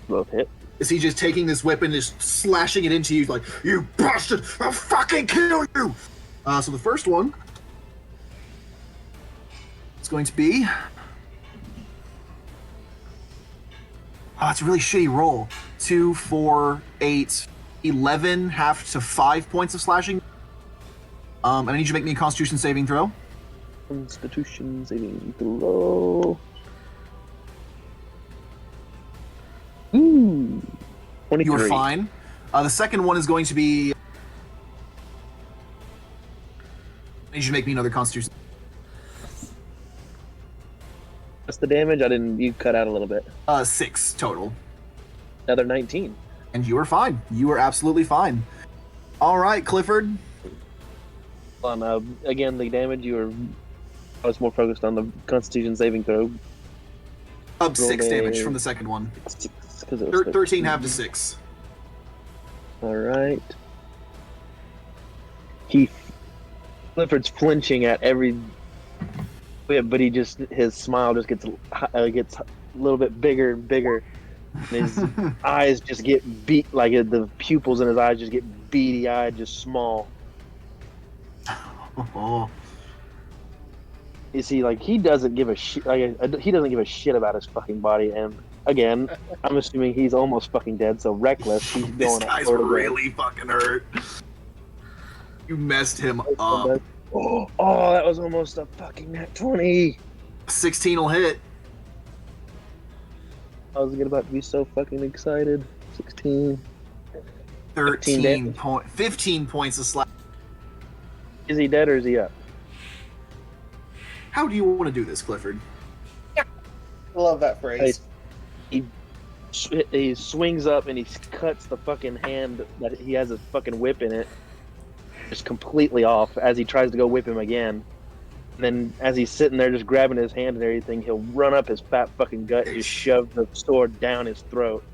Both hit. Is he just taking this whip and just slashing it into you like, you bastard, I'll fucking kill you! So the first one is going to be... Oh, it's a really shitty roll. 2, 4, 8, 11, half to 5 points of slashing. And I need you to make me a Constitution saving throw. Constitution saving throw. Ooh. 23. You are fine. The second one is going to be... I need you to make me another Constitution. What's the damage? You cut out a little bit. 6 total. Another 19. And you are fine. You are absolutely fine. All right, Clifford. Again, the damage I was more focused on the Constitution saving throw. 6 damage from the second one. 13 half to 6. All right. Clifford's flinching at every whip, but his smile just gets a little bit bigger and bigger. And his eyes just get beat, like the pupils in his eyes just get beady-eyed, just small. Oh. You see, like, he doesn't give a shit. He doesn't give a shit about his fucking body. And again, I'm assuming he's almost fucking dead. So reckless. He's This going. guy's really fucking hurt. You messed him up. Oh, that was almost a fucking nat 20. 16 will hit. I was about to be so fucking excited. 16. 15 points of slash. Is he dead or is he up? How do you want to do this, Clifford? I love that phrase. He swings up and he cuts the fucking hand that he has a fucking whip in it, just completely off as he tries to go whip him again. And then as he's sitting there just grabbing his hand and everything, he'll run up his fat fucking gut and just shove the sword down his throat.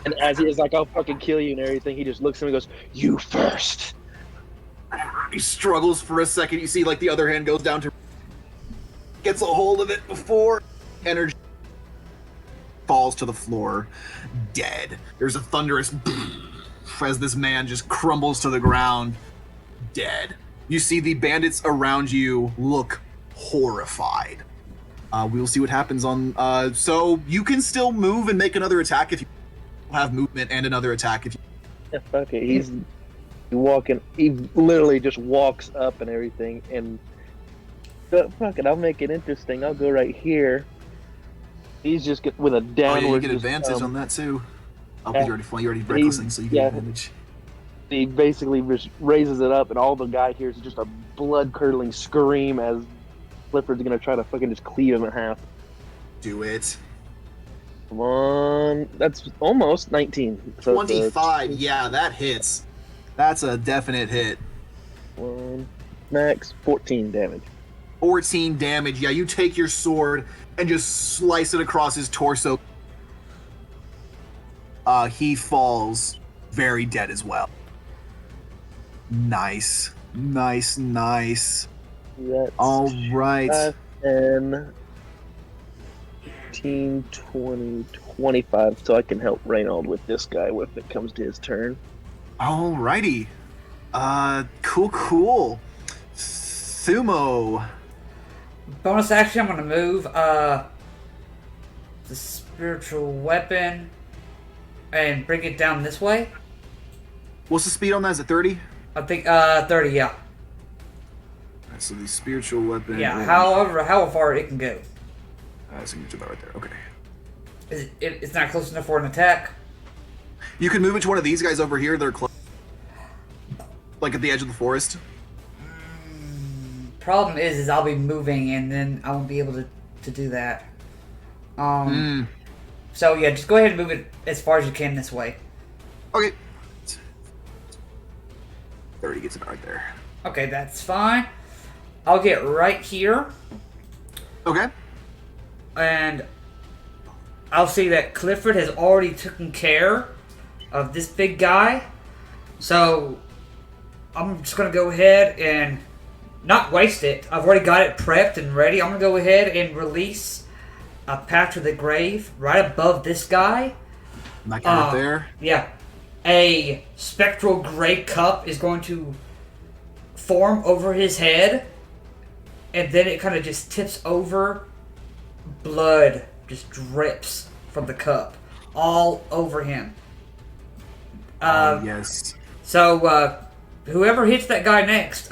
And as he is like, I'll fucking kill you and everything, he just looks at him and goes, "You first." He struggles for a second. You see, like, the other hand goes down to... Gets a hold of it before energy falls to the floor, dead. There's a thunderous... as this man just crumbles to the ground, dead. You see the bandits around you look horrified. We'll see what happens on... so you can still move and make another attack if you have movement, and another attack if you... Yeah, fuck it. He's walking. He literally just walks up and everything, and fuck it. I'll make it interesting. I'll go right here. He's just with a downward. Oh, yeah, you get advantage on that too. Oh, yeah. you already recklessing, so you get advantage. He basically just raises it up, and all the guy hears is just a blood-curdling scream as Clifford's gonna try to fucking just cleave him in half. Do it. Come on. That's almost 19. So 25. Yeah, that hits. That's a definite hit. Max 14 damage. 14 damage. Yeah, you take your sword and just slice it across his torso. He falls very dead as well. Nice. That's All right. 10, 15, 20, 25, so I can help Reynold with this guy if it comes to his turn. All righty. Cool. Thumo. Bonus action, I'm gonna move the spiritual weapon and bring it down this way. What's the speed on that? Is it 30? I think 30, yeah. Alright, so the spiritual weapon. Yeah, how far it can go. So you about right there. Okay. It's not close enough for an attack. You can move it to one of these guys over here. They're close. Like at the edge of the forest. Problem is I'll be moving and then I won't be able to do that. So yeah, just go ahead and move it as far as you can this way. Okay. 30 gets it right there. Okay, that's fine. I'll get right here. Okay. And I'll see that Clifford has already taken care of this big guy. So I'm just going to go ahead and not waste it. I've already got it prepped and ready. I'm going to go ahead and release a Path to the Grave right above this guy. That guy right there? Yeah. A spectral gray cup is going to form over his head. And then it kind of just tips over. Blood just drips from the cup all over him. Yes. So, whoever hits that guy next,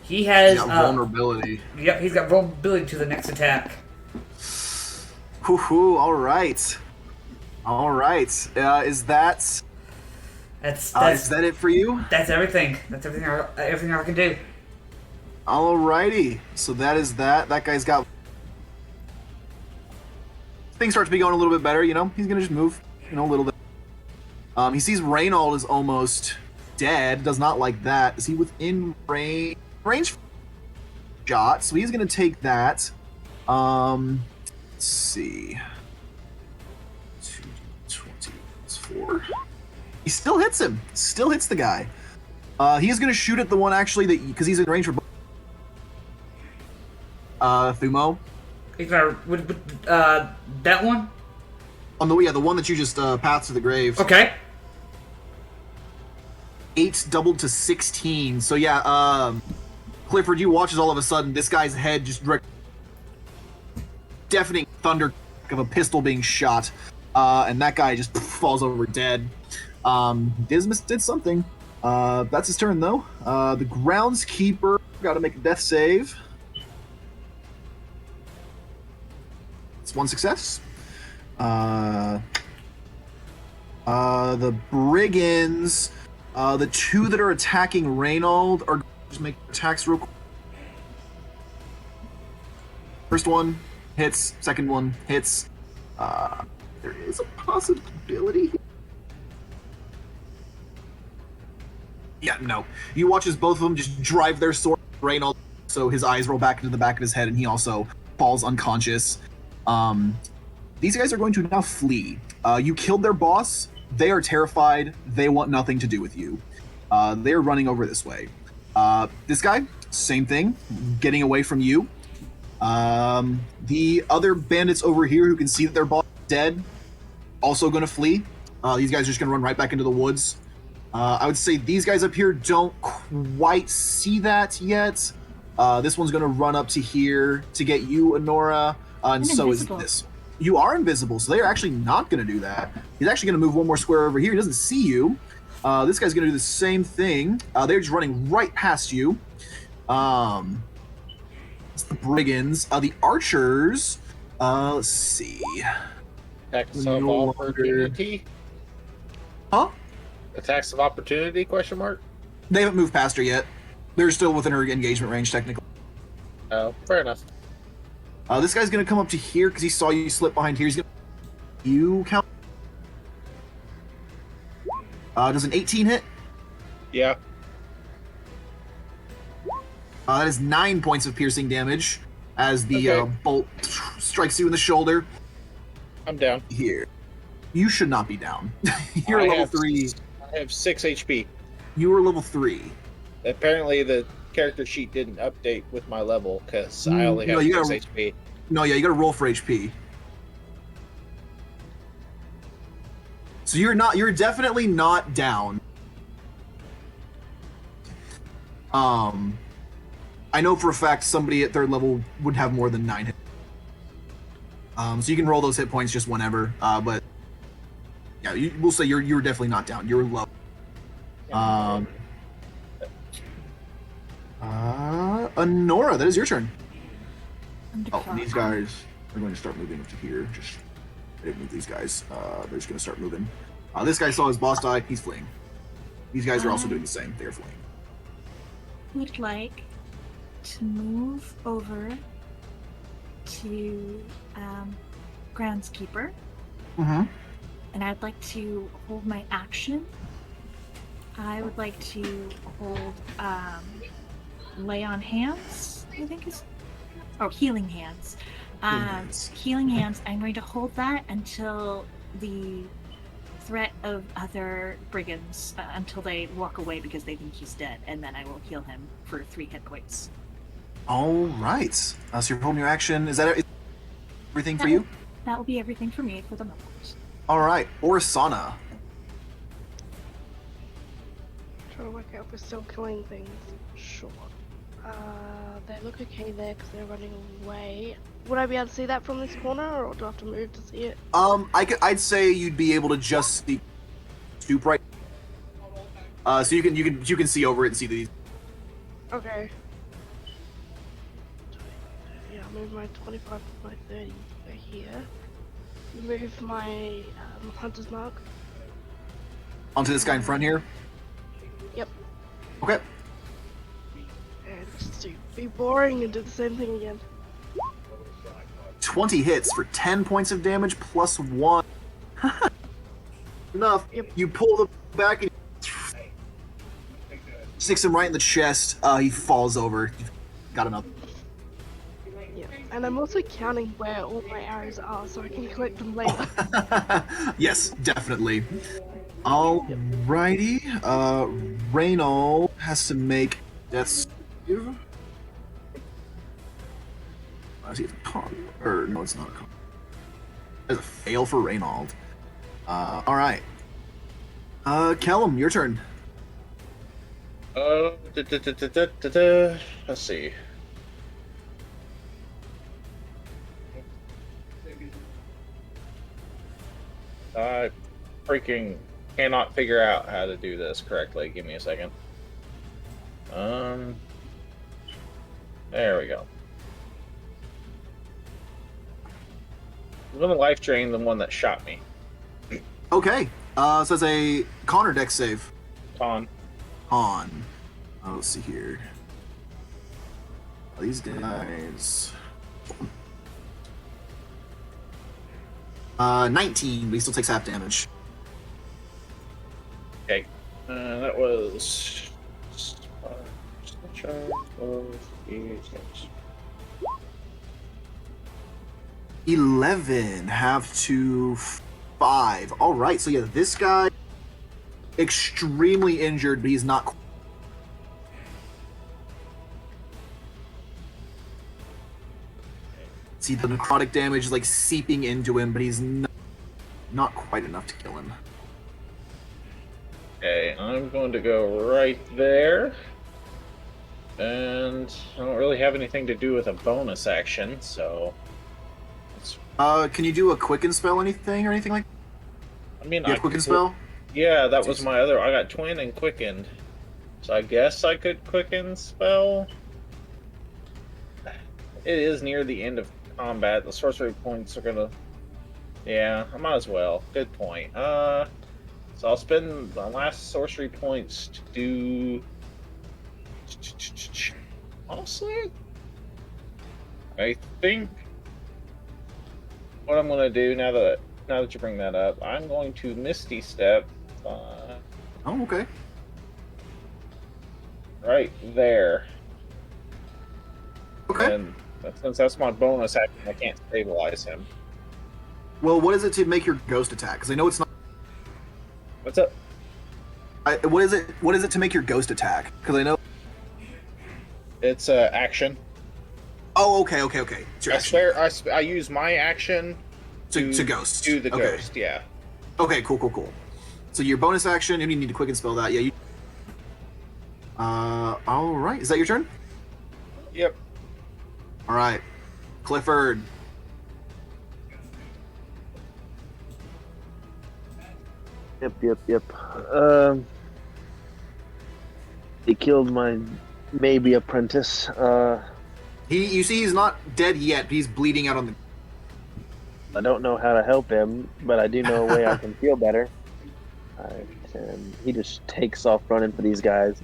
he has vulnerability. Yep, he's got vulnerability to the next attack. Hoo-hoo, all right. Is that Is that it for you? That's everything. That's everything I can do. Alrighty. So that is that. That guy's got... Things start to be going a little bit better, you know? He's gonna just move, a little bit. He sees Reynold is almost dead. Does not like that. Is he within range shot? So he's gonna take that. Let's see. 2d20 plus 4. He still hits him. Still hits the guy. He is gonna shoot at the one actually that because he's in range for. Thumo. He's gonna that one. On the the one that you just passed to the grave. Okay. 8 doubled to 16. So yeah, Clifford, you watch as all of a sudden this guy's head just deafening thunder of a pistol being shot, and that guy just falls over dead. Dismas did something. That's his turn though. The groundskeeper got to make a death save. It's one success. The brigands, the two that are attacking Reynold are just make attacks real quick. First one hits, second one hits. There is a possibility. Yeah, no. You watch as both of them just drive their sword at Reynold, so his eyes roll back into the back of his head and he also falls unconscious. These guys are going to now flee. You killed their boss. They are terrified. They want nothing to do with you. They're running over this way. This guy, same thing, getting away from you. The other bandits over here who can see that their boss is dead, also going to flee. These guys are just going to run right back into the woods. I would say these guys up here don't quite see that yet. This one's going to run up to here to get you, Honora, and so invisible. is this. You are invisible, so they're actually not going to do that. He's actually going to move one more square over here. He doesn't see you. This guy's going to do the same thing. They're just running right past you. It's the brigands. The archers, let's see. Attacks of No opportunity? Huh? Attacks of opportunity, question mark? They haven't moved past her yet. They're still within her engagement range, technically. Oh, fair enough. This guy's going to come up to here because he saw you slip behind here. He's going You count. Does an 18 hit? Yeah. That is 9 points of piercing damage as the bolt strikes you in the shoulder. I'm down. Here. You should not be down. You're level 3. I have 6 HP. You were level 3. Apparently, the character sheet didn't update with my level because I only have 6 HP. No, yeah, you gotta roll for HP. So you're definitely not down. I know for a fact somebody at 3rd level would have more than 9 hit. So you can roll those hit points just whenever. But yeah, we'll say you're definitely not down. You're low. Honora, that is your turn. Oh, and these guys are going to start moving up to here. I didn't move these guys. They're just going to start moving. This guy saw his boss die. He's fleeing. These guys are also doing the same. They're fleeing. Would like to move over to groundskeeper. Mm-hmm. And I'd like to hold my action. I would like to hold lay on hands, I think is... Oh, healing hands. Healing hands. I'm going to hold that until the threat of other brigands, until they walk away because they think he's dead, and then I will heal him for 3 hit points. All right. So you're holding your action. Is that everything for you? That will be everything for me for the moment. All right. Orsana. Trying to work out if we're still killing things. Sure. They look okay there because they're running away. Would I be able to see that from this corner, or do I have to move to see it? I'd say you'd be able to just see stoop right. So you can see over it and see these. Okay. Yeah, I'll move my 25 to my 30 over here. Move my hunter's mark. Onto this guy in front here? Yep. Okay. And just to be boring and do the same thing again. 20 hits for 10 points of damage plus 1. Enough. Yep. You pull the back and sticks him right in the chest. He falls over. You've got enough. Yeah. And I'm also counting where all my arrows are so I can collect them later. Yes, definitely. Alrighty. Reynold has to make death save. Is he a con? Or no, it's not a con. That's a fail for Reynold. Alright. Callum, your turn. Let's see. I freaking cannot figure out how to do this correctly. Give me a second. There we go. I'm gonna life drain the one that shot me. Okay. So it's a con or dex save? Con. Con. Let's see here. These guys. 19, but he still takes half damage. Okay. That was 11, half to 5. All right, so yeah, this guy extremely injured, but he's not. See, the necrotic damage is like seeping into him, but he's not quite enough to kill him. Okay, I'm going to go right there. And I don't really have anything to do with a bonus action, so... Can you do a quicken spell, anything, or anything like I mean, you have quicken spell? Yeah, that was my other... I got twin and quickened. So I guess I could quicken spell? It is near the end of combat. The sorcery points are gonna... Yeah, I might as well. Good point. So I'll spend the last sorcery points to do... Honestly, I think what I'm gonna do now that now that you bring that up, I'm going to Misty Step Oh, okay. right there. Okay. And since that's my bonus action, I can't stabilize him. Well, what is it to make your ghost attack? Because I know it's not. What's up? What is it? What is it to make your ghost attack? Because I know. It's action. Oh, okay. It's your I action. swear, I use my action To ghost. Do the Okay. ghost, yeah. Okay, cool. So your bonus action, you need to quicken spell that. Yeah. You. All right. Is that your turn? Yep. All right, Clifford. Yep. They killed my maybe apprentice. You see, he's not dead yet. But he's bleeding out on the. I don't know how to help him, but I do know a way I can feel better. He just takes off running for these guys.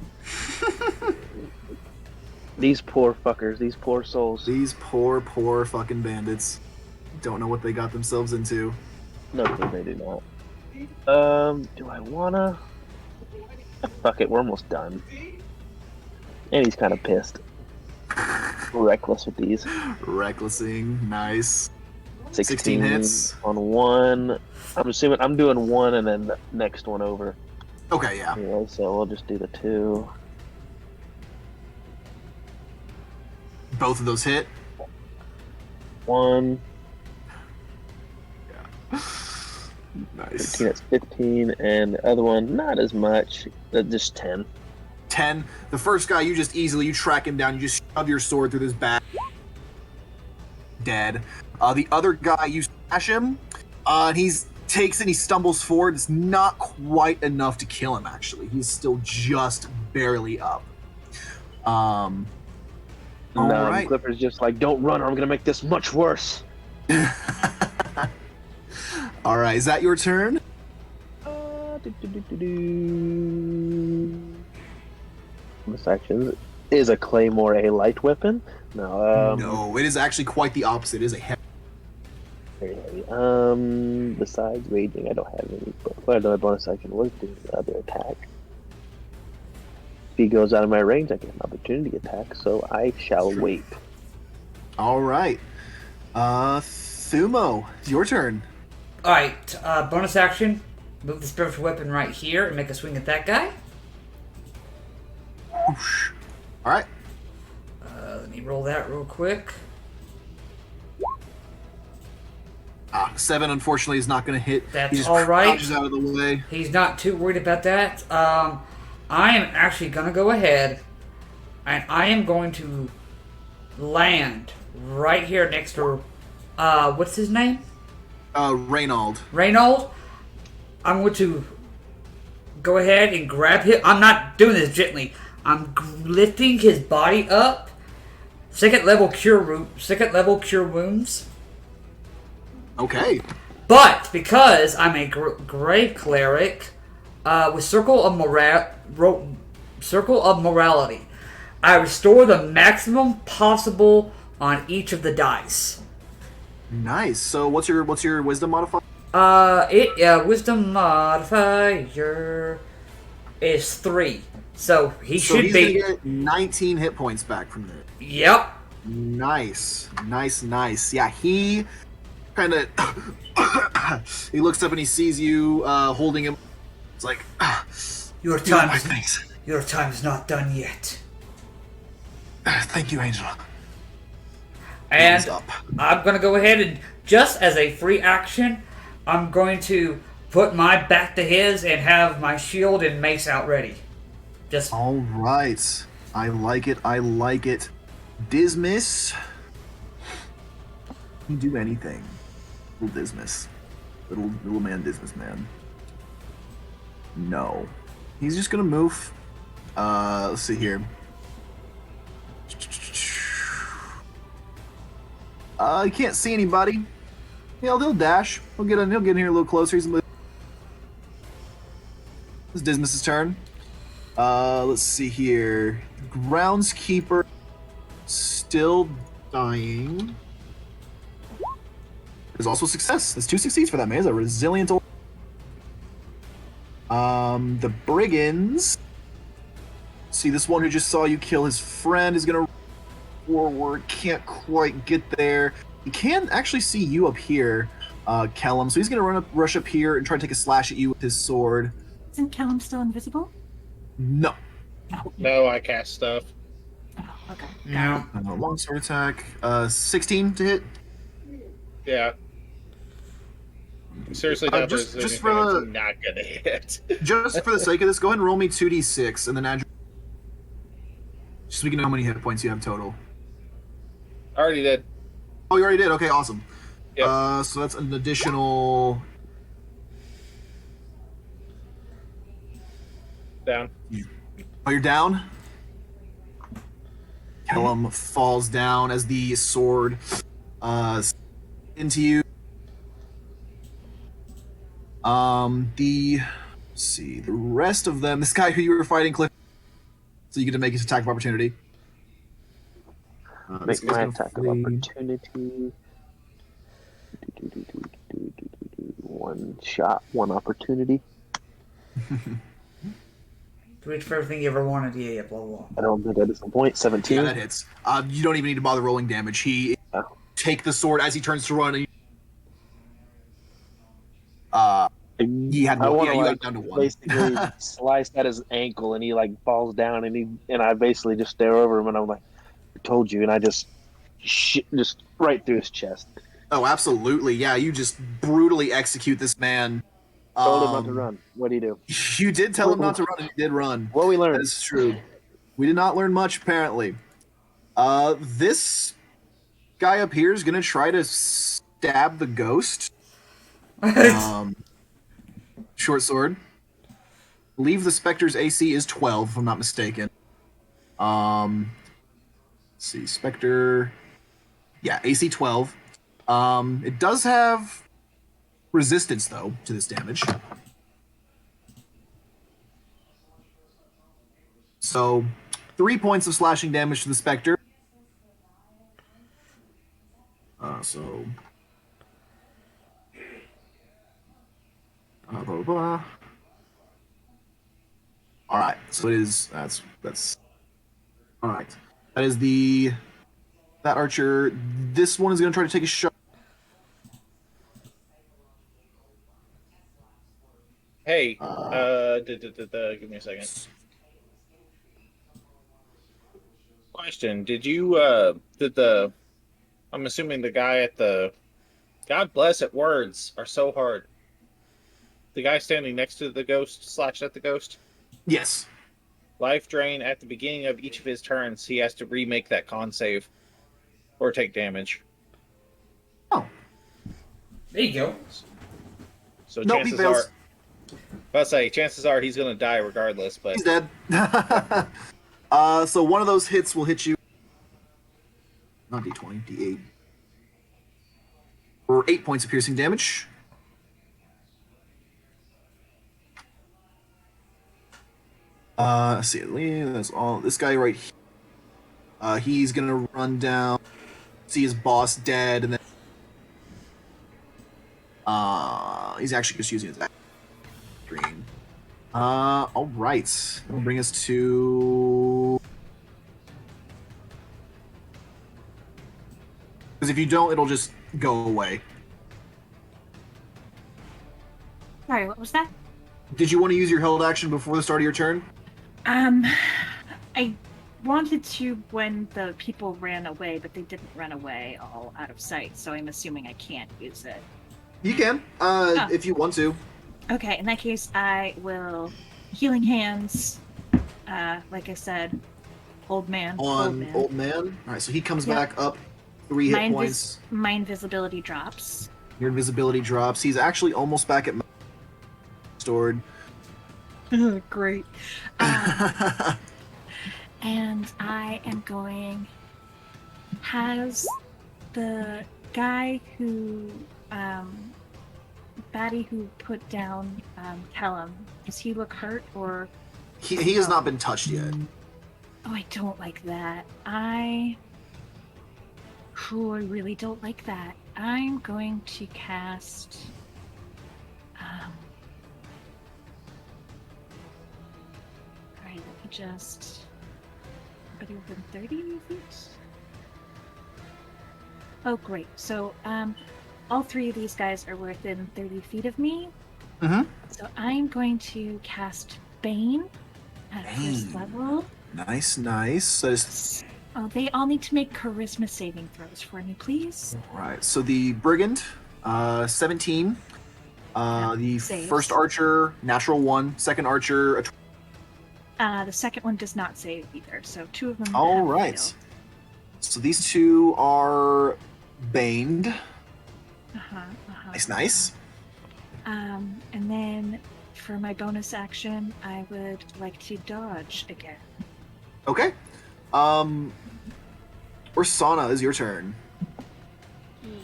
These poor fuckers, these poor souls. These poor fucking bandits. Don't know what they got themselves into. No clue, they do not. Do I wanna? Fuck it, we're almost done. And he's kind of pissed. Reckless with these. Recklessing, nice. 16 hits. on one. I'm assuming I'm doing one and then the next one over. Okay, yeah. Anyway, so we'll just do the 2. Both of those hit. 1. Nice. 13, that's 15, and the other one, not as much. Just 10. 10. The first guy, you track him down. You just shove your sword through his back. Dead. The other guy, you smash him, and he takes it and he stumbles forward. It's not quite enough to kill him, actually. He's still just barely up. All right. Clifford's just like, don't run or I'm going to make this much worse. All right, is that your turn? Bonus actions. Is a claymore a light weapon? No. No, it is actually quite the opposite. It is a heavy. Very heavy. Besides raging, I don't have any. But what another bonus action was doing the other attack. If he goes out of my range, I get an opportunity attack. So I shall wait. All right, Thumo, it's your turn. Alright, bonus action. Move the spiritual weapon right here and make a swing at that guy. Whoosh. All right. Let me roll that real quick. 7, unfortunately, is not going to hit. That's he just all right. crouches out of the way. He's not too worried about that. I am actually going to go ahead and I am going to land right here next to, what's his name? Reynold. Reynold. I'm going to go ahead and grab him. I'm not doing this gently. I'm lifting his body up. Second level cure wounds. Okay. But because I'm a grave cleric with circle of morality, I restore the maximum possible on each of the dice. Nice. So what's your wisdom modifier? Wisdom modifier is 3. So he's gonna be get 19 hit points back from there. Yep. Nice. Yeah, he kind of he looks up and he sees you holding him. It's like Your time is not done yet. Thank you, Angel. And Hands up. I'm going to go ahead and, just as a free action, I'm going to put my back to his and have my shield and mace out ready. Just All right. I like it. Dismiss. Can do anything. Little Dismiss. Little man Dismiss man. No. He's just gonna move. Let's see here. He can't see anybody. Yeah, they'll dash. He'll get in here a little closer. This is Dismiss's turn. Let's see here. Groundskeeper still dying. There's also success. That's 2 succeeds for that man. He's a resilient old. The brigands. See, this one who just saw you kill his friend is gonna forward. Can't quite get there. He can actually see you up here, Kellum. So he's gonna rush up here and try to take a slash at you with his sword. Isn't Callum still invisible? No. Oh, No, I cast stuff. okay. No. Long sword attack. 16 to hit. Yeah. Seriously, that just is for the- not gonna hit. Just for the sake of this, go ahead and roll me 2d6 and then add. Just so we can know how many hit points you have total. I already did. Oh, you already did. Okay, awesome. Yep. So that's an additional. Down. Oh, you're down? Kellum falls down as the sword into you. Let's see, the rest of them, this guy who you were fighting, Cliff, so you get to make his attack of opportunity. Make my attack of opportunity. One shot, one opportunity. Reach for everything you ever wanted. Yeah, blah, blah. I don't think I disappoint. 17. Yeah, that hits. You don't even need to bother rolling damage. He take the sword as he turns to run. And he had I no, want yeah, to you got like it down to 1. basically slice at his ankle, and he like falls down, and I basically just stare over him, and I'm like, "I told you," and I just right through his chest. Oh, absolutely. Yeah, you just brutally execute this man. Told him not to run. What do you do? You did tell him not to run, and he did run. What we That learned? is true. We did not learn much, apparently. This guy up here is going to try to stab the ghost. Short sword. Believe the Spectre's AC is 12, if I'm not mistaken. Let's see, Spectre. Yeah, AC 12. It does have resistance, though, to this damage. So, 3 points of slashing damage to the Spectre. Blah, blah, blah. Alright, so it is, that's, alright. That is that archer. This one is going to try to take a shot. Hey, give me a second. Question: I'm assuming the guy at the. God bless it. Words are so hard. The guy standing next to the ghost / at the ghost. Yes. Life drain at the beginning of each of his turns. He has to remake that con save, or take damage. Oh. There you go. So Nope, he fails. Chances are he's going to die regardless. But He's dead. So one of those hits will hit you. Not D20, D8. For 8 points of piercing damage. Let's see, that's all. This guy right here. He's gonna run down, see his boss dead, and then he's actually just using his green. All right. That'll bring us to. Because if you don't, it'll just go away. Sorry, what was that? Did you want to use your held action before the start of your turn? I wanted to when the people ran away, but they didn't run away all out of sight, so I'm assuming I can't use it. You can, if you want to. Okay, in that case, I will healing hands. Like I said, old man. On old man. All right, so he comes back up 3 hit points. My invisibility drops. Your invisibility drops. He's actually almost back at stored. Great. And I am going. Has the guy who, Batty who put down Callum, does he look hurt or? He has not been touched yet. Oh, I don't like that. I really don't like that. I'm going to cast. Alright, let me just. Are they within 30 feet? Oh, great. So, all three of these guys are within 30 feet of me. Mm-hmm. So I'm going to cast Bane at first level. Nice. That is... Oh, they all need to make charisma saving throws for me, please. Right. So the Brigand, 17. The saves. first archer, natural 1. Second archer, The second one does not save either, so 2 of them. all have right. failed. So these 2 are baned. Nice. And then for my bonus action, I would like to dodge again. Okay. Ursana, is your turn.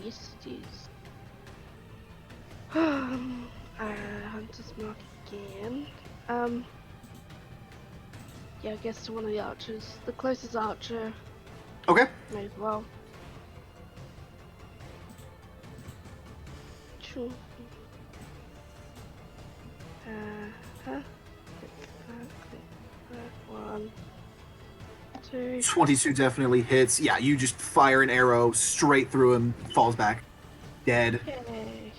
Yes, it is. Hunter's Mark again. Yeah, I guess to one of the archers. The closest archer. Okay. May as well. Sure. One, 2. 22 definitely hits. Yeah, you just fire an arrow straight through him, falls back, dead. Yay.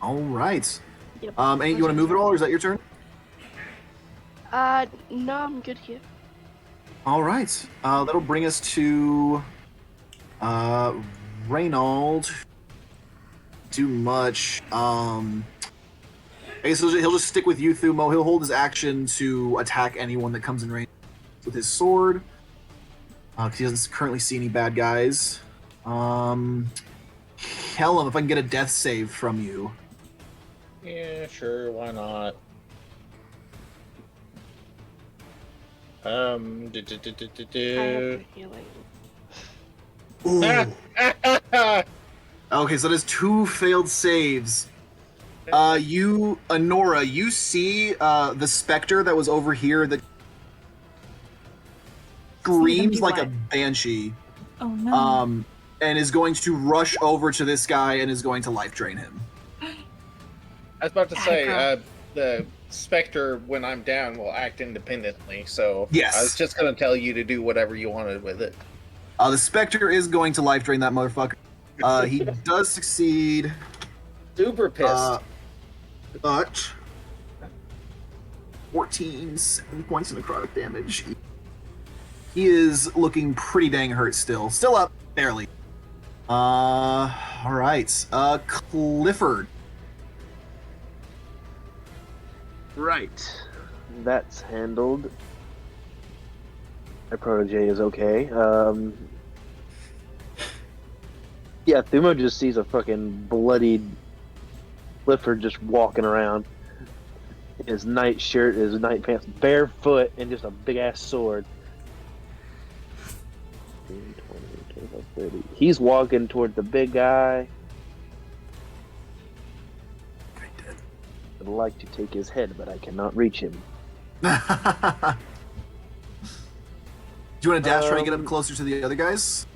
All right. Yep. And you want to move at all, or is that your turn? No, I'm good here. All right. That'll bring us to Reynold. Too much. I guess he'll just stick with you, Thumo. He'll hold his action to attack anyone that comes in range with his sword. Because he doesn't currently see any bad guys. Hellum, if I can get a death save from you. Yeah, sure, why not? I have no healing. Ooh. Okay, so there's 2 failed saves. You, Honora, you see the specter that was over here that screams like a banshee. Oh no. And is going to rush over to this guy and is going to life drain him. I was about to say, Aggro. the Spectre, when I'm down, will act independently, so Yes. I was just going to tell you to do whatever you wanted with it. The specter is going to life drain that motherfucker. He does succeed. Super pissed. But 14, 7 points of necrotic damage. He is looking pretty dang hurt still. Still up, barely. Alright. Clifford. Right. That's handled. My protege is okay. Yeah, Thumo just sees a fucking bloodied Clifford just walking around. His night shirt, his night pants, barefoot, and just a big ass sword. 20, 25, 30. He's walking toward the big guy. I'd like to take his head, but I cannot reach him. Do you want to dash try to get up closer to the other guys?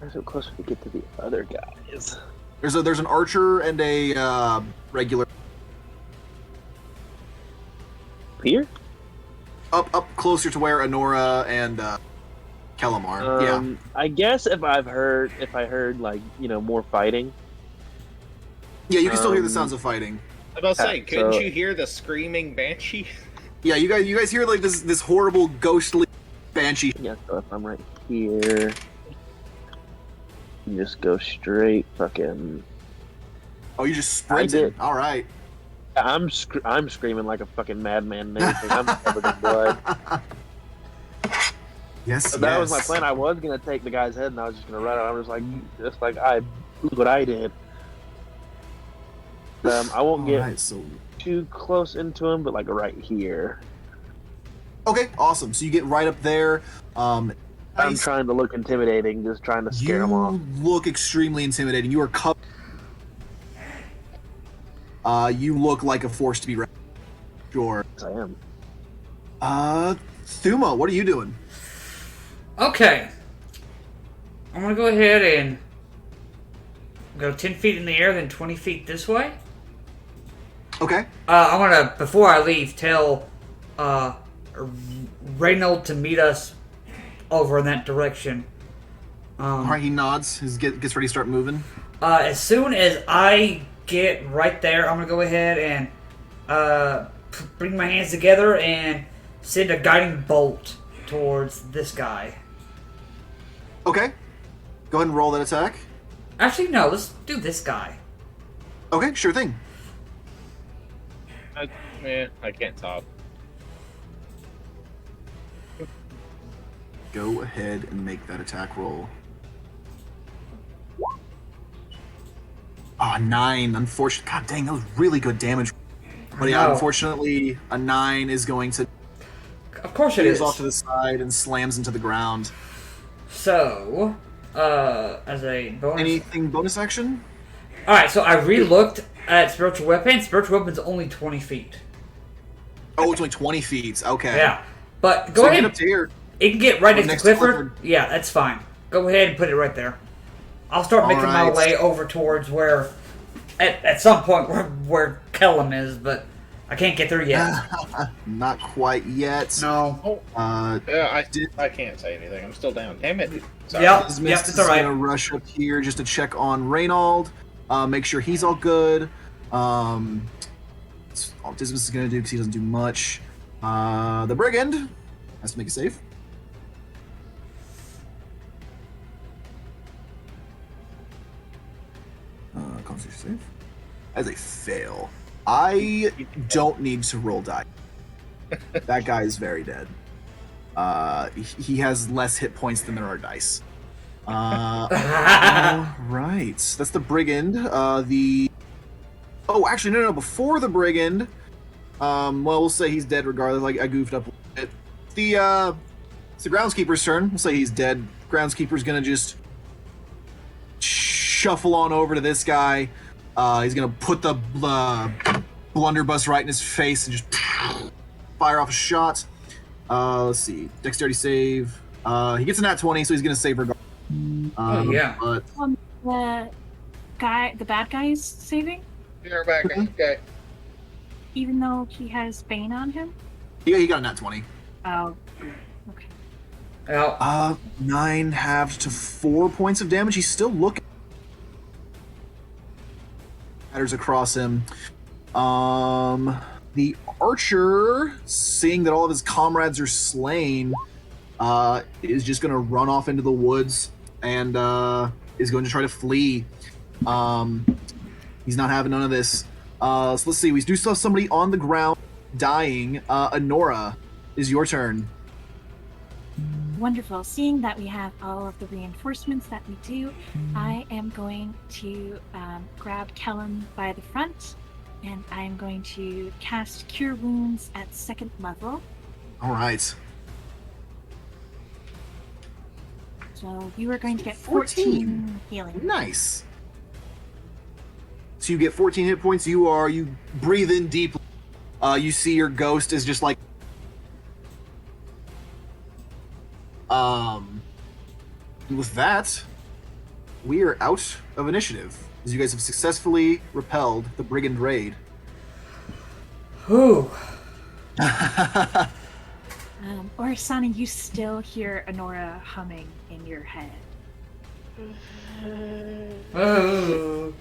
I'm so close to get to the other guys. There's an archer and a regular. Here? Up closer to where Honora and Kellum are. Yeah. I guess if I heard like, more fighting. Yeah, you can still hear the sounds of fighting. I was about to say, couldn't so- you hear the screaming banshee? Yeah, you guys hear like this horrible ghostly banshee. Yeah, so if I'm right here, you just go straight fucking. Oh, you just sprinted. did. All right. I'm screaming like a fucking madman and everything. I'm covered in blood. Yes, So that was my plan. I was gonna take the guy's head and I was just gonna run out. I was like, look what I did. I won't get Alright, so too close into him, but like right here. okay, awesome. So you get right up there. I'm trying to look intimidating, just trying to scare him off. You look extremely intimidating. You are covered. You look like a force to be reckoned with. Sure. Yes, I am. Thuma, what are you doing? Okay. I'm gonna go ahead and go 10 feet in the air, then 20 feet this way. Okay. I want to, before I leave, tell Reynold to meet us over in that direction. All right, he nods. He gets ready to start moving. As soon as I get right there, I'm going to go ahead and bring my hands together and send a guiding bolt towards this guy. Okay. Go ahead and roll that attack. Actually, no, let's do this guy. Okay, sure thing. I can't talk. Go ahead and make that attack roll. 9. Unfortunately, god dang, that was really good damage. But yeah, unfortunately, a 9 is going to. Of course it is. Off to the side and slams into the ground. So, as a bonus. Anything bonus action? Alright, so I re-looked at Spiritual Weapon. Spiritual Weapon's only 20 feet. Oh, it's only 20 feet. Okay. Yeah. But go so ahead. Get up to here. It can get right next to to Clifford. Yeah, that's fine. Go ahead and put it right there. I'll start making my way over towards where, at some point, where Kellum is, but I can't get there yet. Not quite yet. No. Yeah, I can't say anything. I'm still down. Damn it. Sorry. Yep, it's alright. Gonna rush up here just to check on Reynold, make sure he's all good. That's all Dismas is gonna do because he doesn't do much. The Brigand has to make a save. Constitution save. As a fail. I don't need to roll die. That guy is very dead. He has less hit points than there are dice. All right. That's the Brigand. Oh, actually, no. Before the Brigand, well, we'll say he's dead regardless. Like, I goofed up a bit. It's the Groundskeeper's turn. We'll say he's dead. Groundskeeper's gonna just shuffle on over to this guy. He's gonna put the blunderbuss right in his face and just fire off a shot. Let's see. Dexterity save. He gets a nat 20, so he's gonna save regardless. Yeah. But The bad guy is saving, You're back. Okay. even though he has Bane on him. yeah, he got a nat 20. Oh, okay. Now, 9 halved to 4 points of damage. He's still looking. Matters across him. The archer, seeing that all of his comrades are slain, is just going to run off into the woods and is going to try to flee. He's not having none of this. So let's see. We do still have somebody on the ground dying. Anora, is your turn. Wonderful. Seeing that we have all of the reinforcements that we do, I am going to grab Kellum by the front, and I'm going to cast Cure Wounds at 2nd level. All right. So you are going to get 14 healing. Nice. So you get 14 hit points. You breathe in deeply. You see your ghost is just like. With that, we are out of initiative, as you guys have successfully repelled the Brigand raid. whew. Orisani, you still hear Anora humming in your head. Oh.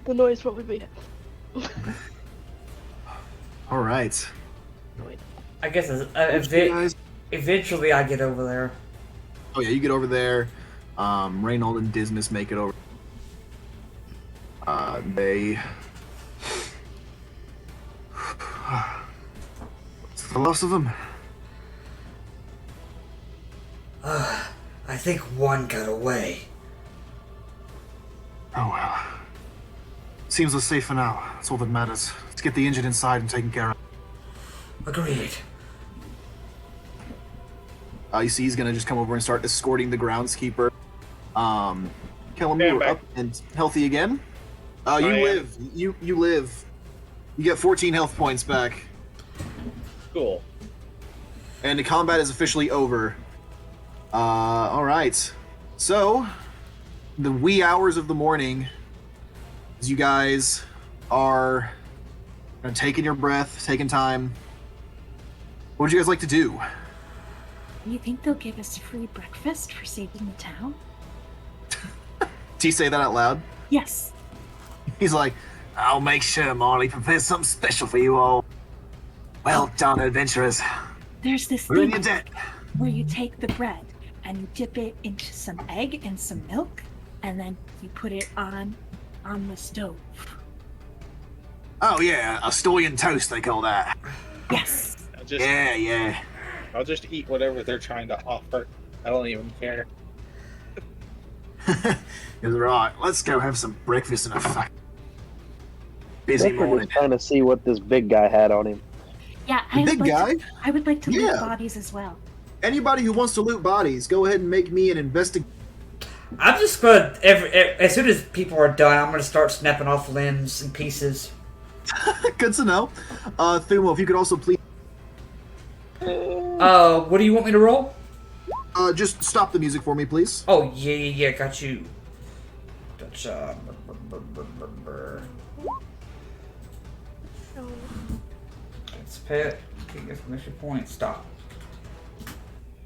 The noise probably be. All right. I guess Guys- eventually I get over there. Oh yeah, you get over there. Reynold and Dismas make it over. They. What's the loss of them? I think one got away. Oh well. Seems we're safe for now. That's all that matters. Let's get the injured inside and taken care of. Agreed. You see he's gonna just come over and start escorting the groundskeeper. Kellum, Yeah, you are back. up and healthy again. You am. live. You live. You get 14 health points back. Cool. And the combat is officially over. All right. So, the wee hours of the morning, as you guys are taking your breath, taking time, what would you guys like to do? Do you think they'll give us free breakfast for saving the town? Do you say that out loud? Yes. He's like, I'll make sure Marley prepares something special for you all. Well done, adventurers. There's this We're in thing your debt. where you take the bread and you dip it into some egg and some milk, and then you put it on the stove. Oh yeah, Asturian toast they call that. Yes. Yeah. I'll just eat whatever they're trying to offer. I don't even care. He's right. Let's go have some breakfast in a fucking busy Clifford morning. was trying to see what this big guy had on him. Yeah, The big guy? I would like to loot Yeah. bodies as well. Anybody who wants to loot bodies, go ahead and make me an investigation. I'm just gonna as soon as people are done, I'm gonna start snapping off limbs and pieces. Good to know. Thumo, if you could also please What do you want me to roll? just stop the music for me, please. Oh yeah, got you. That's Let's pay it. Okay, exclamation point. Stop.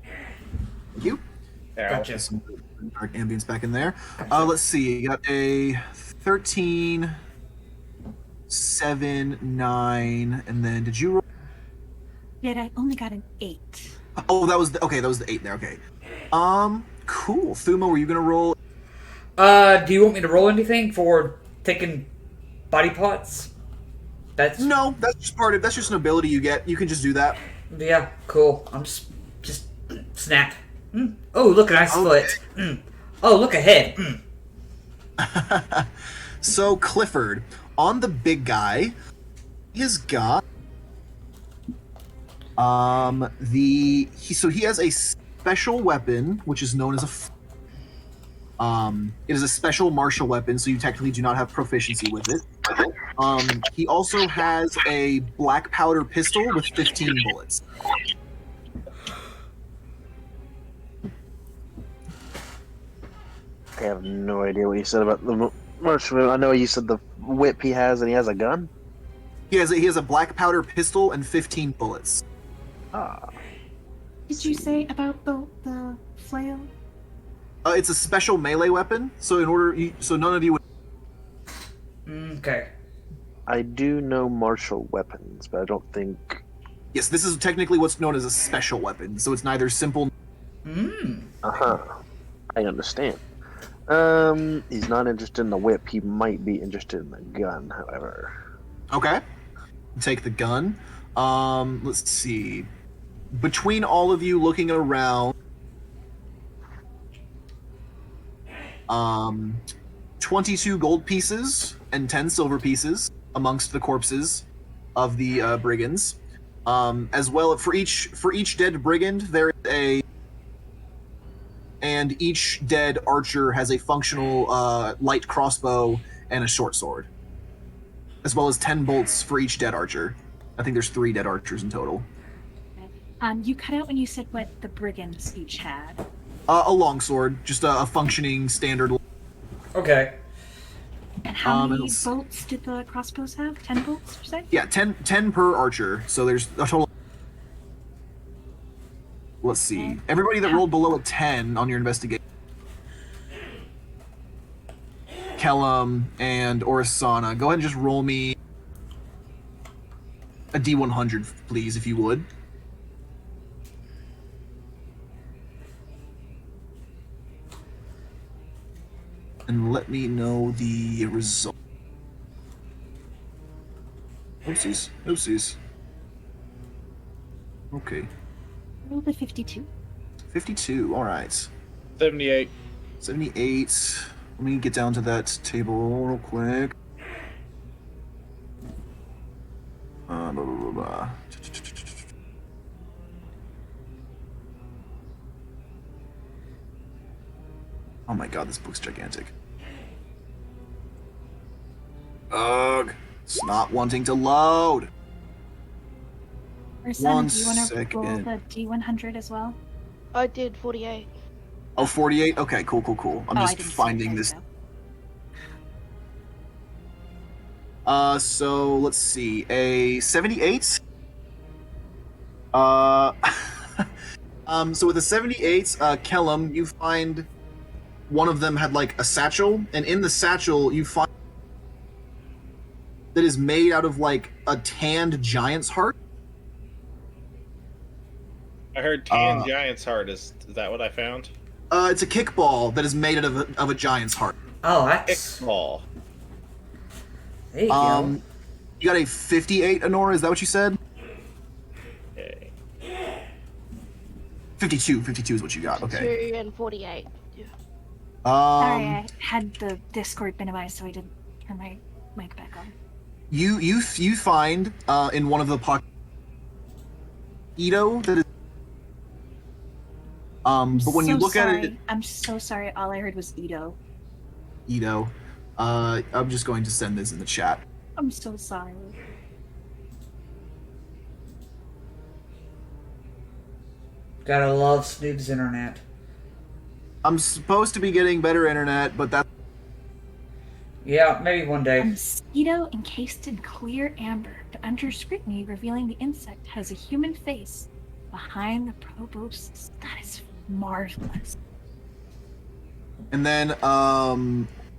Thank you. Yeah. Gotcha. Some dark ambience back in there. Let's see. You got a 13, 7, 9, and then did you roll? Yet I only got an 8. Oh, that was the 8 there. Okay. Cool. Thumo, were you gonna roll? Do you want me to roll anything for taking body parts? That's No, that's just an ability you get. You can just do that. yeah, cool. I'm just snap. Oh, look, an ice foot. Oh, look, a head. So Clifford, on the big guy, he has got he has a special weapon which is known as it is a special martial weapon, so you technically do not have proficiency with it. He also has a black powder pistol with 15 bullets. I have no idea what you said about the marshmallow. I know you said the whip he has, and he has a gun. He has a black powder pistol and 15 bullets. Ah, Did you say about the flail? It's a special melee weapon, so none of you would. Okay. I do know martial weapons, but I don't think. Yes, this is technically what's known as a special weapon, so it's neither simple. I understand. He's not interested in the whip. He might be interested in the gun, however. Okay. Take the gun. Let's see. Between all of you looking around, 22 gold pieces and 10 silver pieces amongst the corpses of the brigands. As well, for each dead brigand, there is and each dead archer has a functional light crossbow and a short sword, as well as 10 bolts for each dead archer. I think there's 3 dead archers in total. You cut out when you said what the brigands each had. A longsword, just a functioning standard. Okay. And how many it's- bolts did the crossbows have? 10 bolts, you say? Yeah, 10 per archer. So there's a total. Let's see. Everybody that rolled below a 10 on your investigation. Kellum and Orisana, go ahead and just roll me a D100, please, if you would. And let me know the result. Oopsies. Okay. Roll the 52. 52, alright. 78. 78. Let me get down to that table real quick. Blah, blah, blah, blah. Oh my god, this book's gigantic. Ugh. It's not wanting to load. Or Son, One do you want to roll second. the D100 as well? I did 48. Oh, 48? Okay, cool. I'm I just didn't see it. finding There this. you go. So let's see. A 78. So with a 78, Kellum, you find one of them had like a satchel, and in the satchel you find that is made out of like a tanned giant's heart. I heard tan giant's heart. Is that what I found? It's a kickball that is made out of a giant's heart. Oh, that's... Kickball. There you go. You got a 58, Honora, is that what you said? Okay. 52 is what you got, okay. 2 and 48. Yeah. Sorry, I had the Discord minimized, so I didn't turn my mic back on. You find in one of the pockets Ito that is but when you look at it, I'm so sorry. All I heard was Ito. Ito, I'm just going to send this in the chat. I'm so sorry. Gotta love Snoop's internet. I'm supposed to be getting better internet, but that's Yeah, maybe one A day. mosquito encased in clear amber, but under scrutiny, revealing the insect has a human face behind the proboscis. That is marvelous. And then,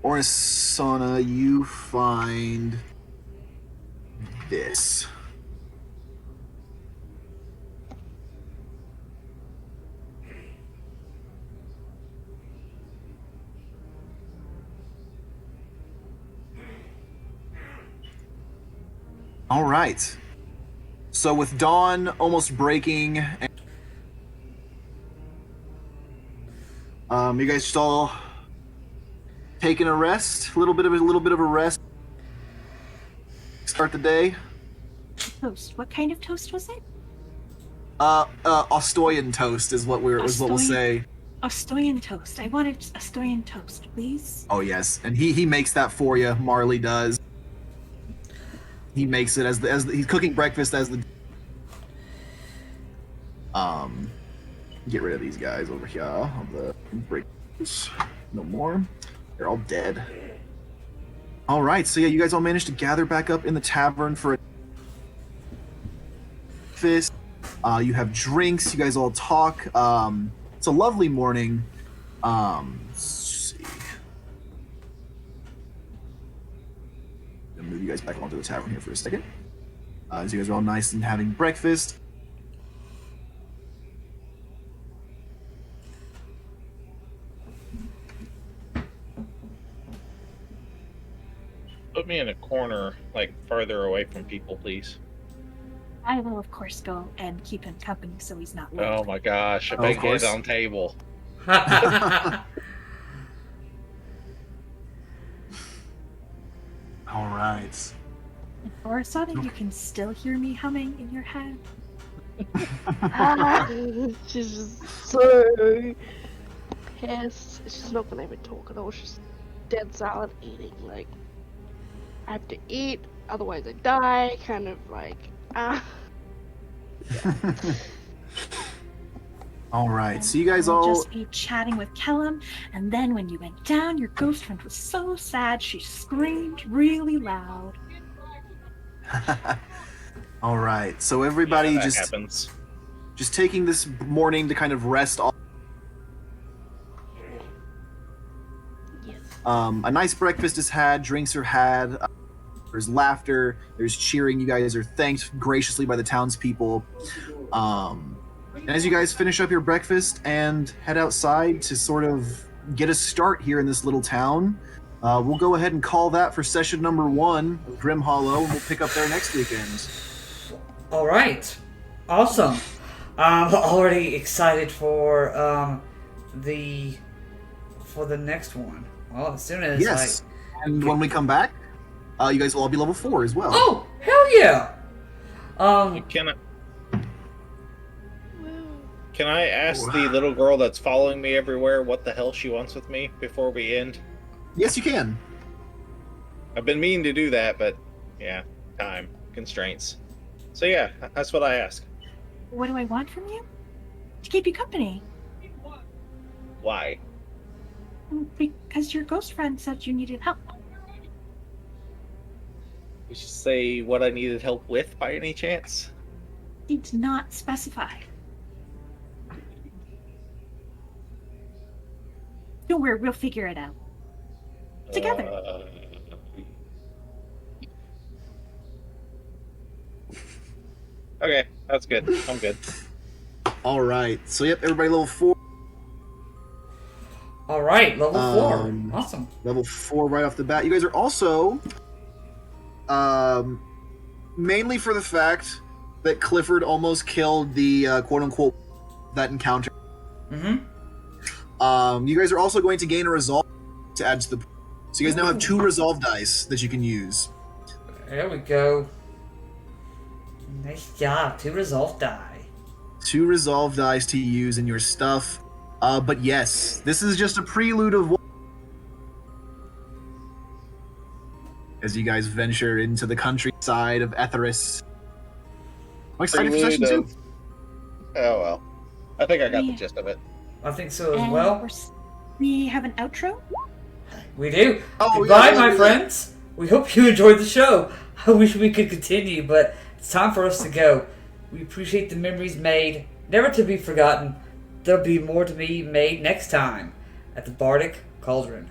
Ornisana, you find this. All right. So with dawn almost breaking, you guys just all taking a rest, a little bit of a rest. Start the day. Toast. What kind of toast was it? Ostoyan toast is what we'll say. Ostoyan toast. I wanted Ostoyan toast, please. Oh yes, and he makes that for you. Marley does. He makes it as he's cooking breakfast as the. Get rid of these guys over here. Of the breakers. No more. They're all dead. All right, so yeah, you guys all managed to gather back up in the tavern for a breakfast. You have drinks. You guys all talk. It's a lovely morning. Let's see. I'm gonna move you guys back onto the tavern here for a second. As you guys are all nice and having breakfast. Put me in a corner, like farther away from people, please. I will, of course, go and keep him company so he's not Oh late. my gosh, a Of big course. head on table. All right. Or so that you can still hear me humming in your head. She's just so pissed. She's not gonna even talk at all. She's dead silent eating. Like, I have to eat, otherwise I die. Kind of like, All right. So you guys I'll all. just be chatting with Kellum, and then when you went down, your ghost friend was so sad she screamed really loud. All right. So everybody Yeah, that just happens. taking this morning to kind of rest. yes. A nice breakfast is had. Drinks are had. There's laughter. There's cheering. You guys are thanked graciously by the townspeople. And as you guys finish up your breakfast and head outside to sort of get a start here in this little town, we'll go ahead and call that for session number 1 of Grim Hollow, and we'll pick up there next weekend. All right, awesome. I'm already excited for the next one. Well, as soon as Yes. And when we come back, you guys will all be level 4 as well. Oh, hell yeah! Can I ask the little girl that's following me everywhere what the hell she wants with me before we end? Yes, you can. I've been meaning to do that, but yeah, time constraints. So yeah, that's what I ask. What do I want from you? To keep you company. Why? Because your ghost friend said you needed help. You should say what I needed help with by any chance? He did not specify. Don't worry, we'll figure it out. Together. Okay, that's good. I'm good. All right. So yep, everybody level 4. All right, level 4. Awesome. Level 4 right off the bat. You guys are also, mainly for the fact that Clifford almost killed the quote-unquote that encounter. Mm-hmm. You guys are also going to gain a resolve to add to the. So you guys now have 2 resolve dice that you can use. There we go. Nice job. 2 resolve die. 2 resolve dice to use in your stuff. But yes, this is just a prelude of what. As you guys venture into the countryside of Etharis. I'm excited for session 2. Oh well. I think I got the gist of it. I think so as well. We have an outro? We do. Oh, Goodbye, yeah, my friends. We hope you enjoyed the show. I wish we could continue, but it's time for us to go. We appreciate the memories made, never to be forgotten. There'll be more to be made next time at the Bardic Cauldron.